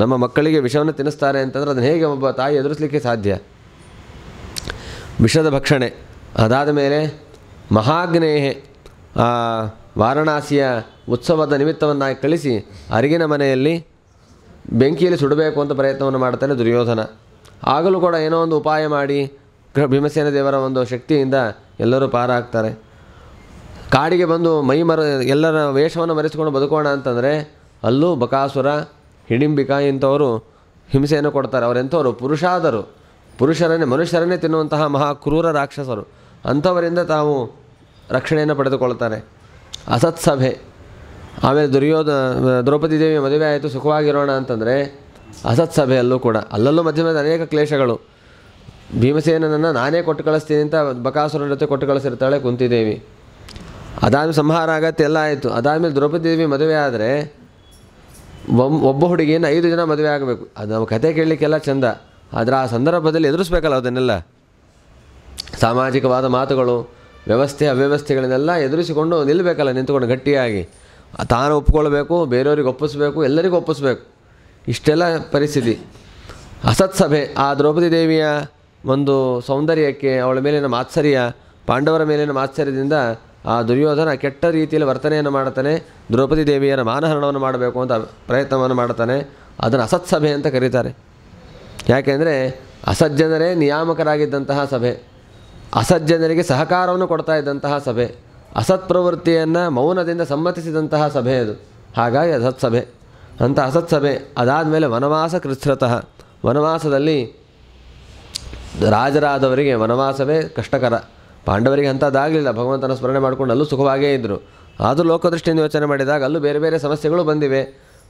S1: ನಮ್ಮ ಮಕ್ಕಳಿಗೆ ವಿಷವನ್ನು ತಿನ್ನಿಸ್ತಾರೆ ಅಂತಂದ್ರೆ ಅದನ್ನು ಹೇಗೆ ಒಬ್ಬ ತಾಯಿ ಎದುರಿಸಲಿಕ್ಕೆ ಸಾಧ್ಯ? ವಿಷದ ಭಕ್ಷಣೆ. ಅದಾದ ಮೇಲೆ ಮಹಾಗ್ನೇಹೆ, ವಾರಣಾಸಿಯ ಉತ್ಸವದ ನಿಮಿತ್ತವನ್ನಾಗಿ ಕಳಿಸಿ ಅರಿಗಿನ ಮನೆಯಲ್ಲಿ ಬೆಂಕಿಯಲ್ಲಿ ಸುಡಬೇಕು ಅಂತ ಪ್ರಯತ್ನವನ್ನು ಮಾಡ್ತಾನೆ ದುರ್ಯೋಧನ. ಆಗಲೂ ಕೂಡ ಏನೋ ಒಂದು ಉಪಾಯ ಮಾಡಿ ಭೀಮಸೇನ ದೇವರ ಒಂದು ಶಕ್ತಿಯಿಂದ ಎಲ್ಲರೂ ಪಾರಾಗ್ತಾರೆ. ಕಾಡಿಗೆ ಬಂದು ಎಲ್ಲರ ವೇಷವನ್ನು ಮರೆಸಿಕೊಂಡು ಬದುಕೋಣ ಅಂತಂದರೆ ಅಲ್ಲೂ ಬಕಾಸುರ, ಹಿಡಿಂಬಿಕ ಇಂಥವರು ಹಿಂಸೆಯನ್ನು ಕೊಡ್ತಾರೆ. ಅವರೆಂಥವರು? ಮನುಷ್ಯರನ್ನೇ ತಿನ್ನುವಂತಹ ಮಹಾ ಕ್ರೂರ ರಾಕ್ಷಸರು. ಅಂಥವರಿಂದ ತಾವು ರಕ್ಷಣೆಯನ್ನು ಪಡೆದುಕೊಳ್ತಾರೆ. ಅಸತ್ಸಭೆ. ಆಮೇಲೆ ದ್ರೌಪದಿ ದೇವಿ ಮದುವೆ ಆಯಿತು, ಸುಖವಾಗಿರೋಣ ಅಂತಂದರೆ ಅಸತ್ಸಭೆಯಲ್ಲೂ ಕೂಡ ಅಲ್ಲಲ್ಲೂ ಮಧ್ಯೆ ಅನೇಕ ಕ್ಲೇಶಗಳು. ಭೀಮಸೇನನನ್ನು ನಾನೇ ಕೊಟ್ಟು ಕಳಿಸ್ತೀನಿ ಅಂತ ಬಕಾಸುರನ ಜೊತೆ ಕೊಟ್ಟು ಕಳಿಸಿರ್ತಾಳೆ ಕುಂತಿದೇವಿ. ಅದಾದಮೇಲೆ ಸಂಹಾರ ಆಗತ್ತೆ, ಎಲ್ಲ ಆಯಿತು. ಅದಾದಮೇಲೆ ದ್ರೌಪದಿ ದೇವಿ ಮದುವೆ ಆದರೆ ಒಬ್ಬ ಹುಡುಗಿಯನ್ನು 5 ಜನ ಮದುವೆ ಆಗಬೇಕು. ಅದು ನಾವು ಕತೆ ಕೇಳಲಿಕ್ಕೆಲ್ಲ ಚೆಂದ, ಆದರೆ ಆ ಸಂದರ್ಭದಲ್ಲಿ ಎದುರಿಸ್ಬೇಕಲ್ಲ ಅದನ್ನೆಲ್ಲ. ಸಾಮಾಜಿಕವಾದ ಮಾತುಗಳು, ವ್ಯವಸ್ಥೆ ಅವ್ಯವಸ್ಥೆಗಳನ್ನೆಲ್ಲ ಎದುರಿಸಿಕೊಂಡು ನಿಲ್ಲಬೇಕಲ್ಲ, ನಿಂತುಕೊಂಡು ಗಟ್ಟಿಯಾಗಿ. ತಾನು ಒಪ್ಕೊಳ್ಬೇಕು, ಬೇರೆಯವ್ರಿಗೆ ಒಪ್ಪಿಸ್ಬೇಕು, ಎಲ್ಲರಿಗೂ ಒಪ್ಪಿಸ್ಬೇಕು. ಇಷ್ಟೆಲ್ಲ ಪರಿಸ್ಥಿತಿ. ಅಸತ್ಸಭೆ. ಆ ದ್ರೌಪದಿ ದೇವಿಯ ಒಂದು ಸೌಂದರ್ಯಕ್ಕೆ, ಅವಳ ಮೇಲಿನ ಮಾತ್ಸರ್ಯ, ಪಾಂಡವರ ಮೇಲಿನ ಮಾತ್ಸರ್ಯದಿಂದ ಆ ದುರ್ಯೋಧನ ಕೆಟ್ಟ ರೀತಿಯಲ್ಲಿ ವರ್ತನೆಯನ್ನು ಮಾಡ್ತಾನೆ. ದ್ರೌಪದಿ ದೇವಿಯರ ಮಾನಹರಣವನ್ನು ಮಾಡಬೇಕು ಅಂತ ಪ್ರಯತ್ನವನ್ನು ಮಾಡ್ತಾನೆ. ಅದನ್ನು ಅಸತ್ಸಭೆ ಅಂತ ಕರೀತಾರೆ. ಯಾಕೆಂದರೆ ಅಸಜ್ಜನರೇ ನಿಯಾಮಕರಾಗಿದ್ದಂತಹ ಸಭೆ, ಅಸಜ್ಜನರಿಗೆ ಸಹಕಾರವನ್ನು ಕೊಡ್ತಾ ಇದ್ದಂತಹ ಸಭೆ, ಅಸತ್ ಪ್ರವೃತ್ತಿಯನ್ನು ಮೌನದಿಂದ ಸಮ್ಮತಿಸಿದಂತಹ ಸಭೆ ಅದು. ಹಾಗಾಗಿ ಅಸತ್ಸಭೆ ಅಂತ ಅಸತ್ಸಭೆ. ಅದಾದಮೇಲೆ ವನವಾಸ ಕೃಚ್ಛ್ರತಃ. ವನವಾಸದಲ್ಲಿ ರಾಜರಾದವರಿಗೆ ವನವಾಸವೇ ಕಷ್ಟಕರ. ಪಾಂಡವರಿಗೆ ಅಂಥದ್ದಾಗಲಿಲ್ಲ, ಭಗವಂತನ ಸ್ಮರಣೆ ಮಾಡಿಕೊಂಡು ಅಲ್ಲೂ ಸುಖವಾಗೇ ಇದ್ದರು. ಆದರೂ ಲೋಕದೃಷ್ಟಿಯಿಂದ ಯೋಚನೆ ಮಾಡಿದಾಗ ಅಲ್ಲೂ ಬೇರೆ ಬೇರೆ ಸಮಸ್ಯೆಗಳು ಬಂದಿವೆ,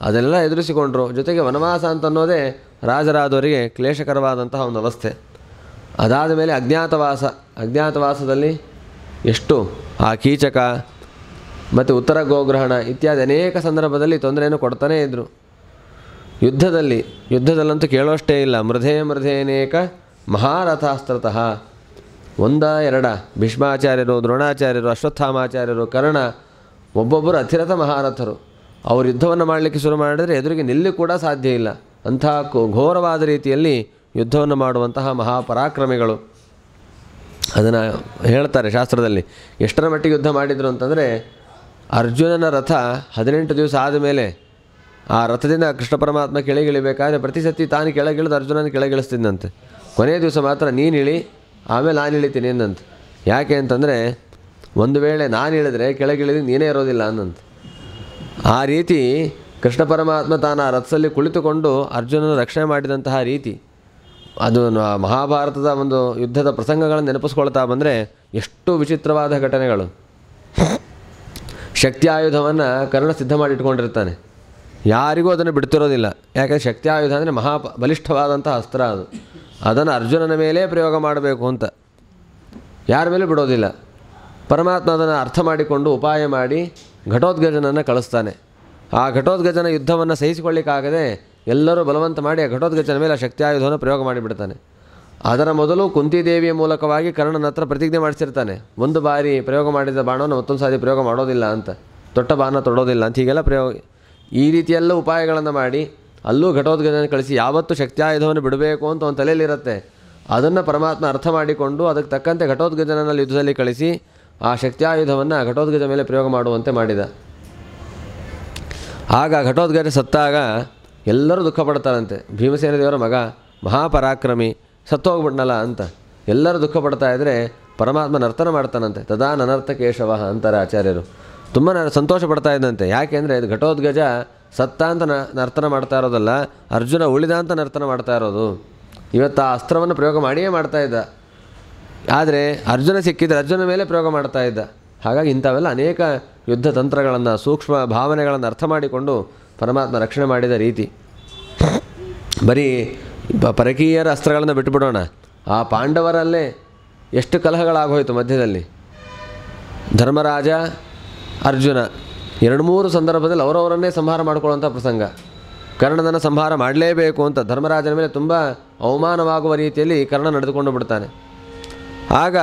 S1: ಅದನ್ನೆಲ್ಲ ಎದುರಿಸಿಕೊಂಡ್ರು. ಜೊತೆಗೆ ವನವಾಸ ಅಂತನ್ನೋದೇ ರಾಜರಾದವರಿಗೆ ಕ್ಲೇಶಕರವಾದಂತಹ ಒಂದು ಅವಸ್ಥೆ. ಅದಾದ ಮೇಲೆ ಅಜ್ಞಾತವಾಸದಲ್ಲಿ ಎಷ್ಟು ಆ ಕೀಚಕ ಮತ್ತು ಉತ್ತರ ಗೋಗ್ರಹಣ ಇತ್ಯಾದಿ ಅನೇಕ ಸಂದರ್ಭದಲ್ಲಿ ತೊಂದರೆಯನ್ನು ಕೊಡ್ತಾನೇ ಇದ್ದರು. ಯುದ್ಧದಲ್ಲಂತೂ ಕೇಳೋಷ್ಟೇ ಇಲ್ಲ. ಮೃಧೇನೇಕ ಮಹಾರಥಾಸ್ತ್ರತಃ. 1-2 ಭೀಷ್ಮಾಚಾರ್ಯರು, ದ್ರೋಣಾಚಾರ್ಯರು, ಅಶ್ವತ್ಥಾಮಾಚಾರ್ಯರು, ಕರ್ಣ, ಒಬ್ಬೊಬ್ಬರು ಅತಿರಥ ಮಹಾರಥರು. ಅವರು ಯುದ್ಧವನ್ನು ಮಾಡಲಿಕ್ಕೆ ಶುರು ಮಾಡಿದರೆ ಎದುರಿಗೆ ನಿಲ್ಲಿ ಕೂಡ ಸಾಧ್ಯ ಇಲ್ಲ. ಅಂತಹ ಘೋರವಾದ ರೀತಿಯಲ್ಲಿ ಯುದ್ಧವನ್ನು ಮಾಡುವಂತಹ ಮಹಾಪರಾಕ್ರಮಿಗಳು. ಅದನ್ನು ಹೇಳ್ತಾರೆ ಶಾಸ್ತ್ರದಲ್ಲಿ. ಎಷ್ಟರ ಮಟ್ಟಿಗೆ ಯುದ್ಧ ಮಾಡಿದರು ಅಂತಂದರೆ, ಅರ್ಜುನನ ರಥ 18 ದಿವಸ ಆದಮೇಲೆ ಆ ರಥದಿಂದ ಕೃಷ್ಣ ಪರಮಾತ್ಮ ಕೆಳಗಿಳಿಬೇಕಾದ್ರೆ ಪ್ರತಿ ಸತಿ ತಾನು ಕೆಳಗಿಳಿದು ಅರ್ಜುನನ ಕೆಳಗಿಳಿಸ್ತಿದ್ದಂತೆ. ಕೊನೆಯ ದಿವಸ ಮಾತ್ರ ನೀನು ಇಳಿ, ಆಮೇಲೆ ನಾನು ಇಳಿತೀನಿ ಎಂದಂತೆ. ಯಾಕೆ ಅಂತಂದರೆ, ಒಂದು ವೇಳೆ ನಾನು ಇಳಿದ್ರೆ ಕೆಳಗಿಳಿದು ನೀನೇ ಇರೋದಿಲ್ಲ ಅನ್ನಂತೆ. ಆ ರೀತಿ ಕೃಷ್ಣ ಪರಮಾತ್ಮ ತಾನು ಆ ರಥದಲ್ಲಿ ಕುಳಿತುಕೊಂಡು ಅರ್ಜುನನ ರಕ್ಷಣೆ ಮಾಡಿದಂತಹ ರೀತಿ, ಅದು ಮಹಾಭಾರತದ ಒಂದು ಯುದ್ಧದ ಪ್ರಸಂಗಗಳನ್ನು ನೆನಪಿಸ್ಕೊಳ್ತಾ ಬಂದರೆ ಎಷ್ಟು ವಿಚಿತ್ರವಾದ ಘಟನೆಗಳು. ಶಕ್ತಿ ಆಯುಧವನ್ನು ಕರ್ಣ ಸಿದ್ಧ ಮಾಡಿಟ್ಕೊಂಡಿರ್ತಾನೆ, ಯಾರಿಗೂ ಅದನ್ನು ಬಿಡ್ತಿರೋದಿಲ್ಲ. ಯಾಕೆಂದರೆ ಶಕ್ತಿ ಆಯುಧ ಅಂದರೆ ಬಲಿಷ್ಠವಾದಂಥ ಅಸ್ತ್ರ. ಅದನ್ನು ಅರ್ಜುನನ ಮೇಲೇ ಪ್ರಯೋಗ ಮಾಡಬೇಕು ಅಂತ ಯಾರ ಮೇಲೂ ಬಿಡೋದಿಲ್ಲ. ಪರಮಾತ್ಮ ಅದನ್ನು ಅರ್ಥ ಮಾಡಿಕೊಂಡು ಉಪಾಯ ಮಾಡಿ ಘಟೋತ್ಕಚನನ್ನು ಕಳಿಸ್ತಾನೆ. ಆ ಘಟೋತ್ಕಚನ ಯುದ್ಧವನ್ನು ಸಹಿಸಿಕೊಳ್ಳಿಕ್ಕಾಗದೆ ಎಲ್ಲರೂ ಬಲವಂತ ಮಾಡಿ ಆ ಘಟೋತ್ಕಚನ ಮೇಲೆ ಆ ಶಕ್ತಿ ಆಯುಧವನ್ನು ಪ್ರಯೋಗ ಮಾಡಿಬಿಡ್ತಾನೆ. ಅದರ ಮೊದಲು ಕುಂತಿದೇವಿಯ ಮೂಲಕವಾಗಿ ಕರ್ಣನ ಹತ್ರ ಪ್ರತಿಜ್ಞೆ ಮಾಡಿಸಿರ್ತಾನೆ, ಒಂದು ಬಾರಿ ಪ್ರಯೋಗ ಮಾಡಿದ ಬಾಣವನ್ನು ಮತ್ತೊಂದು ಸಾರಿ ಪ್ರಯೋಗ ಮಾಡೋದಿಲ್ಲ ಅಂತ, ತೊಟ್ಟ ಬಾಣ ತೊಡೋದಿಲ್ಲ ಅಂತ. ಹೀಗೆಲ್ಲ ಈ ರೀತಿಯೆಲ್ಲ ಉಪಾಯಗಳನ್ನು ಮಾಡಿ ಅಲ್ಲೂ ಘಟೋತ್ಕಚನ ಕಳಿಸಿ ಯಾವತ್ತೂ ಶಕ್ತಿ ಆಯುಧವನ್ನು ಬಿಡಬೇಕು ಅಂತ ಒಂದು ತಲೆಯಲ್ಲಿರುತ್ತೆ. ಅದನ್ನು ಪರಮಾತ್ಮ ಅರ್ಥ ಮಾಡಿಕೊಂಡು ಅದಕ್ಕೆ ತಕ್ಕಂತೆ ಘಟೋತ್ಕಚನಲ್ಲಿ ಯುದ್ಧದಲ್ಲಿ ಕಳಿಸಿ ಆ ಶಕ್ತಿ ಆಯುಧವನ್ನು ಘಟೋತ್ಕಚ ಮೇಲೆ ಪ್ರಯೋಗ ಮಾಡುವಂತೆ ಮಾಡಿದ. ಆಗ ಘಟೋತ್ಕಚ ಸತ್ತಾಗ ಎಲ್ಲರೂ ದುಃಖ ಪಡ್ತಾರಂತೆ. ಭೀಮಸೇನ ದೇವರ ಮಗ ಮಹಾಪರಾಕ್ರಮಿ ಸತ್ತೋಗ್ಬಿಟ್ನಲ್ಲ ಅಂತ ಎಲ್ಲರೂ ದುಃಖ ಪಡ್ತಾ ಇದ್ದರೆ ಪರಮಾತ್ಮ ನರ್ತನ ಮಾಡ್ತಾನಂತೆ. ತದಾ ನನರ್ಥ ಕೇಶವ ಅಂತಾರೆ ಆಚಾರ್ಯರು. ತುಂಬ ಸಂತೋಷ ಪಡ್ತಾ ಇದ್ದಂತೆ. ಯಾಕೆಂದರೆ ಇದು ಘಟೋತ್ಕಚ ಸತ್ತ ಅಂತ ನರ್ತನ ಮಾಡ್ತಾ ಇರೋದಲ್ಲ, ಅರ್ಜುನ ಉಳಿದ ಅಂತ ನರ್ತನ ಮಾಡ್ತಾ ಇರೋದು. ಇವತ್ತು ಆ ಅಸ್ತ್ರವನ್ನು ಪ್ರಯೋಗ ಮಾಡಿಯೇ ಮಾಡ್ತಾ ಇದ್ದ, ಆದರೆ ಅರ್ಜುನ ಸಿಕ್ಕಿದ್ರೆ ಅರ್ಜುನ ಮೇಲೆ ಪ್ರಯೋಗ ಮಾಡ್ತಾ ಇದ್ದ. ಹಾಗಾಗಿ ಇಂಥವೆಲ್ಲ ಅನೇಕ ಯುದ್ಧ ತಂತ್ರಗಳನ್ನು, ಸೂಕ್ಷ್ಮ ಭಾವನೆಗಳನ್ನು ಅರ್ಥ ಮಾಡಿಕೊಂಡು ಪರಮಾತ್ಮ ರಕ್ಷಣೆ ಮಾಡಿದ ರೀತಿ. ಬರೀ ಪರಕೀಯರ ಅಸ್ತ್ರಗಳನ್ನು ಬಿಟ್ಟುಬಿಡೋಣ, ಆ ಪಾಂಡವರಲ್ಲೇ ಎಷ್ಟು ಕಲಹಗಳಾಗೋಯಿತು ಮಧ್ಯದಲ್ಲಿ. ಧರ್ಮರಾಜ ಅರ್ಜುನ 2-3 ಸಂದರ್ಭದಲ್ಲಿ ಅವರವರನ್ನೇ ಸಂಹಾರ ಮಾಡಿಕೊಳ್ಳುವಂಥ ಪ್ರಸಂಗ. ಕರ್ಣನನ್ನು ಸಂಹಾರ ಮಾಡಲೇಬೇಕು ಅಂತ ಧರ್ಮರಾಜನ ಮೇಲೆ ತುಂಬ ಅವಮಾನವಾಗುವ ರೀತಿಯಲ್ಲಿ ಕರ್ಣ ನಡೆದುಕೊಂಡು ಬಿಡ್ತಾನೆ. ಆಗ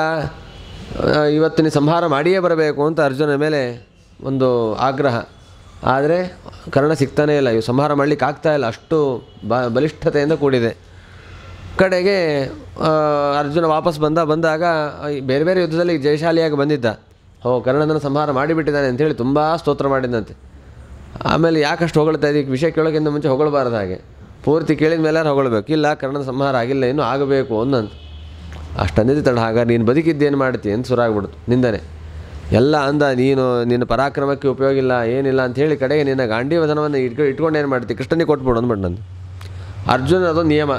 S1: ಇವತ್ತಿನ ಸಂಹಾರ ಮಾಡಿಯೇ ಬರಬೇಕು ಅಂತ ಅರ್ಜುನನ ಮೇಲೆ ಒಂದು ಆಗ್ರಹ. ಆದರೆ ಕರ್ಣ ಸಿಗ್ತಾನೇ ಇಲ್ಲ, ಇವು ಸಂಹಾರ ಮಾಡಲಿಕ್ಕೆ ಆಗ್ತಾಯಿಲ್ಲ, ಅಷ್ಟು ಬಲಿಷ್ಠತೆಯಿಂದ ಕೂಡಿದೆ. ಕಡೆಗೆ ಅರ್ಜುನ ವಾಪಸ್ ಬಂದಾಗ ಬೇರೆ ಬೇರೆ ಯುದ್ಧದಲ್ಲಿ ಜಯಶಾಲಿಯಾಗಿ ಬಂದಿದ್ದ. ಕರ್ಣನನ್ನು ಸಂಹಾರ ಮಾಡಿಬಿಟ್ಟಿದ್ದಾನೆ ಅಂಥೇಳಿ ತುಂಬ ಸ್ತೋತ್ರ ಮಾಡಿದಂತೆ. ಆಮೇಲೆ ಯಾಕಷ್ಟು ಹೊಗಳ್ತಾ ಇದೀವಿ, ವಿಷಯ ಕೇಳೋಕ್ಕಿಂತ ಮುಂಚೆ ಹೊಗಳಬಾರ್ದು, ಹಾಗೆ ಪೂರ್ತಿ ಕೇಳಿದ ಮೇಲೆ ಹೊಗಳಬೇಕು. ಇಲ್ಲ, ಕರ್ಣನ ಸಂಹಾರ ಆಗಿಲ್ಲ, ಇನ್ನೂ ಆಗಬೇಕು ಅಂದಂತ. ಅಷ್ಟಂದಿದ್ದು ತಡ, ಹಾಗಾದ್ರೆ ನೀನು ಬದುಕಿದ್ದೇನು ಮಾಡ್ತೀಯ ಅಂತ ಸುರಾಗ್ಬಿಡ್ತು ನಿಂದನೆ ಎಲ್ಲ ಅಂದ. ನಿನ್ನ ಪರಾಕ್ರಮಕ್ಕೆ ಉಪಯೋಗ ಇಲ್ಲ, ಏನಿಲ್ಲ ಅಂಥೇಳಿ ಕಡೆಗೆ ನಿನ್ನ ಗಾಂಡೀವಧನವನ್ನು ಇಟ್ಕೊಂಡು ಏನು ಮಾಡ್ತೀವಿ, ಕೃಷ್ಣನಿಗೆ ಕೊಟ್ಬಿಡು ಅಂದ್ಬಿಟ್ಟು ನಂದು. ಅರ್ಜುನ ಅದೊಂದು ನಿಯಮ,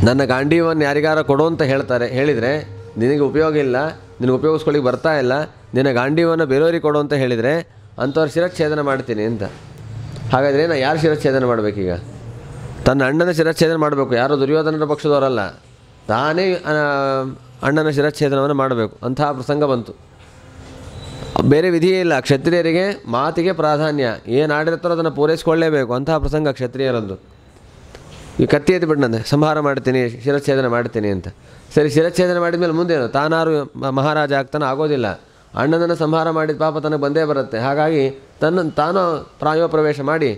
S1: ನನ್ನ ಗಾಂಡೀವನ್ನು ಯಾರಿಗಾರ ಕೊಡು ಅಂತ ಹೇಳಿದರೆ ನಿನಗೆ ಉಪಯೋಗ ಇಲ್ಲ, ನಿನಗೆ ಉಪಯೋಗಿಸ್ಕೊಳ್ಳಿಕ್ಕೆ ಬರ್ತಾ ಇಲ್ಲ, ನಿನ್ನ ಗಾಂಡೀವನ್ನು ಬೇರೆಯವ್ರಿಗೆ ಕೊಡು ಅಂತ ಹೇಳಿದರೆ ಅಂಥವ್ರು ಶಿರಚ್ಛೇದನ ಮಾಡ್ತೀನಿ ಅಂತ. ಹಾಗಾದರೆ ನಾನು ಯಾರು ಶಿರಚ್ಛೇದನ ಮಾಡಬೇಕೀಗ? ತನ್ನ ಅಣ್ಣನ ಶಿರಚ್ಛೇದನ ಮಾಡಬೇಕು, ಯಾರೋ ದುರ್ಯೋಧನರ ಪಕ್ಷದವರಲ್ಲ, ತಾನೇ ಅಣ್ಣನ ಶಿರಚ್ಛೇದನವನ್ನು ಮಾಡಬೇಕು. ಅಂತಹ ಪ್ರಸಂಗ ಬಂತು. ಬೇರೆ ವಿಧಿಯೇ ಇಲ್ಲ. ಕ್ಷತ್ರಿಯರಿಗೆ ಮಾತಿಗೆ ಪ್ರಾಧಾನ್ಯ, ಏನು ಆಡಿರ್ತಾರೋ ಅದನ್ನು ಪೂರೈಸ್ಕೊಳ್ಳೇಬೇಕು. ಅಂತಹ ಪ್ರಸಂಗ ಕ್ಷತ್ರಿಯರದ್ದು. ಈ ಕತ್ತಿ ಎತ್ತಿಬಿಟ್ಟಂತೆ, ಸಂಹಾರ ಮಾಡ್ತೀನಿ, ಶಿರಚ್ಛೇದನ ಮಾಡ್ತೀನಿ ಅಂತ. ಸರಿ, ಶಿರಚ್ಛೇದನ ಮಾಡಿದ ಮೇಲೆ ಮುಂದೇನು? ತಾನಾರು ಮಹಾರಾಜ ಆಗ್ತಾನೆ? ಆಗೋದಿಲ್ಲ. ಅಣ್ಣನನ್ನು ಸಂಹಾರ ಮಾಡಿದ ಪಾಪ ತನಗೆ ಬಂದೇ ಬರುತ್ತೆ. ಹಾಗಾಗಿ ತಾನು ಪ್ರಾಯೋಪ್ರವೇಶ ಮಾಡಿ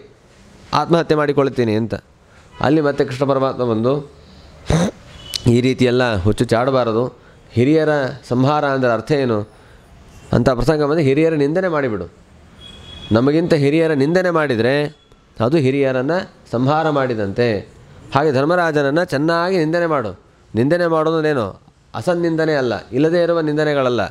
S1: ಆತ್ಮಹತ್ಯೆ ಮಾಡಿಕೊಳ್ತೀನಿ ಅಂತ. ಅಲ್ಲಿ ಮತ್ತೆ ಕೃಷ್ಣ ಪರಮಾತ್ಮ ಬಂದು, ಈ ರೀತಿಯೆಲ್ಲ ಹುಚ್ಚು ಚಾಡಬಾರದು, ಹಿರಿಯರ ಸಂಹಾರ ಅಂದರೆ ಅರ್ಥ ಏನು ಅಂತ ಪ್ರಸಂಗ ಬಂದು, ಹಿರಿಯರ ನಿಂದನೆ ಮಾಡಿಬಿಡು. ನಮಗಿಂತ ಹಿರಿಯರ ನಿಂದನೆ ಮಾಡಿದರೆ ಅದು ಹಿರಿಯರನ್ನು ಸಂಹಾರ ಮಾಡಿದಂತೆ. ಹಾಗೆ ಧರ್ಮರಾಜನನ್ನು ಚೆನ್ನಾಗಿ ನಿಂದನೆ ಮಾಡು. ನಿಂದನೆ ಮಾಡೋದೇನು ಅಸನ್ನಿಂದನೆ ಅಲ್ಲ, ಇಲ್ಲದೇ ಇರುವ ನಿಂದನೆಗಳಲ್ಲ.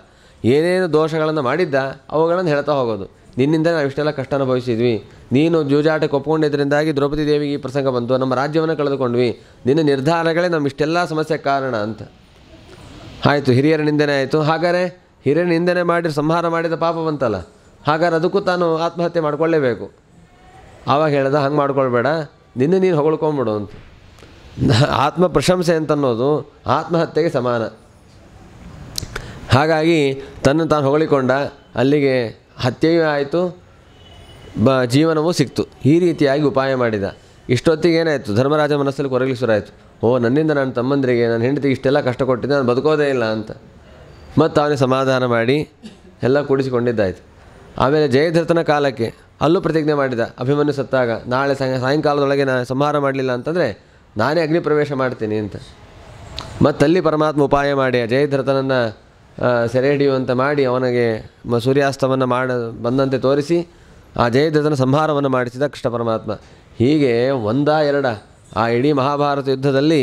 S1: ಏನೇನು ದೋಷಗಳನ್ನು ಮಾಡಿದ್ದ ಅವುಗಳನ್ನು ಹೇಳ್ತಾ ಹೋಗೋದು. ನಿನ್ನಿಂದ ನಾವು ಇಷ್ಟೆಲ್ಲ ಕಷ್ಟ ಅನುಭವಿಸಿದ್ವಿ, ನೀನು ಜೂಜಾಟಕ್ಕೆ ಒಪ್ಕೊಂಡಿದ್ದರಿಂದಾಗಿ ದ್ರೌಪದಿ ದೇವಿಗೆ ಈ ಪ್ರಸಂಗ ಬಂತು, ನಮ್ಮ ರಾಜ್ಯವನ್ನು ಕಳೆದುಕೊಂಡ್ವಿ, ನಿನ್ನ ನಿರ್ಧಾರಗಳೇ ನಮ್ಮ ಇಷ್ಟೆಲ್ಲ ಸಮಸ್ಯೆ ಕಾರಣ ಅಂತ. ಆಯಿತು, ಹಿರಿಯರ ನಿಂದನೆ ಆಯಿತು. ಹಾಗಾದರೆ ಹಿರಿಯರ ನಿಂದನೆ ಮಾಡಿ ಸಂಹಾರ ಮಾಡಿದ ಪಾಪ ಬಂತಲ್ಲ, ಹಾಗಾದ್ರೆ ಅದಕ್ಕೂ ತಾನು ಆತ್ಮಹತ್ಯೆ ಮಾಡ್ಕೊಳ್ಳೇಬೇಕು. ಆವಾಗ ಹೇಳ್ದ, ಹಂಗೆ ಮಾಡ್ಕೊಳ್ಬೇಡ, ನೀನು ಹೊಗಳ್ಕೊಂಬಿಡು ಅಂತ. ಆತ್ಮ ಪ್ರಶಂಸೆ ಅಂತನ್ನೋದು ಆತ್ಮಹತ್ಯೆಗೆ ಸಮಾನ. ಹಾಗಾಗಿ ತಾನು ಹೊಗಳಿಕೊಂಡ, ಅಲ್ಲಿಗೆ ಹತ್ಯೆಯೂ ಆಯಿತು, ಜೀವನವೂ ಸಿಕ್ತು. ಈ ರೀತಿಯಾಗಿ ಉಪಾಯ ಮಾಡಿದ. ಇಷ್ಟೊತ್ತಿಗೆ ಏನಾಯಿತು, ಧರ್ಮರಾಜ ಮನಸ್ಸಲ್ಲಿ ಕೊರಗಲಿಕ್ಕೆ ಶುರುವಾಯಿತು. ನನ್ನಿಂದ ನನ್ನ ತಮ್ಮಂದರಿಗೆ, ನನ್ನ ಹೆಂಡತಿಗೆ ಇಷ್ಟೆಲ್ಲ ಕಷ್ಟ ಕೊಟ್ಟಿದ್ದೆ, ನಾನು ಬದುಕೋದೇ ಇಲ್ಲ ಅಂತ. ಮತ್ತು ಅವನಿಗೆ ಸಮಾಧಾನ ಮಾಡಿ ಎಲ್ಲ ಕೂಡಿಸಿಕೊಂಡಿದ್ದಾಯಿತು. ಆಮೇಲೆ ಜಯದ್ರಥನ ಕಾಲಕ್ಕೆ ಅಲ್ಲೂ ಪ್ರತಿಜ್ಞೆ ಮಾಡಿದ. ಅಭಿಮನ್ಯು ಸತ್ತಾಗ ನಾಳೆ ಸಾಯಂಕಾಲದೊಳಗೆ ನಾನು ಸಂಹಾರ ಮಾಡಲಿಲ್ಲ ಅಂತಂದರೆ ನಾನೇ ಅಗ್ನಿ ಪ್ರವೇಶ ಮಾಡ್ತೀನಿ ಅಂತ. ಮತ್ತಲ್ಲಿ ಪರಮಾತ್ಮ ಉಪಾಯ ಮಾಡಿ ಜಯದ್ರಥನನ್ನು ಸೆರೆ ಹಿಡಿಯುವಂತೆ ಮಾಡಿ ಅವನಿಗೆ ಸೂರ್ಯಾಸ್ತವನ್ನು ಬಂದಂತೆ ತೋರಿಸಿ ಆ ಜಯದ್ರಥನ ಸಂಹಾರವನ್ನು ಮಾಡಿಸಿದ ಕೃಷ್ಣ ಪರಮಾತ್ಮ. ಹೀಗೆ ಒಂದ ಆ ಇಡೀ ಮಹಾಭಾರತ ಯುದ್ಧದಲ್ಲಿ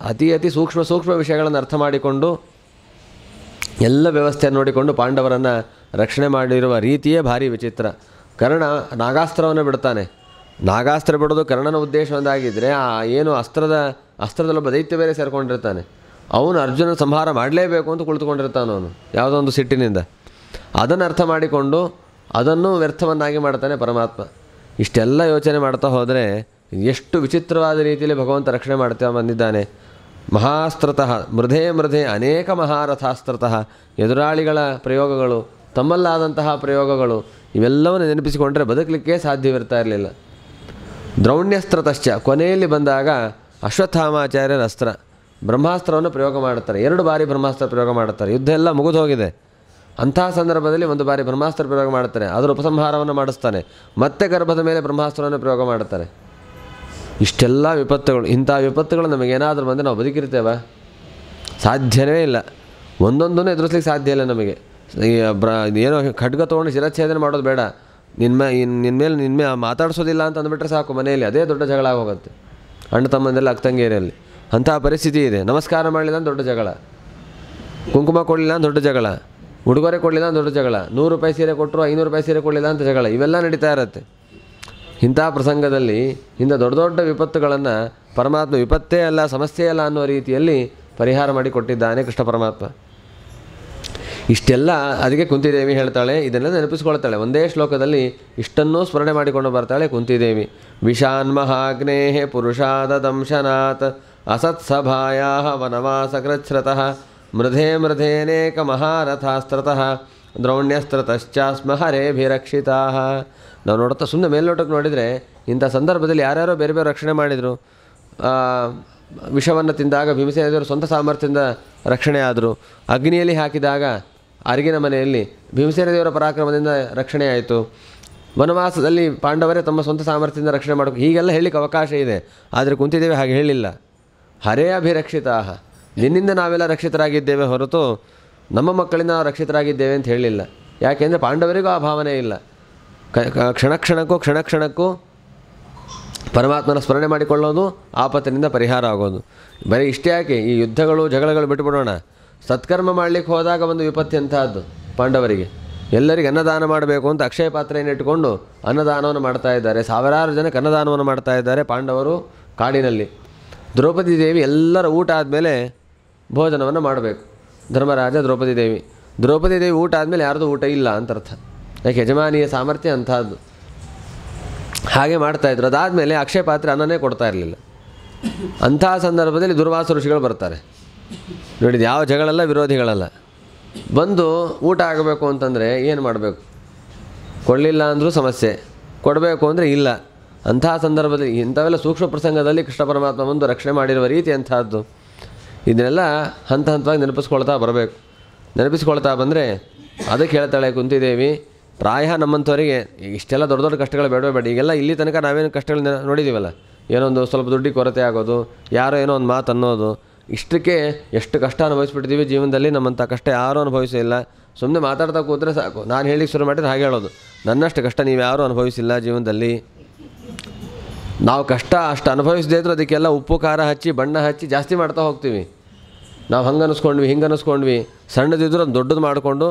S1: ಅತಿ ಸೂಕ್ಷ್ಮ ವಿಷಯಗಳನ್ನು ಅರ್ಥ ಮಾಡಿಕೊಂಡು ಎಲ್ಲ ವ್ಯವಸ್ಥೆಯನ್ನು ನೋಡಿಕೊಂಡು ಪಾಂಡವರನ್ನು ರಕ್ಷಣೆ ಮಾಡಿರುವ ರೀತಿಯೇ ಭಾರಿ ವಿಚಿತ್ರ. ಕರ್ಣ ನಾಗಾಸ್ತ್ರವನ್ನು ಬಿಡ್ತಾನೆ. ನಾಗಾಸ್ತ್ರ ಬಿಡೋದು ಕರ್ಣನ ಉದ್ದೇಶ ಒಂದಾಗಿದ್ದರೆ, ಆ ಏನು ಅಸ್ತ್ರದಲ್ಲೊಬ್ಬ ದೈತ್ಯ ಬೇರೆ ಸೇರಿಕೊಂಡಿರ್ತಾನೆ, ಅವನು ಅರ್ಜುನ ಸಂಹಾರ ಮಾಡಲೇಬೇಕು ಅಂತ ಕುಳಿತುಕೊಂಡಿರ್ತಾನೆ. ಅವನು ಯಾವುದೋ ಒಂದು ಸಿಟ್ಟಿನಿಂದ ಅದನ್ನು ಅರ್ಥ ಮಾಡಿಕೊಂಡು ಅದನ್ನು ವ್ಯರ್ಥವನ್ನಾಗಿ ಮಾಡ್ತಾನೆ ಪರಮಾತ್ಮ. ಇಷ್ಟೆಲ್ಲ ಯೋಚನೆ ಮಾಡ್ತಾ ಹೋದರೆ ಎಷ್ಟು ವಿಚಿತ್ರವಾದ ರೀತಿಯಲ್ಲಿ ಭಗವಂತ ರಕ್ಷಣೆ ಮಾಡ್ತಾ ಬಂದಿದ್ದಾನೆ. ಮಹಾಸ್ತ್ರತಃ ಮೃಧೆ ಅನೇಕ ಮಹಾರಥಾಸ್ತ್ರತಃ, ಎದುರಾಳಿಗಳ ಪ್ರಯೋಗಗಳು, ತಮ್ಮಲ್ಲಾದಂತಹ ಪ್ರಯೋಗಗಳು, ಇವೆಲ್ಲವನ್ನು ನೆನಪಿಸಿಕೊಂಡ್ರೆ ಬದುಕಲಿಕ್ಕೆ ಸಾಧ್ಯವಿರ್ತಾ ಇರಲಿಲ್ಲ. ದ್ರೌಣ್ಯಸ್ತ್ರತಶ್ಚ, ಕೊನೆಯಲ್ಲಿ ಬಂದಾಗ ಅಶ್ವತ್ಥಾಮಾಚಾರ್ಯರ ಅಸ್ತ್ರ ಬ್ರಹ್ಮಾಸ್ತ್ರವನ್ನು ಪ್ರಯೋಗ ಮಾಡುತ್ತಾರೆ. 2 ಬಾರಿ ಬ್ರಹ್ಮಾಸ್ತ್ರ ಪ್ರಯೋಗ ಮಾಡುತ್ತಾರೆ. ಯುದ್ಧ ಎಲ್ಲ ಮುಗಿದು ಹೋಗಿದೆ. ಅಂತಹ ಸಂದರ್ಭದಲ್ಲಿ 1 ಬಾರಿ ಬ್ರಹ್ಮಾಸ್ತ್ರ ಪ್ರಯೋಗ ಮಾಡುತ್ತಾರೆ, ಅದರ ಉಪಸಂಹಾರವನ್ನು ಮಾಡಿಸ್ತಾನೆ. ಮತ್ತೆ ಗರ್ಭದ ಮೇಲೆ ಬ್ರಹ್ಮಾಸ್ತ್ರವನ್ನು ಪ್ರಯೋಗ ಮಾಡುತ್ತಾರೆ. ಇಷ್ಟೆಲ್ಲ ವಿಪತ್ತುಗಳು, ಇಂಥ ವಿಪತ್ತುಗಳು ನಮಗೇನಾದರೂ ಬಂದರೆ ನಾವು ಬದುಕಿರ್ತೇವೆ? ಸಾಧ್ಯವೇ ಇಲ್ಲ. ಒಂದೊಂದನ್ನು ಎದುರಿಸ್ಲಿಕ್ಕೆ ಸಾಧ್ಯ ಇಲ್ಲ ನಮಗೆ. ಏನೋ ಖಡ್ಗ ತೊಗೊಂಡು ಶಿರಚ್ಛೇದನ ಮಾಡೋದು ಬೇಡ, ನಿನ್ನ ಮೇಲೆ ಮಾತಾಡಿಸೋದಿಲ್ಲ ಅಂತ ಅಂದ್ಬಿಟ್ರೆ ಸಾಕು, ಮನೆಯಲ್ಲಿ ಅದೇ ದೊಡ್ಡ ಜಗಳ ಆಗೋಗುತ್ತೆ. ಅಣ್ಣ ತಮ್ಮಂದೆಲ್ಲ ಅಕ್ಕಂಗೇರಿಯಲ್ಲಿ ಅಂತಹ ಪರಿಸ್ಥಿತಿ ಇದೆ. ನಮಸ್ಕಾರ ಮಾಡಲಿಲ್ಲ ಅಂತ ದೊಡ್ಡ ಜಗಳ, ಕುಂಕುಮ ಕೊಡಲಿಲ್ಲ ಅಂತ ದೊಡ್ಡ ಜಗಳ, ಉಡುಗೊರೆ ಕೊಡಲಿಲ್ಲ ಅಂತ ದೊಡ್ಡ ಜಗಳ, 100 ರೂಪಾಯಿ ಸೀರೆ ಕೊಟ್ಟರು 500 ರೂಪಾಯಿ ಸೀರೆ ಕೊಡಲಿಲ್ಲ ಅಂತ ಜಗಳ, ಇವೆಲ್ಲ ನಡೀತಾ ಇರುತ್ತೆ. ಇಂಥ ಪ್ರಸಂಗದಲ್ಲಿ ಇಂಥ ದೊಡ್ಡ ದೊಡ್ಡ ವಿಪತ್ತುಗಳನ್ನು ಪರಮಾತ್ಮ ವಿಪತ್ತೇ ಅಲ್ಲ, ಸಮಸ್ಯೆ ಅಲ್ಲ ಅನ್ನೋ ರೀತಿಯಲ್ಲಿ ಪರಿಹಾರ ಮಾಡಿ ಕೊಟ್ಟಿದ್ದಾನೆ ಕೃಷ್ಣ ಪರಮಾತ್ಮ. ಇಷ್ಟೆಲ್ಲ ಅದಕ್ಕೆ ಕುಂತಿದೇವಿ ಹೇಳ್ತಾಳೆ, ಇದನ್ನೆಲ್ಲ ನೆನಪಿಸ್ಕೊಳ್ತಾಳೆ. ಒಂದೇ ಶ್ಲೋಕದಲ್ಲಿ ಇಷ್ಟನ್ನೂ ಸ್ಮರಣೆ ಮಾಡಿಕೊಂಡು ಬರ್ತಾಳೆ ಕುಂತಿದೇವಿ. ವಿಷಾನ್ಮಹಾಗ್ನೇಹೆ ಪುರುಷಾದ ದಂಶನಾತ್ ಅಸತ್ಸಭಾಯಾ ವನವಾಸಕೃಚ್ಛ್ರತಃ ಮೃಧೇ ಮೃಧೇನೇಕ ಮಹಾರಥಾಸ್ತ್ರತಃ ದ್ರೌಣ್ಯಸ್ತ್ರತಶ್ಚಾಸ್ಮ ಹರೇಭಿರಕ್ಷಿತಾ. ನಾವು ನೋಡ್ತಾ ಸುಮ್ಮನೆ ಮೇಲ್ನೋಟಕ್ಕೆ ನೋಡಿದರೆ ಇಂಥ ಸಂದರ್ಭದಲ್ಲಿ ಯಾರ್ಯಾರೋ ಬೇರೆ ಬೇರೆ ರಕ್ಷಣೆ ಮಾಡಿದರು. ವಿಷವನ್ನು ತಿಂದಾಗ ಭೀಮಸೇನ ದೇವರು ಸ್ವಂತ ಸಾಮರ್ಥ್ಯದಿಂದ ರಕ್ಷಣೆ ಆದರು. ಅಗ್ನಿಯಲ್ಲಿ ಹಾಕಿದಾಗ ಅರಗಿನ ಮನೆಯಲ್ಲಿ ಭೀಮಸೇನ ದೇವರ ಪರಾಕ್ರಮದಿಂದ ರಕ್ಷಣೆ ಆಯಿತು. ವನವಾಸದಲ್ಲಿ ಪಾಂಡವರೇ ತಮ್ಮ ಸ್ವಂತ ಸಾಮರ್ಥ್ಯದಿಂದ ರಕ್ಷಣೆ ಮಾಡಬೇಕು. ಹೀಗೆಲ್ಲ ಹೇಳಲಿಕ್ಕೆ ಅವಕಾಶ ಇದೆ. ಆದರೆ ಕುಂತಿದ್ದೇವೆ ಹಾಗೆ ಹೇಳಿಲ್ಲ. ಹರೇ ಅಭಿರಕ್ಷಿತಾ, ನಿನ್ನಿಂದ ನಾವೆಲ್ಲ ರಕ್ಷಿತರಾಗಿದ್ದೇವೆ ಹೊರತು ನಮ್ಮ ಮಕ್ಕಳಿಂದ ನಾವು ರಕ್ಷಿತರಾಗಿದ್ದೇವೆ ಅಂತ ಹೇಳಲಿಲ್ಲ. ಯಾಕೆಂದರೆ ಪಾಂಡವರಿಗೂ ಆ ಭಾವನೆ ಇಲ್ಲ. ಕ್ಷಣ ಕ್ಷಣಕ್ಕೂ ಪರಮಾತ್ಮನ ಸ್ಮರಣೆ ಮಾಡಿಕೊಳ್ಳೋದು, ಆಪತ್ತಿನಿಂದ ಪರಿಹಾರ ಆಗೋದು. ಬರೀ ಇಷ್ಟೇ ಯಾಕೆ, ಈ ಯುದ್ಧಗಳು ಜಗಳಗಳು ಬಿಟ್ಟುಬಿಡೋಣ. ಸತ್ಕರ್ಮ ಮಾಡಲಿಕ್ಕೆ ಹೋದಾಗ ಒಂದು ವಿಪತ್ತಿ ಅಂತಹದ್ದು ಪಾಂಡವರಿಗೆ. ಎಲ್ಲರಿಗೆ ಅನ್ನದಾನ ಮಾಡಬೇಕು ಅಂತ ಅಕ್ಷಯ ಪಾತ್ರೆಯನ್ನು ಇಟ್ಟುಕೊಂಡು ಅನ್ನದಾನವನ್ನು ಮಾಡ್ತಾ ಇದ್ದಾರೆ. ಸಾವಿರಾರು ಜನಕ್ಕೆ ಅನ್ನದಾನವನ್ನು ಮಾಡ್ತಾ ಇದ್ದಾರೆ ಪಾಂಡವರು ಕಾಡಿನಲ್ಲಿ. ದ್ರೌಪದಿ ದೇವಿ ಎಲ್ಲರ ಊಟ ಆದಮೇಲೆ ಭೋಜನವನ್ನು ಮಾಡಬೇಕು. ಧರ್ಮರಾಜ ದ್ರೌಪದಿ ದೇವಿ ಊಟ ಆದಮೇಲೆ ಯಾರ್ದು ಊಟ ಇಲ್ಲ ಅಂತ ಅರ್ಥ. ಯಾಕೆ, ಯಜಮಾನಿಯ ಸಾಮರ್ಥ್ಯ ಅಂಥದ್ದು. ಹಾಗೆ ಮಾಡ್ತಾಯಿದ್ರು. ಅದಾದಮೇಲೆ ಅಕ್ಷಯ ಪಾತ್ರೆ ಅನ್ನನೇ ಕೊಡ್ತಾ ಇರಲಿಲ್ಲ. ಅಂತಹ ಸಂದರ್ಭದಲ್ಲಿ ದುರ್ವಾಸ ಋಷಿಗಳು ಬರ್ತಾರೆ. ನೋಡಿದ್ದು ಯಾವ ಜಗಳಲ್ಲ, ವಿರೋಧಿಗಳಲ್ಲ. ಬಂದು ಊಟ ಆಗಬೇಕು ಅಂತಂದರೆ ಏನು ಮಾಡಬೇಕು? ಕೊಡಲಿಲ್ಲ ಅಂದರೂ ಸಮಸ್ಯೆ, ಕೊಡಬೇಕು ಅಂದರೆ ಇಲ್ಲ. ಅಂತಹ ಸಂದರ್ಭದಲ್ಲಿ ಇಂಥವೆಲ್ಲ ಸೂಕ್ಷ್ಮ ಪ್ರಸಂಗದಲ್ಲಿ ಕೃಷ್ಣ ಪರಮಾತ್ಮ ಒಂದು ರಕ್ಷಣೆ ಮಾಡಿರುವ ರೀತಿ ಅಂಥದ್ದು. ಇದನ್ನೆಲ್ಲ ಹಂತ ಹಂತವಾಗಿ ನೆನಪಿಸ್ಕೊಳ್ತಾ ಬಂದರೆ ಅದಕ್ಕೆ ಹೇಳ್ತಾಳೆ ಕುಂತಿದೇವಿ, ಪ್ರಾಯ ನಮ್ಮಂಥವರಿಗೆ ಇಷ್ಟೆಲ್ಲ ದೊಡ್ಡ ದೊಡ್ಡ ಕಷ್ಟಗಳು ಬೇಡ. ಈಗೆಲ್ಲ ಇಲ್ಲಿ ತನಕ ನಾವೇನು ಕಷ್ಟಗಳು ನೋಡಿದ್ದೀವಲ್ಲ, ಏನೋ ಒಂದು ಸ್ವಲ್ಪ ದುಡ್ಡಿಗೆ ಕೊರತೆ ಆಗೋದು, ಯಾರೋ ಏನೋ ಒಂದು ಮಾತು ಅನ್ನೋದು, ಇಷ್ಟಕ್ಕೆ ಎಷ್ಟು ಕಷ್ಟ ಅನುಭವಿಸ್ಬಿಟ್ಟಿದ್ದೀವಿ ಜೀವನದಲ್ಲಿ. ನಮ್ಮಂಥ ಕಷ್ಟ ಯಾರೂ ಅನುಭವಿಸಿಲ್ಲ. ಸುಮ್ಮನೆ ಮಾತಾಡ್ತಾ ಕೂತ್ರೆ ಸಾಕು. ನಾನು ಹೇಳಿಕ್ಕೆ ಶುರು ಮಾಡಿದ್ರೆ ಹಾಗೆ ಹೇಳೋದು, ನನ್ನಷ್ಟು ಕಷ್ಟ ನೀವು ಯಾರೂ ಅನುಭವಿಸಿಲ್ಲ ಜೀವನದಲ್ಲಿ. ನಾವು ಕಷ್ಟ ಅಷ್ಟು ಅನುಭವಿಸದೇ ಇದ್ರೂ ಅದಕ್ಕೆಲ್ಲ ಉಪ್ಪು ಖಾರ ಹಚ್ಚಿ ಬಣ್ಣ ಹಚ್ಚಿ ಜಾಸ್ತಿ ಮಾಡ್ತಾ ಹೋಗ್ತೀವಿ. ನಾವು ಹಂಗೆ ಅನ್ನಿಸ್ಕೊಂಡ್ವಿ, ಸಣ್ಣದಿದ್ದರೂ ಅದು ದೊಡ್ಡದು ಮಾಡಿಕೊಂಡು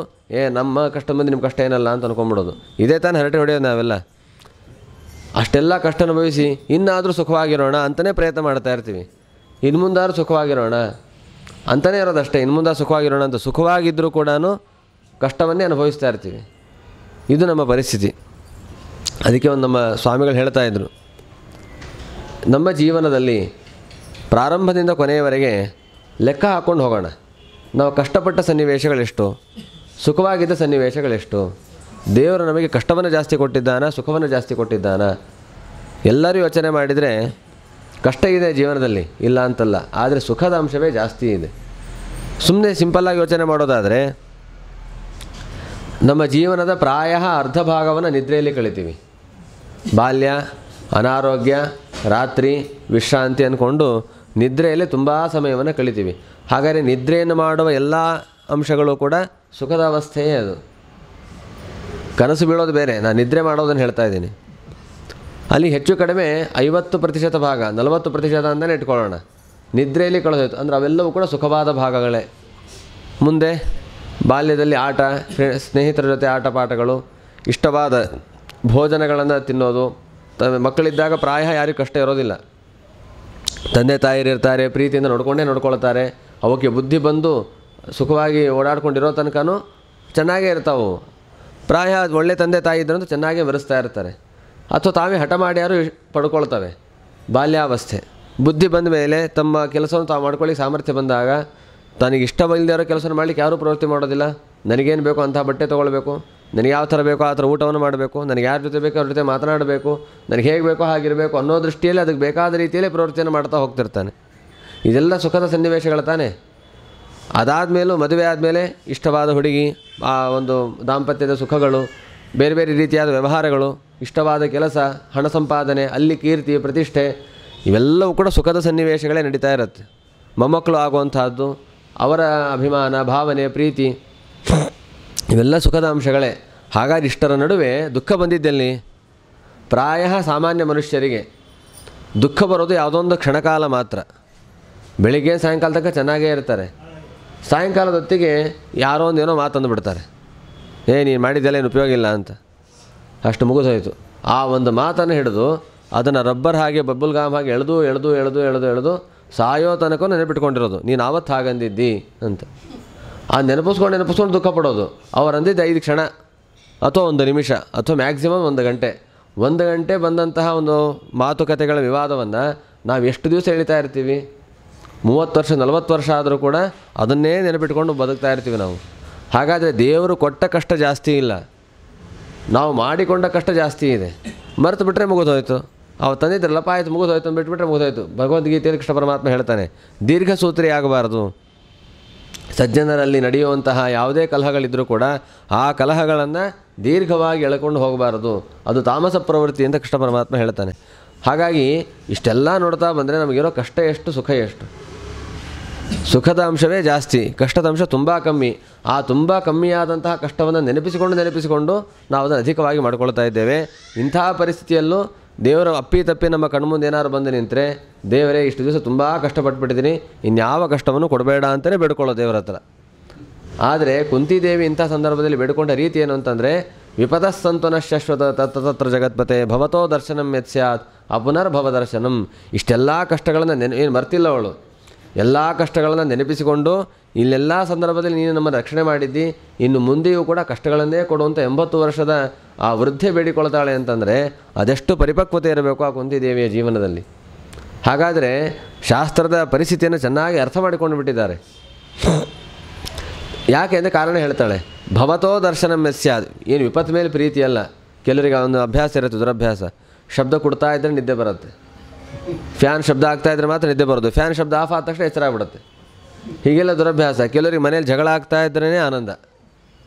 S1: ನಮ್ಮ ಕಷ್ಟ ಬಂದು ನಿಮ್ಮ ಕಷ್ಟ ಏನಲ್ಲ ಅಂತ ಅಂದ್ಕೊಂಬಿಡೋದು. ಇದೇ ತಾನೇ ಹರಟೆ ಹೊಡೆಯೋದು ನಾವೆಲ್ಲ. ಅಷ್ಟೆಲ್ಲ ಕಷ್ಟ ಅನುಭವಿಸಿ ಇನ್ನಾದರೂ ಸುಖವಾಗಿರೋಣ ಅಂತಲೇ ಪ್ರಯತ್ನ ಮಾಡ್ತಾ ಇರ್ತೀವಿ. ಇನ್ನು ಮುಂದಾದ್ರೂ ಸುಖವಾಗಿರೋಣ ಅಂತಲೇ ಇರೋದಷ್ಟೇ. ಇನ್ನು ಮುಂದೆ ಸುಖವಾಗಿರೋಣ ಅಂತ ಸುಖವಾಗಿದ್ದರೂ ಕೂಡ ಕಷ್ಟವನ್ನೇ ಅನುಭವಿಸ್ತಾ ಇರ್ತೀವಿ. ಇದು ನಮ್ಮ ಪರಿಸ್ಥಿತಿ. ಅದಕ್ಕೆ ಒಂದು ನಮ್ಮ ಸ್ವಾಮಿಗಳು ಹೇಳ್ತಾ ಇದ್ದರು, ನಮ್ಮ ಜೀವನದಲ್ಲಿ ಪ್ರಾರಂಭದಿಂದ ಕೊನೆಯವರೆಗೆ ಲೆಕ್ಕ ಹಾಕ್ಕೊಂಡು ಹೋಗೋಣ. ನಾವು ಕಷ್ಟಪಟ್ಟ ಸನ್ನಿವೇಶಗಳೆಷ್ಟು, ಸುಖವಾಗಿದ್ದ ಸನ್ನಿವೇಶಗಳೆಷ್ಟು, ದೇವರು ನಮಗೆ ಕಷ್ಟವನ್ನು ಜಾಸ್ತಿ ಕೊಟ್ಟಿದ್ದಾನ, ಸುಖವನ್ನು ಜಾಸ್ತಿ ಕೊಟ್ಟಿದ್ದಾನ. ಎಲ್ಲರೂ ಯೋಚನೆ ಮಾಡಿದರೆ ಕಷ್ಟ ಇದೆ ಜೀವನದಲ್ಲಿ, ಇಲ್ಲ ಅಂತಲ್ಲ, ಆದರೆ ಸುಖದ ಅಂಶವೇ ಜಾಸ್ತಿ ಇದೆ. ಸುಮ್ಮನೆ ಸಿಂಪಲ್ಲಾಗಿ ಯೋಚನೆ ಮಾಡೋದಾದರೆ ನಮ್ಮ ಜೀವನದ ಪ್ರಾಯ ಅರ್ಧ ಭಾಗವನ್ನು ನಿದ್ರೆಯಲ್ಲಿ ಕಳಿತೀವಿ. ಬಾಲ್ಯ, ಅನಾರೋಗ್ಯ, ರಾತ್ರಿ, ವಿಶ್ರಾಂತಿ ಅಂದ್ಕೊಂಡು ನಿದ್ರೆಯಲ್ಲಿ ತುಂಬ ಸಮಯವನ್ನು ಕಳಿತೀವಿ. ಹಾಗಾದರೆ ನಿದ್ರೆಯನ್ನು ಮಾಡುವ ಎಲ್ಲ ಅಂಶಗಳು ಕೂಡ ಸುಖದ ಅವಸ್ಥೆಯೇ. ಅದು ಕನಸು ಬೀಳೋದು ಬೇರೆ, ನಾನು ನಿದ್ರೆ ಮಾಡೋದನ್ನು ಹೇಳ್ತಾ ಇದ್ದೀನಿ. ಅಲ್ಲಿ ಹೆಚ್ಚು ಕಡಿಮೆ 50% ಭಾಗ, 40% ಅಂತಲೇ ಇಟ್ಕೊಳ್ಳೋಣ, ನಿದ್ರೆಯಲ್ಲಿ ಕಳೆದೋಯ್ತು ಅಂದರೆ ಅವೆಲ್ಲವೂ ಕೂಡ ಸುಖವಾದ ಭಾಗಗಳೇ. ಮುಂದೆ ಬಾಲ್ಯದಲ್ಲಿ ಆಟ, ಸ್ನೇಹಿತರ ಜೊತೆ ಆಟ ಪಾಠಗಳು, ಇಷ್ಟವಾದ ಭೋಜನಗಳನ್ನು ತಿನ್ನೋದು. ಮಕ್ಕಳಿದ್ದಾಗ ಪ್ರಾಯ ಯಾರಿಗೂ ಕಷ್ಟ ಇರೋದಿಲ್ಲ. ತಂದೆ ತಾಯಿರಿರ್ತಾರೆ, ಪ್ರೀತಿಯಿಂದ ನೋಡ್ಕೊಳ್ತಾರೆ. ಅವಕ್ಕೆ ಬುದ್ಧಿ ಬಂದು ಸುಖವಾಗಿ ಓಡಾಡ್ಕೊಂಡಿರೋ ತನಕನೂ ಚೆನ್ನಾಗೇ ಇರ್ತಾವೆ. ಪ್ರಾಯ ಒಳ್ಳೆ ತಂದೆ ತಾಯಿ ಇದ್ರಂತೂ ಚೆನ್ನಾಗೇ ಮೆರೆಸ್ತಾ ಇರ್ತಾರೆ. ಅಥವಾ ತಾವೇ ಹಠ ಮಾಡಿ ಯಾರು ಪಡ್ಕೊಳ್ತವೆ. ಬಾಲ್ಯಾವಸ್ಥೆ ಬುದ್ಧಿ ಬಂದ ಮೇಲೆ ತಮ್ಮ ಕೆಲಸವನ್ನು ತಾವು ಮಾಡ್ಕೊಳ್ಳಿಕ್ಕೆ ಸಾಮರ್ಥ್ಯ ಬಂದಾಗ ತನಗೆ ಇಷ್ಟವಿಲ್ಲದೆ ಇರೋ ಕೆಲಸ ಮಾಡಲಿಕ್ಕೆ ಯಾರೂ ಪ್ರವೃತ್ತಿ ಮಾಡೋದಿಲ್ಲ. ನನಗೇನು ಬೇಕೋ ಅಂಥ ಬಟ್ಟೆ ತೊಗೊಳ್ಬೇಕು, ನನಗೆ ಯಾವ ಥರ ಬೇಕೋ ಆ ಥರ ಊಟವನ್ನು ಮಾಡಬೇಕು, ನನಗೆ ಯಾರ ಜೊತೆ ಬೇಕೋ ಅವ್ರ ಜೊತೆ ಮಾತನಾಡಬೇಕು, ನನಗೆ ಹೇಗೆ ಬೇಕೋ ಹಾಗಿರಬೇಕು ಅನ್ನೋ ದೃಷ್ಟಿಯಲ್ಲಿ ಅದಕ್ಕೆ ಬೇಕಾದ ರೀತಿಯಲ್ಲೇ ಪ್ರವೃತ್ತಿಯನ್ನು ಮಾಡ್ತಾ ಹೋಗ್ತಿರ್ತಾನೆ. ಇದೆಲ್ಲ ಸುಖದ ಸನ್ನಿವೇಶಗಳು ತಾನೇ. ಅದಾದಮೇಲೂ ಮದುವೆ ಆದಮೇಲೆ ಇಷ್ಟವಾದ ಹುಡುಗಿ, ಆ ಒಂದು ದಾಂಪತ್ಯದ ಸುಖಗಳು, ಬೇರೆ ಬೇರೆ ರೀತಿಯಾದ ವ್ಯವಹಾರಗಳು, ಇಷ್ಟವಾದ ಕೆಲಸ, ಹಣ ಸಂಪಾದನೆ, ಅಲ್ಲಿ ಕೀರ್ತಿ ಪ್ರತಿಷ್ಠೆ, ಇವೆಲ್ಲವೂ ಕೂಡ ಸುಖದ ಸನ್ನಿವೇಶಗಳೇ ನಡೀತಾ ಇರುತ್ತೆ. ಮೊಮ್ಮಕ್ಕಳು ಆಗುವಂತಹದ್ದು, ಅವರ ಅಭಿಮಾನ, ಭಾವನೆ, ಪ್ರೀತಿ, ಇವೆಲ್ಲ ಸುಖದ ಅಂಶಗಳೇ. ಹಾಗಾಗಿ ಇಷ್ಟರ ನಡುವೆ ದುಃಖ ಬಂದಿದ್ದಲ್ಲಿ ಪ್ರಾಯ ಸಾಮಾನ್ಯ ಮನುಷ್ಯರಿಗೆ ದುಃಖ ಬರೋದು ಯಾವುದೋ ಒಂದು ಕ್ಷಣಕಾಲ ಮಾತ್ರ. ಬೆಳಿಗ್ಗೆ ಸಾಯಂಕಾಲ ತನಕ ಚೆನ್ನಾಗೇ ಇರ್ತಾರೆ. ಸಾಯಂಕಾಲದ ಹೊತ್ತಿಗೆ ಯಾರೋ ಒಂದೇನೋ ಮಾತಂದು ಬಿಡ್ತಾರೆ, ನೀನು ಮಾಡಿದ್ದೆಲ್ಲ ಏನು ಉಪಯೋಗ ಇಲ್ಲ ಅಂತ. ಅಷ್ಟು ಮುಗಿದೋಯ್ತು. ಆ ಒಂದು ಮಾತನ್ನು ಹಿಡಿದು ಅದನ್ನು ರಬ್ಬರ್ ಹಾಗೆ ಬಬ್ಬಲ್ ಗಾಮ್ ಹಾಗೆ ಎಳೆದು ಸಾಯೋ ತನಕ ನೆನಪಿಟ್ಕೊಂಡಿರೋದು, ನೀನು ಆವತ್ತು ಹಾಗಂದಿದ್ದಿ ಅಂತ. ಆ ನೆನಪಿಸ್ಕೊಂಡು ದುಃಖ ಪಡೋದು. ಅವ್ರು ಅಂದಿದ್ದು 5 ಕ್ಷಣ ಅಥವಾ 1 ನಿಮಿಷ ಅಥವಾ ಮ್ಯಾಕ್ಸಿಮಮ್ 1 ಗಂಟೆ. 1 ಗಂಟೆ ಬಂದಂತಹ ಒಂದು ಮಾತುಕತೆಗಳ ವಿವಾದವನ್ನು ನಾವು ಎಷ್ಟು ದಿವಸ ಹೇಳ್ತಾ ಇರ್ತೀವಿ. 30 ವರ್ಷ 40 ವರ್ಷ ಆದರೂ ಕೂಡ ಅದನ್ನೇ ನೆನಪಿಟ್ಕೊಂಡು ಬದುಕ್ತಾ ಇರ್ತೀವಿ ನಾವು. ಹಾಗಾದರೆ ದೇವರು ಕೊಟ್ಟ ಕಷ್ಟ ಜಾಸ್ತಿ ಇಲ್ಲ, ನಾವು ಮಾಡಿಕೊಂಡ ಕಷ್ಟ ಜಾಸ್ತಿ ಇದೆ. ಮರೆತು ಬಿಟ್ಟರೆ ಮುಗಿದೋಯ್ತು. ಅವು ತಂದಿದ್ರಲ್ಲಪ್ಪ ಆಯಿತು ಮುಗಿದೋಯ್ತು ಬಿಟ್ಬಿಟ್ರೆ ಮುಗಿದೋಯ್ತು. ಭಗವದ್ಗೀತೆಯಲ್ಲಿ ಕೃಷ್ಣ ಪರಮಾತ್ಮ ಹೇಳ್ತಾನೆ, ದೀರ್ಘಸೂತ್ರಿ ಆಗಬಾರ್ದು. ಸಜ್ಜನರಲ್ಲಿ ನಡೆಯುವಂತಹ ಯಾವುದೇ ಕಲಹಗಳಿದ್ದರೂ ಕೂಡ ಆ ಕಲಹಗಳನ್ನು ದೀರ್ಘವಾಗಿ ಎಳ್ಕೊಂಡು ಹೋಗಬಾರದು, ಅದು ತಾಮಸ ಪ್ರವೃತ್ತಿ ಅಂತ ಕೃಷ್ಣ ಪರಮಾತ್ಮ ಹೇಳ್ತಾನೆ. ಹಾಗಾಗಿ ಇಷ್ಟೆಲ್ಲ ನೋಡ್ತಾ ಬಂದರೆ ನಮಗಿರೋ ಕಷ್ಟ ಎಷ್ಟು, ಸುಖ ಎಷ್ಟು. ಸುಖದ ಅಂಶವೇ ಜಾಸ್ತಿ, ಕಷ್ಟದ ಅಂಶ ತುಂಬ ಕಮ್ಮಿ. ಆ ತುಂಬ ಕಮ್ಮಿಯಾದಂತಹ ಕಷ್ಟವನ್ನು ನೆನಪಿಸಿಕೊಂಡು ನಾವು ಅದನ್ನು ಅಧಿಕವಾಗಿ ಮಾಡ್ಕೊಳ್ತಾ ಇದ್ದೇವೆ. ಇಂತಹ ಪರಿಸ್ಥಿತಿಯಲ್ಲೂ ದೇವರು ಅಪ್ಪಿ ತಪ್ಪಿ ನಮ್ಮ ಕಣ್ಮುಂದೆ ಏನಾದ್ರು ಬಂದು ನಿಂತರೆ, ದೇವರೇ ಇಷ್ಟು ದಿವಸ ತುಂಬ ಕಷ್ಟಪಟ್ಟುಬಿಟ್ಟಿದ್ದೀನಿ, ಇನ್ಯಾವ ಕಷ್ಟವನ್ನು ಕೊಡಬೇಡ ಅಂತಲೇ ಬೇಡ್ಕೊಳ್ಳೋ ದೇವರ ಹತ್ರ. ಆದರೆ ಕುಂತಿದೇವಿ ಇಂಥ ಸಂದರ್ಭದಲ್ಲಿ ಬೇಡ್ಕೊಂಡ ರೀತಿ ಏನು ಅಂತಂದರೆ, ವಿಪದಸ್ಸಂತು ನ ಶಾಶ್ವತ ತತ್ರ ಜಗತ್ಪತೆ ಭವತೋ ದರ್ಶನಂ ಯತ್ ಸ್ಯಾತ್ ಅಪುನರ್ಭವ ದರ್ಶನಂ. ಇಷ್ಟೆಲ್ಲ ಕಷ್ಟಗಳನ್ನು ಏನು ಮರ್ತಿಲ್ಲ ಅವಳು. ಎಲ್ಲ ಕಷ್ಟಗಳನ್ನು ನೆನಪಿಸಿಕೊಂಡು ಇಲ್ಲೆಲ್ಲ ಸಂದರ್ಭದಲ್ಲಿ ನೀನು ನಮ್ಮನ್ನು ರಕ್ಷಣೆ ಮಾಡಿದ್ದಿ, ಇನ್ನು ಮುಂದೆಯೂ ಕೂಡ ಕಷ್ಟಗಳನ್ನೇ ಕೊಡುವಂಥ 80 ವರ್ಷದ ಆ ವೃದ್ಧೆ ಬೇಡಿಕೊಳ್ತಾಳೆ ಅಂತಂದರೆ ಅದೆಷ್ಟು ಪರಿಪಕ್ವತೆ ಇರಬೇಕು ಆ ಕುಂತಿದೇವಿಯ ಜೀವನದಲ್ಲಿ. ಹಾಗಾದರೆ ಶಾಸ್ತ್ರದ ಪರಿಸ್ಥಿತಿಯನ್ನು ಚೆನ್ನಾಗಿ ಅರ್ಥ ಮಾಡಿಕೊಂಡು ಬಿಟ್ಟಿದ್ದಾರೆ. ಯಾಕೆ ಅಂದರೆ ಕಾರಣ ಹೇಳ್ತಾಳೆ, ಭವತೋ ದರ್ಶನಂ ಯಸ್ಯಾದ್. ಏನು ವಿಪತ್ತು ಮೇಲೆ ಪ್ರೀತಿ ಅಲ್ಲ. ಕೆಲವರಿಗೆ ಒಂದು ಅಭ್ಯಾಸ ಇರುತ್ತೆ, ದುರಭ್ಯಾಸ. ಶಬ್ದ ಕೊಡ್ತಾ ಇದ್ದರೆ ನಿದ್ದೆ ಬರುತ್ತೆ, ಫ್ಯಾನ್ ಶಬ್ದ ಆಗ್ತಾಯಿದ್ರೆ ಮಾತ್ರ ನಿದ್ದೆ ಬರೋದು, ಫ್ಯಾನ್ ಶಬ್ದ ಆಫ್ ಆದ ತಕ್ಷಣ ಎಚ್ಚರ ಆಗ್ಬಿಡುತ್ತೆ. ಹೀಗೆಲ್ಲ ದುರಭ್ಯಾಸ. ಕೆಲವರಿಗೆ ಮನೇಲಿ ಜಗಳ ಆಗ್ತಾ ಇದ್ರೇ ಆನಂದ.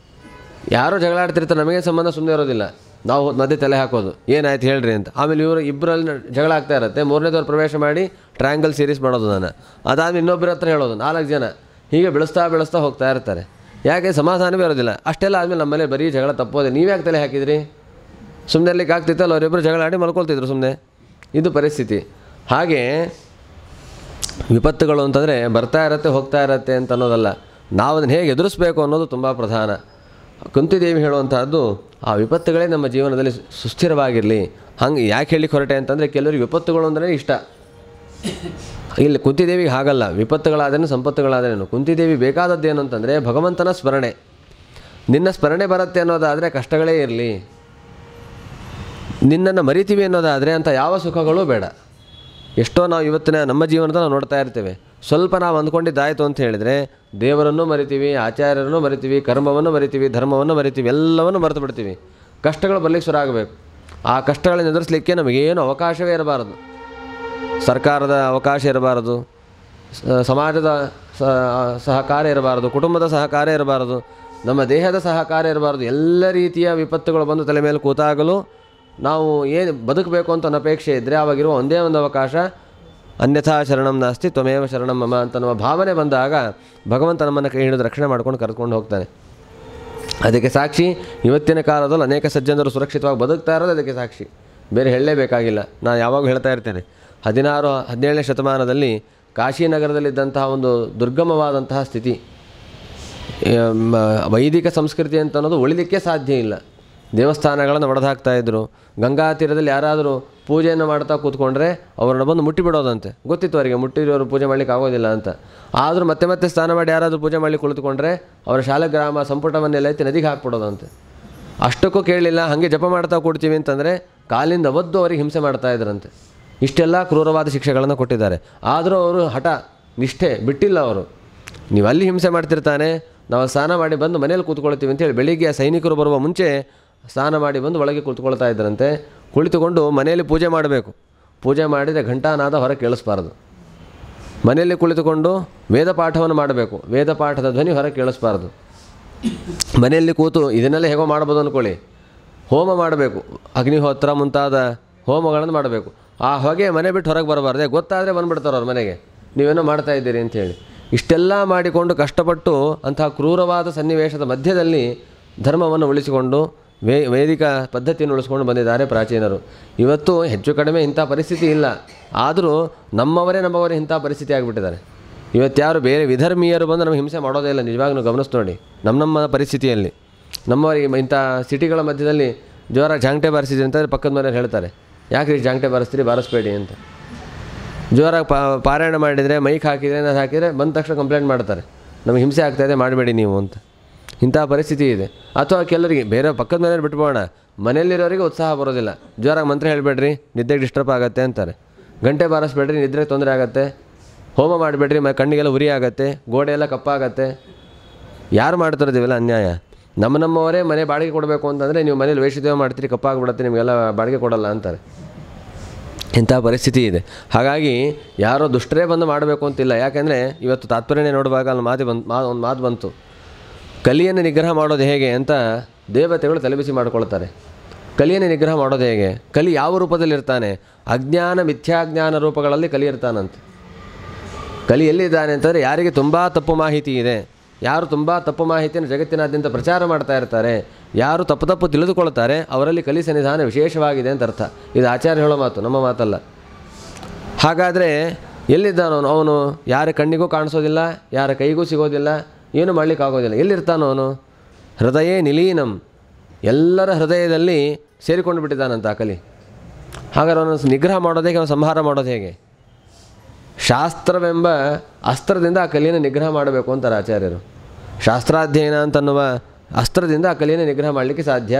S1: ಯಾರೋ ಜಗಳ ಆಡ್ತಿರ್ತಾರೆ, ನಮಗೆ ಸಂಬಂಧ ಸುಮ್ಮನೆ ಇರೋದಿಲ್ಲ, ನಾವು ಮಧ್ಯೆ ತಲೆ ಹಾಕೋದು, ಏನಾಯ್ತು ಹೇಳ್ರಿ ಅಂತ. ಆಮೇಲೆ ಇಬ್ಬರಲ್ಲಿ ಜಗಳ ಆಗ್ತಾ ಇರುತ್ತೆ, ಮೂರನೇದವ್ರು ಪ್ರವೇಶ ಮಾಡಿ ಟ್ರಯಾಂಗಲ್ ಸೀರೀಸ್ ಮಾಡೋದು ನಾನು. ಅದಾದಮೇಲೆ ಇನ್ನೊಬ್ಬರ ಹತ್ರ ಹೇಳೋದು, 4 ಜನ ಹೀಗೆ ಬೆಳೆಸ್ತಾ ಹೋಗ್ತಾ ಇರ್ತಾರೆ. ಯಾಕೆ ಸಮಾಧಾನವೇ ಇರೋದಿಲ್ಲ. ಅಷ್ಟೆಲ್ಲ ಆದಮೇಲೆ ನಮ್ಮಲ್ಲಿ ಬರೀ ಜಗಳ ತಪ್ಪೋದೆ, ನೀವ್ಯಾಕೆ ತಲೆ ಹಾಕಿದ್ರಿ, ಸುಮ್ಮನೆ ಇರ್ಲಿಕ್ಕೆ ಆಗ್ತಿತ್ತಲ್ಲ, ಅವರಿಬ್ಬರು ಜಗಳ ಆಡಿ ಮಲ್ಕೊಳ್ತಿದ್ರು ಸುಮ್ಮನೆ. ಇದು ಪರಿಸ್ಥಿತಿ. ಹಾಗೆ ವಿಪತ್ತುಗಳು ಅಂತಂದರೆ ಬರ್ತಾ ಇರತ್ತೆ ಹೋಗ್ತಾ ಇರತ್ತೆ ಅಂತ ಅನ್ನೋದಲ್ಲ, ನಾವು ಅದನ್ನು ಹೇಗೆ ಎದುರಿಸಬೇಕು ಅನ್ನೋದು ತುಂಬ ಪ್ರಧಾನ. ಕುಂತಿದೇವಿ ಹೇಳುವಂತಹದ್ದು, ಆ ವಿಪತ್ತುಗಳೇ ನಮ್ಮ ಜೀವನದಲ್ಲಿ ಸುಸ್ಥಿರವಾಗಿರಲಿ. ಹಂಗೆ ಯಾಕೆ ಹೇಳಿಕ್ಕೆ ಹೊರಟೆ ಅಂತಂದರೆ, ಕೆಲವರಿಗೆ ವಿಪತ್ತುಗಳು ಅಂದರೆ ಇಷ್ಟ. ಇಲ್ಲಿ ಕುಂತಿದೇವಿಗೆ ಹಾಗಲ್ಲ, ವಿಪತ್ತುಗಳಾದೇನು ಸಂಪತ್ತುಗಳಾದೇನು. ಕುಂತಿದೇವಿ ಬೇಕಾದದ್ದೇನು ಅಂತಂದರೆ ಭಗವಂತನ ಸ್ಮರಣೆ. ನಿನ್ನ ಸ್ಮರಣೆ ಬರುತ್ತೆ ಅನ್ನೋದಾದರೆ ಕಷ್ಟಗಳೇ ಇರಲಿ, ನಿನ್ನನ್ನು ಮರಿತೀವಿ ಅನ್ನೋದಾದರೆ ಅಂಥ ಯಾವ ಸುಖಗಳೂ ಬೇಡ. ಎಷ್ಟೋ ನಾವು ಇವತ್ತಿನ ನಮ್ಮ ಜೀವನದ ನಾವು ನೋಡ್ತಾ ಇರ್ತೇವೆ, ಸ್ವಲ್ಪ ನಾವು ಅಂದ್ಕೊಂಡಿದ್ದಾಯಿತು ಅಂತ ಹೇಳಿದರೆ ದೇವರನ್ನು ಮರಿತೀವಿ, ಆಚಾರ್ಯರನ್ನು ಮರಿತೀವಿ, ಕರ್ಮವನ್ನು ಮರಿತೀವಿ, ಧರ್ಮವನ್ನು ಮರಿತೀವಿ, ಎಲ್ಲವನ್ನು ಮರೆತು ಬಿಡ್ತೀವಿ. ಕಷ್ಟಗಳು ಬರಲಿಕ್ಕೆ ಶುರು ಆಗಬೇಕು. ಆ ಕಷ್ಟಗಳನ್ನು ಎದುರಿಸಲಿಕ್ಕೆ ನಮಗೇನು ಅವಕಾಶವೇ ಇರಬಾರದು. ಸರ್ಕಾರದ ಅವಕಾಶ ಇರಬಾರದು, ಸಮಾಜದ ಸಹಕಾರ ಇರಬಾರದು, ಕುಟುಂಬದ ಸಹಕಾರ ಇರಬಾರದು, ನಮ್ಮ ದೇಹದ ಸಹಕಾರ ಇರಬಾರದು. ಎಲ್ಲ ರೀತಿಯ ವಿಪತ್ತುಗಳು ಬಂದು ತಲೆ ಮೇಲೆ ಕೂತಾಗಲೂ ನಾವು ಏನು ಬದುಕಬೇಕು ಅಂತ ಒಂದು ಅಪೇಕ್ಷೆ ಇದ್ದರೆ ಆವಾಗಿರುವ ಒಂದೇ ಒಂದು ಅವಕಾಶ, ಅನ್ಯಥಾ ಶರಣಂ ನಾಸ್ತಿ ತ್ವಮೇವ ಶರಣಂ ಮಮ ಅಂತ ನಮ್ಮ ಭಾವನೆ ಬಂದಾಗ ಭಗವಂತ ನಮ್ಮನ್ನು ಕೈ ಹಿಡಿದು ರಕ್ಷಣೆ ಮಾಡ್ಕೊಂಡು ಕರೆದುಕೊಂಡು ಹೋಗ್ತಾನೆ. ಅದಕ್ಕೆ ಸಾಕ್ಷಿ ಇವತ್ತಿನ ಕಾಲದಲ್ಲಿ ಅನೇಕ ಸಜ್ಜನರು ಸುರಕ್ಷಿತವಾಗಿ ಬದುಕ್ತಾ ಇರೋದು ಅದಕ್ಕೆ ಸಾಕ್ಷಿ, ಬೇರೆ ಹೇಳಲೇಬೇಕಾಗಿಲ್ಲ. ನಾನು ಯಾವಾಗಲೂ ಹೇಳ್ತಾ ಇರ್ತೇನೆ, 16-17ನೇ ಶತಮಾನದಲ್ಲಿ ಕಾಶಿನಗರದಲ್ಲಿದ್ದಂತಹ ಒಂದು ದುರ್ಗಮವಾದಂತಹ ಸ್ಥಿತಿ, ವೈದಿಕ ಸಂಸ್ಕೃತಿ ಅಂತ ಅನ್ನೋದು ಉಳಿಲಿಕ್ಕೆ ಸಾಧ್ಯ ಇಲ್ಲ. ದೇವಸ್ಥಾನಗಳನ್ನು ಒಡೆದಾಕ್ತಾಯಿದ್ರು. ಗಂಗಾ ತೀರದಲ್ಲಿ ಯಾರಾದರೂ ಪೂಜೆಯನ್ನು ಮಾಡ್ತಾ ಕೂತ್ಕೊಂಡ್ರೆ ಅವ್ರನ್ನ ಬಂದು ಮುಟ್ಟಿಬಿಡೋದಂತೆ. ಗೊತ್ತಿತ್ತು ಅವರಿಗೆ ಮುಟ್ಟಿರೋರು ಪೂಜೆ ಮಾಡಲಿಕ್ಕೆ ಆಗೋದಿಲ್ಲ ಅಂತ. ಆದರೂ ಮತ್ತೆ ಸ್ನಾನ ಮಾಡಿ ಯಾರಾದರೂ ಪೂಜೆ ಮಾಡಲಿಕ್ಕೆ ಕುಳಿತುಕೊಂಡ್ರೆ ಅವರ ಶಾಲಗ್ರಾಮ ಸಂಪುಟವನ್ನೆಲ್ಲ ಎತ್ತಿ ನದಿಗೆ ಹಾಕ್ಬಿಡೋದಂತೆ. ಅಷ್ಟಕ್ಕೂ ಕೇಳಲಿಲ್ಲ, ಹಾಗೆ ಜಪ ಮಾಡ್ತಾ ಕೊಡ್ತೀವಿ ಅಂತಂದರೆ ಕಾಲಿಂದ ಒದ್ದು ಅವರಿಗೆ ಹಿಂಸೆ ಮಾಡ್ತಾಯಿದ್ರಂತೆ. ಇಷ್ಟೆಲ್ಲ ಕ್ರೂರವಾದ ಶಿಕ್ಷೆಗಳನ್ನು ಕೊಟ್ಟಿದ್ದಾರೆ. ಆದರೂ ಅವರು ಹಠ ನಿಷ್ಠೆ ಬಿಟ್ಟಿಲ್ಲ. ಅವರು ನೀವು ಅಲ್ಲಿ ಹಿಂಸೆ ಮಾಡ್ತಿರ್ತಾನೆ, ನಾವು ಸ್ನಾನ ಮಾಡಿ ಬಂದು ಮನೇಲಿ ಕೂತ್ಕೊಳ್ತೀವಿ ಅಂತೇಳಿ ಬೆಳಿಗ್ಗೆ ಸೈನಿಕರು ಬರುವ ಮುಂಚೆ ಸ್ನಾನ ಮಾಡಿ ಬಂದು ಒಳಗೆ ಕುಳಿತುಕೊಳ್ತಾ ಇದ್ದರಂತೆ. ಕುಳಿತುಕೊಂಡು ಮನೆಯಲ್ಲಿ ಪೂಜೆ ಮಾಡಬೇಕು. ಪೂಜೆ ಮಾಡಿದರೆ ಘಂಟಾನಾದ ಹೊರಗೆ ಕೇಳಿಸ್ಬಾರ್ದು. ಮನೆಯಲ್ಲಿ ಕುಳಿತುಕೊಂಡು ವೇದ ಪಾಠವನ್ನು ಮಾಡಬೇಕು. ವೇದ ಪಾಠದ ಧ್ವನಿ ಹೊರಗೆ ಕೇಳಿಸ್ಬಾರ್ದು. ಮನೆಯಲ್ಲಿ ಕೂತು ಇದನ್ನೆಲ್ಲ ಹೇಗೋ ಮಾಡ್ಬೋದು ಅಂದ್ಕೊಳ್ಳಿ. ಹೋಮ ಮಾಡಬೇಕು, ಅಗ್ನಿಹೋತ್ರ ಮುಂತಾದ ಹೋಮಗಳನ್ನು ಮಾಡಬೇಕು. ಆ ಹೊಗೆ ಮನೆ ಬಿಟ್ಟು ಹೊರಗೆ ಬರಬಾರ್ದೆ, ಗೊತ್ತಾದರೆ ಬಂದುಬಿಡ್ತಾರೆ ಅವ್ರ ಮನೆಗೆ, ನೀವೇನೋ ಮಾಡ್ತಾ ಇದ್ದೀರಿ ಅಂಥೇಳಿ. ಇಷ್ಟೆಲ್ಲ ಮಾಡಿಕೊಂಡು ಕಷ್ಟಪಟ್ಟು ಅಂತಹ ಕ್ರೂರವಾದ ಸನ್ನಿವೇಶದ ಮಧ್ಯದಲ್ಲಿ ಧರ್ಮವನ್ನು ಉಳಿಸಿಕೊಂಡು ವೇದಿಕ ಪದ್ಧತಿಯನ್ನು ಉಳಿಸ್ಕೊಂಡು ಬಂದಿದ್ದಾರೆ ಪ್ರಾಚೀನರು. ಇವತ್ತು ಹೆಚ್ಚು ಕಡಿಮೆ ಇಂಥ ಪರಿಸ್ಥಿತಿ ಇಲ್ಲ, ಆದರೂ ನಮ್ಮವರೇ ಇಂಥ ಪರಿಸ್ಥಿತಿ ಆಗಿಬಿಟ್ಟಿದ್ದಾರೆ. ಇವತ್ತ್ಯಾರು ಬೇರೆ ವಿಧರ್ಮೀಯರು ಬಂದು ನಮಗೆ ಹಿಂಸೆ ಮಾಡೋದೇ ಇಲ್ಲ. ನಿಜವಾಗ್ಲೂ ಗಮನಿಸಿ ನೋಡಿ, ನಮ್ಮ ಪರಿಸ್ಥಿತಿಯಲ್ಲಿ ನಮ್ಮವರಿಗೆ ಇಂಥ ಸಿಟಿಗಳ ಮಧ್ಯದಲ್ಲಿ ಜೋರಾಗಿ ಜಾಂಗ್ಟೆ ಬಾರಿಸಿದ್ರಿ ಅಂತಂದರೆ ಪಕ್ಕದ ಮನೆಯವ್ರು ಹೇಳ್ತಾರೆ, ಯಾಕೆ ಜಾಂಗ್ಟೆ ಬಾರಿಸ್ತೀರಿ, ಬಾರಿಸ್ಬೇಡಿ ಅಂತ. ಜೋರಾಗಿ ಪಾರಾಯಣ ಮಾಡಿದರೆ, ಮೈಕ್ ಹಾಕಿದರೆ, ಅದು ಹಾಕಿದರೆ ಬಂದ ತಕ್ಷಣ ಕಂಪ್ಲೇಂಟ್ ಮಾಡ್ತಾರೆ, ನಮಗೆ ಹಿಂಸೆ ಆಗ್ತಾಯಿದೆ ಮಾಡಬೇಡಿ ನೀವು ಅಂತ. ಇಂಥ ಪರಿಸ್ಥಿತಿ ಇದೆ. ಅಥವಾ ಕೆಲವರಿಗೆ ಬೇರೆ ಪಕ್ಕದ ಮನೆಯವ್ರು ಬಿಟ್ಬೋಣ, ಮನೆಯಲ್ಲಿರೋರಿಗೆ ಉತ್ಸಾಹ ಬರೋದಿಲ್ಲ. ಜೋರಾಗಿ ಮಂತ್ರ ಹೇಳಬೇಡ್ರಿ, ನಿದ್ದೆಗೆ ಡಿಸ್ಟರ್ಬ್ ಆಗುತ್ತೆ ಅಂತಾರೆ. ಗಂಟೆ ಬಾರಿಸ್ಬೇಡ್ರಿ, ನಿದ್ರೆಗೆ ತೊಂದರೆ ಆಗುತ್ತೆ. ಹೋಮ ಮಾಡಿಬಿಡ್ರಿ, ಕಣ್ಣಿಗೆಲ್ಲ ಉರಿ ಆಗುತ್ತೆ, ಗೋಡೆ ಎಲ್ಲ ಕಪ್ಪಾಗತ್ತೆ. ಯಾರು ಮಾಡ್ತಾರೋದು ಇವೆಲ್ಲ ಅನ್ಯಾಯ. ನಮ್ಮವರೇ ಮನೆ ಬಾಡಿಗೆ ಕೊಡಬೇಕು ಅಂತಂದರೆ ನೀವು ಮನೇಲಿ ವೈಷ್ಣದೇವ ಮಾಡ್ತೀರಿ, ಕಪ್ಪಾಗಿಬಿಡುತ್ತೆ, ನಿಮಗೆಲ್ಲ ಬಾಡಿಗೆ ಕೊಡಲ್ಲ ಅಂತಾರೆ. ಇಂಥ ಪರಿಸ್ಥಿತಿ ಇದೆ. ಹಾಗಾಗಿ ಯಾರೋ ದುಷ್ಟರೇ ಬಂದು ಮಾಡಬೇಕು ಅಂತಿಲ್ಲ. ಯಾಕೆಂದರೆ ಇವತ್ತು ತಾತ್ಪರ್ಯನೇ ನೋಡುವಾಗ ಅಲ್ಲಿ ಒಂದು ಮಾತು ಬಂತು, ಕಲಿಯನ್ನು ನಿಗ್ರಹ ಮಾಡೋದು ಹೇಗೆ ಅಂತ ದೇವತೆಗಳು ತಲೆಬಿಸಿ ಮಾಡ್ಕೊಳ್ತಾರೆ. ಕಲಿಯನ್ನು ನಿಗ್ರಹ ಮಾಡೋದು ಹೇಗೆ? ಕಲಿ ಯಾವ ರೂಪದಲ್ಲಿರ್ತಾನೆ? ಅಜ್ಞಾನ ಮಿಥ್ಯಾಜ್ಞಾನ ರೂಪಗಳಲ್ಲಿ ಕಲಿ ಇರ್ತಾನಂತೆ. ಕಲಿ ಎಲ್ಲಿದ್ದಾನೆ ಅಂತಂದರೆ ಯಾರಿಗೆ ತುಂಬ ತಪ್ಪು ಮಾಹಿತಿ ಇದೆ, ಯಾರು ತುಂಬ ತಪ್ಪು ಮಾಹಿತಿಯನ್ನು ಜಗತ್ತಿನಾದ್ಯಂತ ಪ್ರಚಾರ ಮಾಡ್ತಾ ಇರ್ತಾರೆ, ಯಾರು ತಪ್ಪು ತಿಳಿದುಕೊಳ್ತಾರೆ, ಅವರಲ್ಲಿ ಕಲಿ ಸನ್ನಿಧಾನ ವಿಶೇಷವಾಗಿದೆ ಅಂತ ಅರ್ಥ. ಇದು ಆಚಾರ್ಯ ಹೇಳೋ ಮಾತು, ನಮ್ಮ ಮಾತಲ್ಲ. ಹಾಗಾದರೆ ಎಲ್ಲಿದ್ದಾನೋ ಅವನು? ಯಾರ ಕಣ್ಣಿಗೂ ಕಾಣಿಸೋದಿಲ್ಲ, ಯಾರ ಕೈಗೂ ಸಿಗೋದಿಲ್ಲ, ಏನು ಮಾಡಲಿಕ್ಕಾಗೋದಿಲ್ಲ. ಎಲ್ಲಿರ್ತಾನೋ ಅವನು? ಹೃದಯೇ ನಿಲೀನಂ, ಎಲ್ಲರ ಹೃದಯದಲ್ಲಿ ಸೇರಿಕೊಂಡು ಬಿಟ್ಟಿದ್ದಾನಂತ ಆ ಕಲಿ. ಹಾಗಾದ್ರೆ ಅವನು ನಿಗ್ರಹ ಮಾಡೋದು ಹೇಗೆ? ಅವನು ಸಂಹಾರ ಮಾಡೋದು ಹೇಗೆ? ಶಾಸ್ತ್ರವೆಂಬ ಅಸ್ತ್ರದಿಂದ ಆ ಕಲಿಯನ್ನು ನಿಗ್ರಹ ಮಾಡಬೇಕು ಅಂತಾರೆ ಆಚಾರ್ಯರು. ಶಾಸ್ತ್ರಾಧ್ಯಯನ ಅಂತನ್ನುವ ಅಸ್ತ್ರದಿಂದ ಆ ಕಲಿಯನ್ನು ನಿಗ್ರಹ ಮಾಡಲಿಕ್ಕೆ ಸಾಧ್ಯ.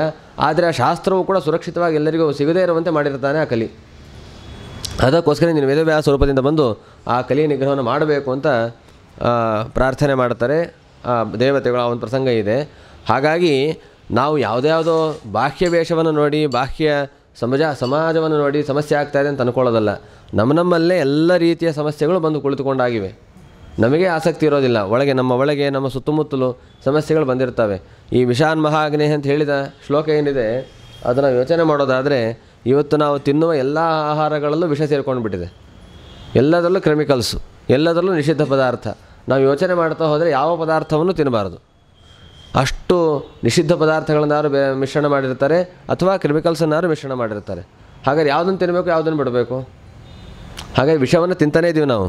S1: ಆದರೆ ಆ ಶಾಸ್ತ್ರವು ಕೂಡ ಸುರಕ್ಷಿತವಾಗಿ ಎಲ್ಲರಿಗೂ ಸಿಗದೇ ಇರುವಂತೆ ಮಾಡಿರ್ತಾನೆ ಆ ಕಲಿ. ಅದಕ್ಕೋಸ್ಕರ ನೀನು ವೇದವ್ಯಾಸ ರೂಪದಿಂದ ಬಂದು ಆ ಕಲಿಯ ನಿಗ್ರಹವನ್ನು ಮಾಡಬೇಕು ಅಂತ ಪ್ರಾರ್ಥನೆ ಮಾಡ್ತಾರೆ ಆ ದೇವತೆಗಳು. ಆ ಒಂದು ಪ್ರಸಂಗ ಇದೆ. ಹಾಗಾಗಿ ನಾವು ಯಾವುದ್ಯಾವುದೋ ಬಾಹ್ಯ ವೇಷವನ್ನು ನೋಡಿ, ಬಾಹ್ಯ ಸಮಾಜವನ್ನು ನೋಡಿ ಸಮಸ್ಯೆ ಆಗ್ತಾಯಿದೆ ಅಂತ ಅಂದ್ಕೊಳ್ಳೋದಲ್ಲ. ನಮ್ಮಲ್ಲೇ ಎಲ್ಲ ರೀತಿಯ ಸಮಸ್ಯೆಗಳು ಬಂದು ಕುಳಿತುಕೊಂಡಾಗಿವೆ. ನಮಗೆ ಆಸಕ್ತಿ ಇರೋದಿಲ್ಲ. ನಮ್ಮ ಒಳಗೆ ನಮ್ಮ ಸುತ್ತಮುತ್ತಲು ಸಮಸ್ಯೆಗಳು ಬಂದಿರ್ತವೆ. ಈ ವಿಷಾನ್ ಮಹಾಗ್ನೇ ಅಂತ ಹೇಳಿದ ಶ್ಲೋಕ ಏನಿದೆ ಅದನ್ನು ಯೋಚನೆ ಮಾಡೋದಾದರೆ, ಇವತ್ತು ನಾವು ತಿನ್ನುವ ಎಲ್ಲ ಆಹಾರಗಳಲ್ಲೂ ವಿಷ ಸೇರ್ಕೊಂಡು ಬಿಟ್ಟಿದೆ. ಎಲ್ಲದರಲ್ಲೂ ಕೆಮಿಕಲ್ಸು, ಎಲ್ಲದರಲ್ಲೂ ನಿಷಿದ್ಧ ಪದಾರ್ಥ. ನಾವು ಯೋಚನೆ ಮಾಡ್ತಾ ಹೋದರೆ ಯಾವ ಪದಾರ್ಥವನ್ನು ತಿನ್ನಬಾರ್ದು. ಅಷ್ಟು ನಿಷಿದ್ಧ ಪದಾರ್ಥಗಳನ್ನಾರು ಮಿಶ್ರಣ ಮಾಡಿರ್ತಾರೆ, ಅಥವಾ ಕೆಮಿಕಲ್ಸನ್ನಾರು ಮಿಶ್ರಣ ಮಾಡಿರ್ತಾರೆ. ಹಾಗಾದ್ರೆ ಯಾವುದನ್ನು ತಿನ್ನಬೇಕು, ಯಾವುದನ್ನು ಬಿಡಬೇಕು? ಹಾಗಾಗಿ ವಿಷವನ್ನು ತಿಂತಾನೇ ಇದ್ದೀವಿ ನಾವು.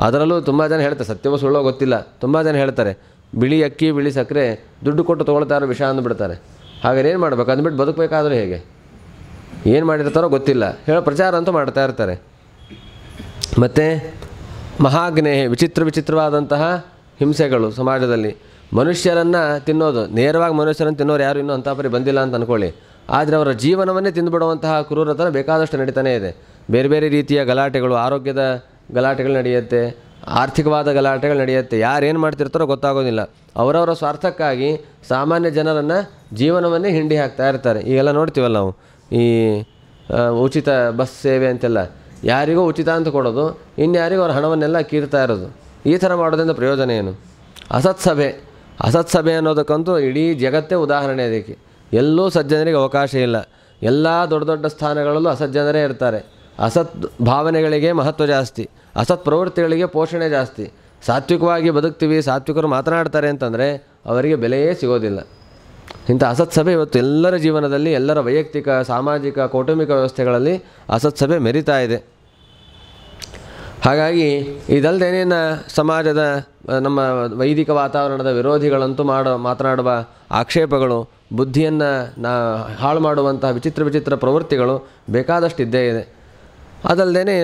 S1: ಅದರಲ್ಲೂ ತುಂಬ ಜನ ಹೇಳ್ತಾರೆ, ಸತ್ಯವೋ ಸುಳ್ಳೋ ಗೊತ್ತಿಲ್ಲ, ತುಂಬ ಜನ ಹೇಳ್ತಾರೆ ಬಿಳಿ ಅಕ್ಕಿ ಬಿಳಿ ಸಕ್ಕರೆ ದುಡ್ಡು ಕೊಟ್ಟು ತೊಗೊಳ್ತಾರೋ ವಿಷ ಅಂದುಬಿಡ್ತಾರೆ. ಹಾಗಾದ್ರೆ ಏನು ಮಾಡಬೇಕು? ಅಂದ್ಬಿಟ್ಟು ಬದುಕಬೇಕಾದ್ರೂ ಹೇಗೆ? ಏನು ಮಾಡಿರ್ತಾರೋ ಗೊತ್ತಿಲ್ಲ, ಹೇಳೋ ಪ್ರಚಾರ ಅಂತೂ ಮಾಡ್ತಾ ಇರ್ತಾರೆ. ಮತ್ತು ಮಹಾಗ್ನೇಹ, ವಿಚಿತ್ರವಾದಂತಹ ಹಿಂಸೆಗಳು ಸಮಾಜದಲ್ಲಿ. ಮನುಷ್ಯರನ್ನು ತಿನ್ನೋದು, ನೇರವಾಗಿ ಮನುಷ್ಯರನ್ನು ತಿನ್ನೋರು ಯಾರು ಇನ್ನೂ ಅಂಥ ಪರಿ ಬಂದಿಲ್ಲ ಅಂತ ಅಂದ್ಕೊಳ್ಳಿ. ಆದರೆ ಅವರ ಜೀವನವನ್ನೇ ತಿಂದುಬಿಡುವಂತಹ ಕ್ರೂರತನ ಬೇಕಾದಷ್ಟು ನಡೀತಾನೇ ಇದೆ. ಬೇರೆ ಬೇರೆ ರೀತಿಯ ಗಲಾಟೆಗಳು, ಆರೋಗ್ಯದ ಗಲಾಟೆಗಳು ನಡೆಯುತ್ತೆ, ಆರ್ಥಿಕವಾದ ಗಲಾಟೆಗಳು ನಡೆಯುತ್ತೆ. ಯಾರೇನು ಮಾಡ್ತಿರ್ತಾರೋ ಗೊತ್ತಾಗೋದಿಲ್ಲ. ಅವರವರ ಸ್ವಾರ್ಥಕ್ಕಾಗಿ ಸಾಮಾನ್ಯ ಜನರನ್ನು ಜೀವನವನ್ನೇ ಹಿಂಡಿ ಹಾಕ್ತಾ ಇರ್ತಾರೆ. ಈಗೆಲ್ಲ ನೋಡ್ತೀವಲ್ಲ ನಾವು, ಈ ಉಚಿತ ಬಸ್ ಸೇವೆ ಅಂತೆಲ್ಲ ಯಾರಿಗೋ ಉಚಿತ ಅಂತ ಕೊಡೋದು, ಇನ್ಯಾರಿಗೂ ಅವ್ರ ಹಣವನ್ನೆಲ್ಲ ಕೀರ್ತಾ ಇರೋದು. ಈ ಥರ ಮಾಡೋದ್ರಿಂದ ಪ್ರಯೋಜನ ಏನು? ಅಸತ್ಸಭೆ ಅನ್ನೋದಕ್ಕಂತೂ ಇಡೀ ಜಗತ್ತೇ ಉದಾಹರಣೆ. ಅದಕ್ಕೆ ಎಲ್ಲೂ ಸಜ್ಜನರಿಗೆ ಅವಕಾಶ ಇಲ್ಲ. ಎಲ್ಲ ದೊಡ್ಡ ದೊಡ್ಡ ಸ್ಥಾನಗಳಲ್ಲೂ ಅಸಜ್ಜನರೇ ಇರ್ತಾರೆ. ಅಸತ್ ಭಾವನೆಗಳಿಗೆ ಮಹತ್ವ ಜಾಸ್ತಿ, ಅಸತ್ ಪ್ರವೃತ್ತಿಗಳಿಗೆ ಪೋಷಣೆ ಜಾಸ್ತಿ. ಸಾತ್ವಿಕವಾಗಿ ಬದುಕ್ತೀವಿ, ಸಾತ್ವಿಕರು ಮಾತನಾಡ್ತಾರೆ ಅಂತಂದರೆ ಅವರಿಗೆ ಬೆಲೆಯೇ ಸಿಗೋದಿಲ್ಲ. ಇಂಥ ಅಸತ್ಸಭೆ ಇವತ್ತು ಎಲ್ಲರ ಜೀವನದಲ್ಲಿ, ಎಲ್ಲರ ವೈಯಕ್ತಿಕ, ಸಾಮಾಜಿಕ, ಕೌಟುಂಬಿಕ ವ್ಯವಸ್ಥೆಗಳಲ್ಲಿ ಅಸತ್ಸಭೆ ಮೆರಿತಾ ಇದೆ. ಹಾಗಾಗಿ ಇದಲ್ಲದೇನೇನು ಸಮಾಜದ, ನಮ್ಮ ವೈದಿಕ ವಾತಾವರಣದ ವಿರೋಧಿಗಳಂತೂ ಮಾತನಾಡುವ ಆಕ್ಷೇಪಗಳು, ಬುದ್ಧಿಯನ್ನು ಹಾಳು ಮಾಡುವಂತಹ ವಿಚಿತ್ರ ಪ್ರವೃತ್ತಿಗಳು ಬೇಕಾದಷ್ಟು ಇದ್ದೇ ಇದೆ. ಅದಲ್ಲದೇ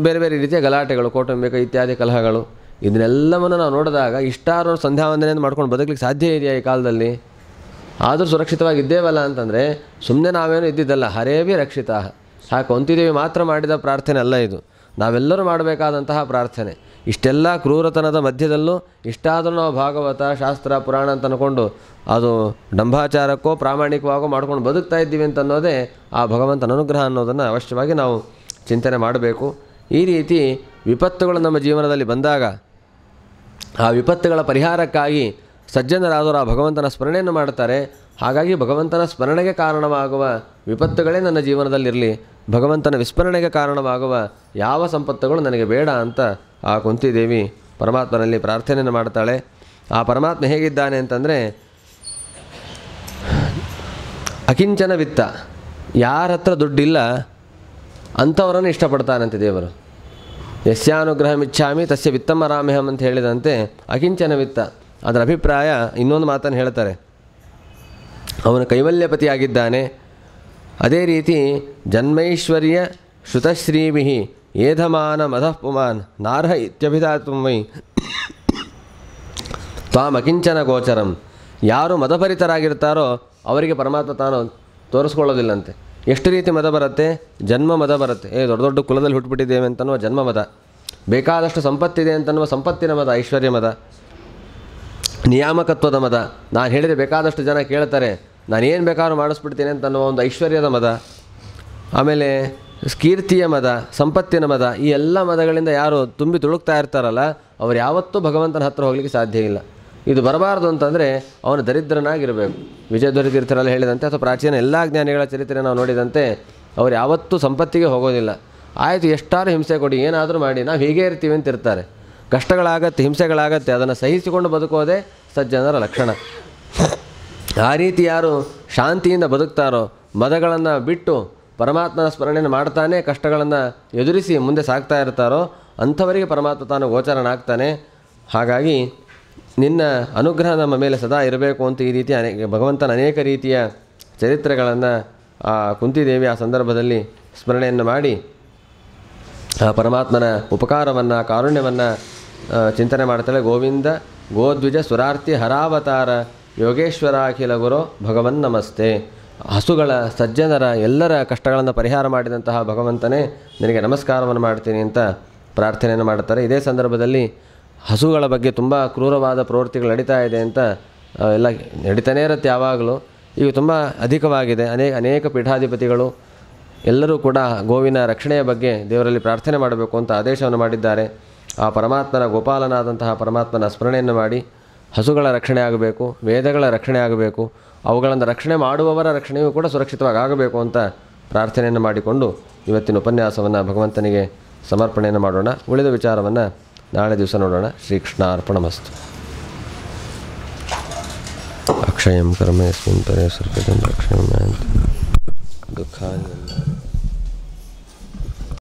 S1: ಬೇರೆ ಬೇರೆ ರೀತಿಯ ಗಲಾಟೆಗಳು, ಕೌಟುಂಬಿಕ ಇತ್ಯಾದಿ ಕಲಹಗಳು, ಇದನ್ನೆಲ್ಲವನ್ನು ನಾವು ನೋಡಿದಾಗ ಇಷ್ಟಾರು ಸಂಧ್ಯಾ ವಂದನೆಯನ್ನು ಮಾಡ್ಕೊಂಡು ಬದುಕಲಿಕ್ಕೆ ಸಾಧ್ಯ ಇದೆಯಾ ಈ ಕಾಲದಲ್ಲಿ? ಆದರೂ ಸುರಕ್ಷಿತವಾಗಿದ್ದೇವಲ್ಲ ಅಂತಂದರೆ ಸುಮ್ಮನೆ ನಾವೇನು ಇದ್ದಿದ್ದಲ್ಲ. ಹರೇವಿ ರಕ್ಷಿತಾ. ಹಾಗೆ ಕೊಂತಿದೇವಿ ಮಾತ್ರ ಮಾಡಿದ ಪ್ರಾರ್ಥನೆ ಅಲ್ಲ ಇದು, ನಾವೆಲ್ಲರೂ ಮಾಡಬೇಕಾದಂತಹ ಪ್ರಾರ್ಥನೆ. ಇಷ್ಟೆಲ್ಲ ಕ್ರೂರತನದ ಮಧ್ಯದಲ್ಲೂ ಇಷ್ಟಾದರೂ ನಾವು ಭಾಗವತ, ಶಾಸ್ತ್ರ, ಪುರಾಣ ಅಂತ ಅಂದ್ಕೊಂಡು ಅದು ಡಂಭಾಚಾರಕ್ಕೋ ಪ್ರಾಮಾಣಿಕವಾಗೋ ಮಾಡ್ಕೊಂಡು ಬದುಕ್ತಾ ಇದ್ದೀವಿ ಅಂತನ್ನೋದೇ ಆ ಭಗವಂತನ ಅನುಗ್ರಹ ಅನ್ನೋದನ್ನು ಅವಶ್ಯವಾಗಿ ನಾವು ಚಿಂತನೆ ಮಾಡಬೇಕು. ಈ ರೀತಿ ವಿಪತ್ತುಗಳು ನಮ್ಮ ಜೀವನದಲ್ಲಿ ಬಂದಾಗ ಆ ವಿಪತ್ತುಗಳ ಪರಿಹಾರಕ್ಕಾಗಿ ಸಜ್ಜನರಾದವರು ಆ ಭಗವಂತನ ಸ್ಮರಣೆಯನ್ನು ಮಾಡ್ತಾರೆ. ಹಾಗಾಗಿ ಭಗವಂತನ ಸ್ಮರಣೆಗೆ ಕಾರಣವಾಗುವ ವಿಪತ್ತುಗಳೇ ನನ್ನ ಜೀವನದಲ್ಲಿರಲಿ, ಭಗವಂತನ ವಿಸ್ಮರಣೆಗೆ ಕಾರಣವಾಗುವ ಯಾವ ಸಂಪತ್ತುಗಳು ನನಗೆ ಬೇಡ ಅಂತ ಆ ಕುಂತಿದೇವಿ ಪರಮಾತ್ಮನಲ್ಲಿ ಪ್ರಾರ್ಥನೆಯನ್ನು ಮಾಡ್ತಾಳೆ. ಆ ಪರಮಾತ್ಮ ಹೇಗಿದ್ದಾನೆ ಅಂತಂದರೆ, ಅಕಿಂಚನ ವಿತ್ತ, ಯಾರ ಹತ್ರ ದುಡ್ಡಿಲ್ಲ ಅಂಥವರನ್ನು ಇಷ್ಟಪಡ್ತಾನಂತೆ ದೇವರು. ಯಸ್ಯಾನುಗ್ರಹಮಿಚ್ಛಾಮಿ ತಸ್ಯ ವಿತ್ತಮ ರಾಮ್ಯಹಂ ಅಂತ ಹೇಳಿದಂತೆ ಅಕಿಂಚನ ವಿತ್ತ. ಅದರ ಅಭಿಪ್ರಾಯ ಇನ್ನೊಂದು ಮಾತನ್ನು ಹೇಳ್ತಾರೆ, ಅವನು ಕೈವಲ್ಯಪತಿಯಾಗಿದ್ದಾನೆ. ಅದೇ ರೀತಿ ಜನ್ಮೈಶ್ವರ್ಯ ಶ್ರುತಶ್ರೀಭಿ ಏಧಮಾನ ಮದಃ ಪುಮಾನ್ ನಾರ್ಹ ಇತ್ಯಭಿಧಾತ್ವೈ ತ್ವಾಮಕಿಂಚನ ಗೋಚರಂ. ಯಾರು ಮದಭರಿತರಾಗಿರ್ತಾರೋ ಅವರಿಗೆ ಪರಮಾತ್ಮ ತಾನು ತೋರಿಸ್ಕೊಳ್ಳೋದಿಲ್ಲಂತೆ. ಎಷ್ಟು ರೀತಿ ಮದ ಬರುತ್ತೆ? ಜನ್ಮ ಮದ ಬರುತ್ತೆ. ದೊಡ್ಡ ದೊಡ್ಡ ಕುಲದಲ್ಲಿ ಹುಟ್ಟುಬಿಟ್ಟಿದ್ದೇವೆ ಅಂತನೋ ಜನ್ಮ ಮದ. ಬೇಕಾದಷ್ಟು ಸಂಪತ್ತಿದೆ ಅಂತನ್ನುವ ಸಂಪತ್ತಿನ ಮದ, ಐಶ್ವರ್ಯ ಮದ, ನಿಯಾಮಕತ್ವದ ಮದ, ನಾನು ಹೇಳಿದರೆ ಬೇಕಾದಷ್ಟು ಜನ ಕೇಳ್ತಾರೆ, ನಾನೇನು ಬೇಕಾದ್ರೂ ಮಾಡಿಸ್ಬಿಡ್ತೀನಿ ಅಂತನ್ನುವ ಒಂದು ಐಶ್ವರ್ಯದ ಮದ, ಆಮೇಲೆ ಕೀರ್ತಿಯ ಮದ, ಸಂಪತ್ತಿನ ಮದ, ಈ ಎಲ್ಲ ಮದಗಳಿಂದ ಯಾರು ತುಂಬಿ ತುಳುಕ್ತಾ ಇರ್ತಾರಲ್ಲ ಅವ್ರು ಯಾವತ್ತೂ ಭಗವಂತನ ಹತ್ರ ಹೋಗಲಿಕ್ಕೆ ಸಾಧ್ಯ ಇಲ್ಲ. ಇದು ಬರಬಾರ್ದು ಅಂತಂದರೆ ಅವನು ದರಿದ್ರನಾಗಿರಬೇಕು. ವಿಜಯಧ್ವರಿ ತೀರ್ಥರಲ್ಲಿ ಹೇಳಿದಂತೆ ಅಥವಾ ಪ್ರಾಚೀನ ಎಲ್ಲ ಜ್ಞಾನಿಗಳ ಚರಿತ್ರೆ ನಾವು ನೋಡಿದಂತೆ ಅವ್ರು ಯಾವತ್ತೂ ಸಂಪತ್ತಿಗೆ ಹೋಗೋದಿಲ್ಲ. ಆಯಿತು, ಎಷ್ಟಾರು ಹಿಂಸೆ ಕೊಡಿ, ಏನಾದರೂ ಮಾಡಿ, ನಾವು ಹೀಗೆ ಇರ್ತೀವಿ ಅಂತ ಇರ್ತಾರೆ. ಕಷ್ಟಗಳಾಗತ್ತೆ, ಹಿಂಸೆಗಳಾಗತ್ತೆ, ಅದನ್ನು ಸಹಿಸಿಕೊಂಡು ಬದುಕೋದೇ ಸಜ್ಜನರ ಲಕ್ಷಣ. ಆ ರೀತಿ ಯಾರು ಶಾಂತಿಯಿಂದ ಬದುಕ್ತಾರೋ, ಮದಗಳನ್ನು ಬಿಟ್ಟು ಪರಮಾತ್ಮನ ಸ್ಮರಣೆಯನ್ನು ಮಾಡ್ತಾನೆ ಕಷ್ಟಗಳನ್ನು ಎದುರಿಸಿ ಮುಂದೆ ಸಾಗ್ತಾ ಇರ್ತಾರೋ ಅಂಥವರಿಗೆ ಪರಮಾತ್ಮ ತಾನು ಗೋಚರನಾಗ್ತಾನೆ. ಹಾಗಾಗಿ ನಿನ್ನ ಅನುಗ್ರಹ ನಮ್ಮ ಮೇಲೆ ಸದಾ ಇರಬೇಕು ಅಂತ ಈ ರೀತಿ ಭಗವಂತನ ಅನೇಕ ರೀತಿಯ ಚರಿತ್ರೆಗಳನ್ನು ಆ ಕುಂತಿದೇವಿ ಆ ಸಂದರ್ಭದಲ್ಲಿ ಸ್ಮರಣೆಯನ್ನು ಮಾಡಿ ಆ ಪರಮಾತ್ಮನ ಉಪಕಾರವನ್ನು, ಕಾರುಣ್ಯವನ್ನು ಚಿಂತನೆ ಮಾಡ್ತಾಳೆ. ಗೋವಿಂದ ಗೋದ್ವಿಜ ಸುರಾರ್ತಿ ಹರಾವತಾರ ಯೋಗೇಶ್ವರ ಅಖಿಲ ಗುರು ಭಗವನ್ ನಮಸ್ತೆ. ಹಸುಗಳ ಸಜ್ಜನರ ಎಲ್ಲರ ಕಷ್ಟಗಳನ್ನು ಪರಿಹಾರ ಮಾಡಿದಂತಹ ಭಗವಂತನೇ ನಿನಗೆ ನಮಸ್ಕಾರವನ್ನು ಮಾಡ್ತೀನಿ ಅಂತ ಪ್ರಾರ್ಥನೆಯನ್ನು ಮಾಡ್ತಾರೆ. ಇದೇ ಸಂದರ್ಭದಲ್ಲಿ ಹಸುಗಳ ಬಗ್ಗೆ ತುಂಬ ಕ್ರೂರವಾದ ಪ್ರವೃತ್ತಿಗಳು ನಡೀತಾ ಇದೆ ಅಂತ ಎಲ್ಲ ನಡೀತಾನೇ ಇರುತ್ತೆ ಯಾವಾಗಲೂ. ಈಗ ತುಂಬ ಅಧಿಕವಾಗಿದೆ. ಅನೇಕ ಪೀಠಾಧಿಪತಿಗಳು ಎಲ್ಲರೂ ಕೂಡ ಗೋವಿನ ರಕ್ಷಣೆಯ ಬಗ್ಗೆ ದೇವರಲ್ಲಿ ಪ್ರಾರ್ಥನೆ ಮಾಡಬೇಕು ಅಂತ ಆದೇಶವನ್ನು ಮಾಡಿದ್ದಾರೆ. ಆ ಪರಮಾತ್ಮನ ಗೋಪಾಲನಾದಂತಹ ಪರಮಾತ್ಮನ ಸ್ಮರಣೆಯನ್ನು ಮಾಡಿ ಹಸುಗಳ ರಕ್ಷಣೆ ಆಗಬೇಕು, ವೇದಗಳ ರಕ್ಷಣೆ ಆಗಬೇಕು, ಅವುಗಳನ್ನು ರಕ್ಷಣೆ ಮಾಡುವವರ ರಕ್ಷಣೆಯೂ ಕೂಡ ಸುರಕ್ಷಿತವಾಗಿ ಆಗಬೇಕು ಅಂತ ಪ್ರಾರ್ಥನೆಯನ್ನು ಮಾಡಿಕೊಂಡು ಇವತ್ತಿನ ಉಪನ್ಯಾಸವನ್ನು ಭಗವಂತನಿಗೆ ಸಮರ್ಪಣೆಯನ್ನು ಮಾಡೋಣ. ಉಳಿದ ವಿಚಾರವನ್ನು ನಾಳೆ ದಿವಸ ನೋಡೋಣ. ಶ್ರೀಕೃಷ್ಣಾರ್ಪಣಮಸ್ತು. ಅಕ್ಷಯಂ ಕರ್ಮ ಯಸ್ಮಿನ್ ಪರೇ ಸರ್ವಜಂ ರಕ್ಷಣಂ ದುಃಖಾನಿ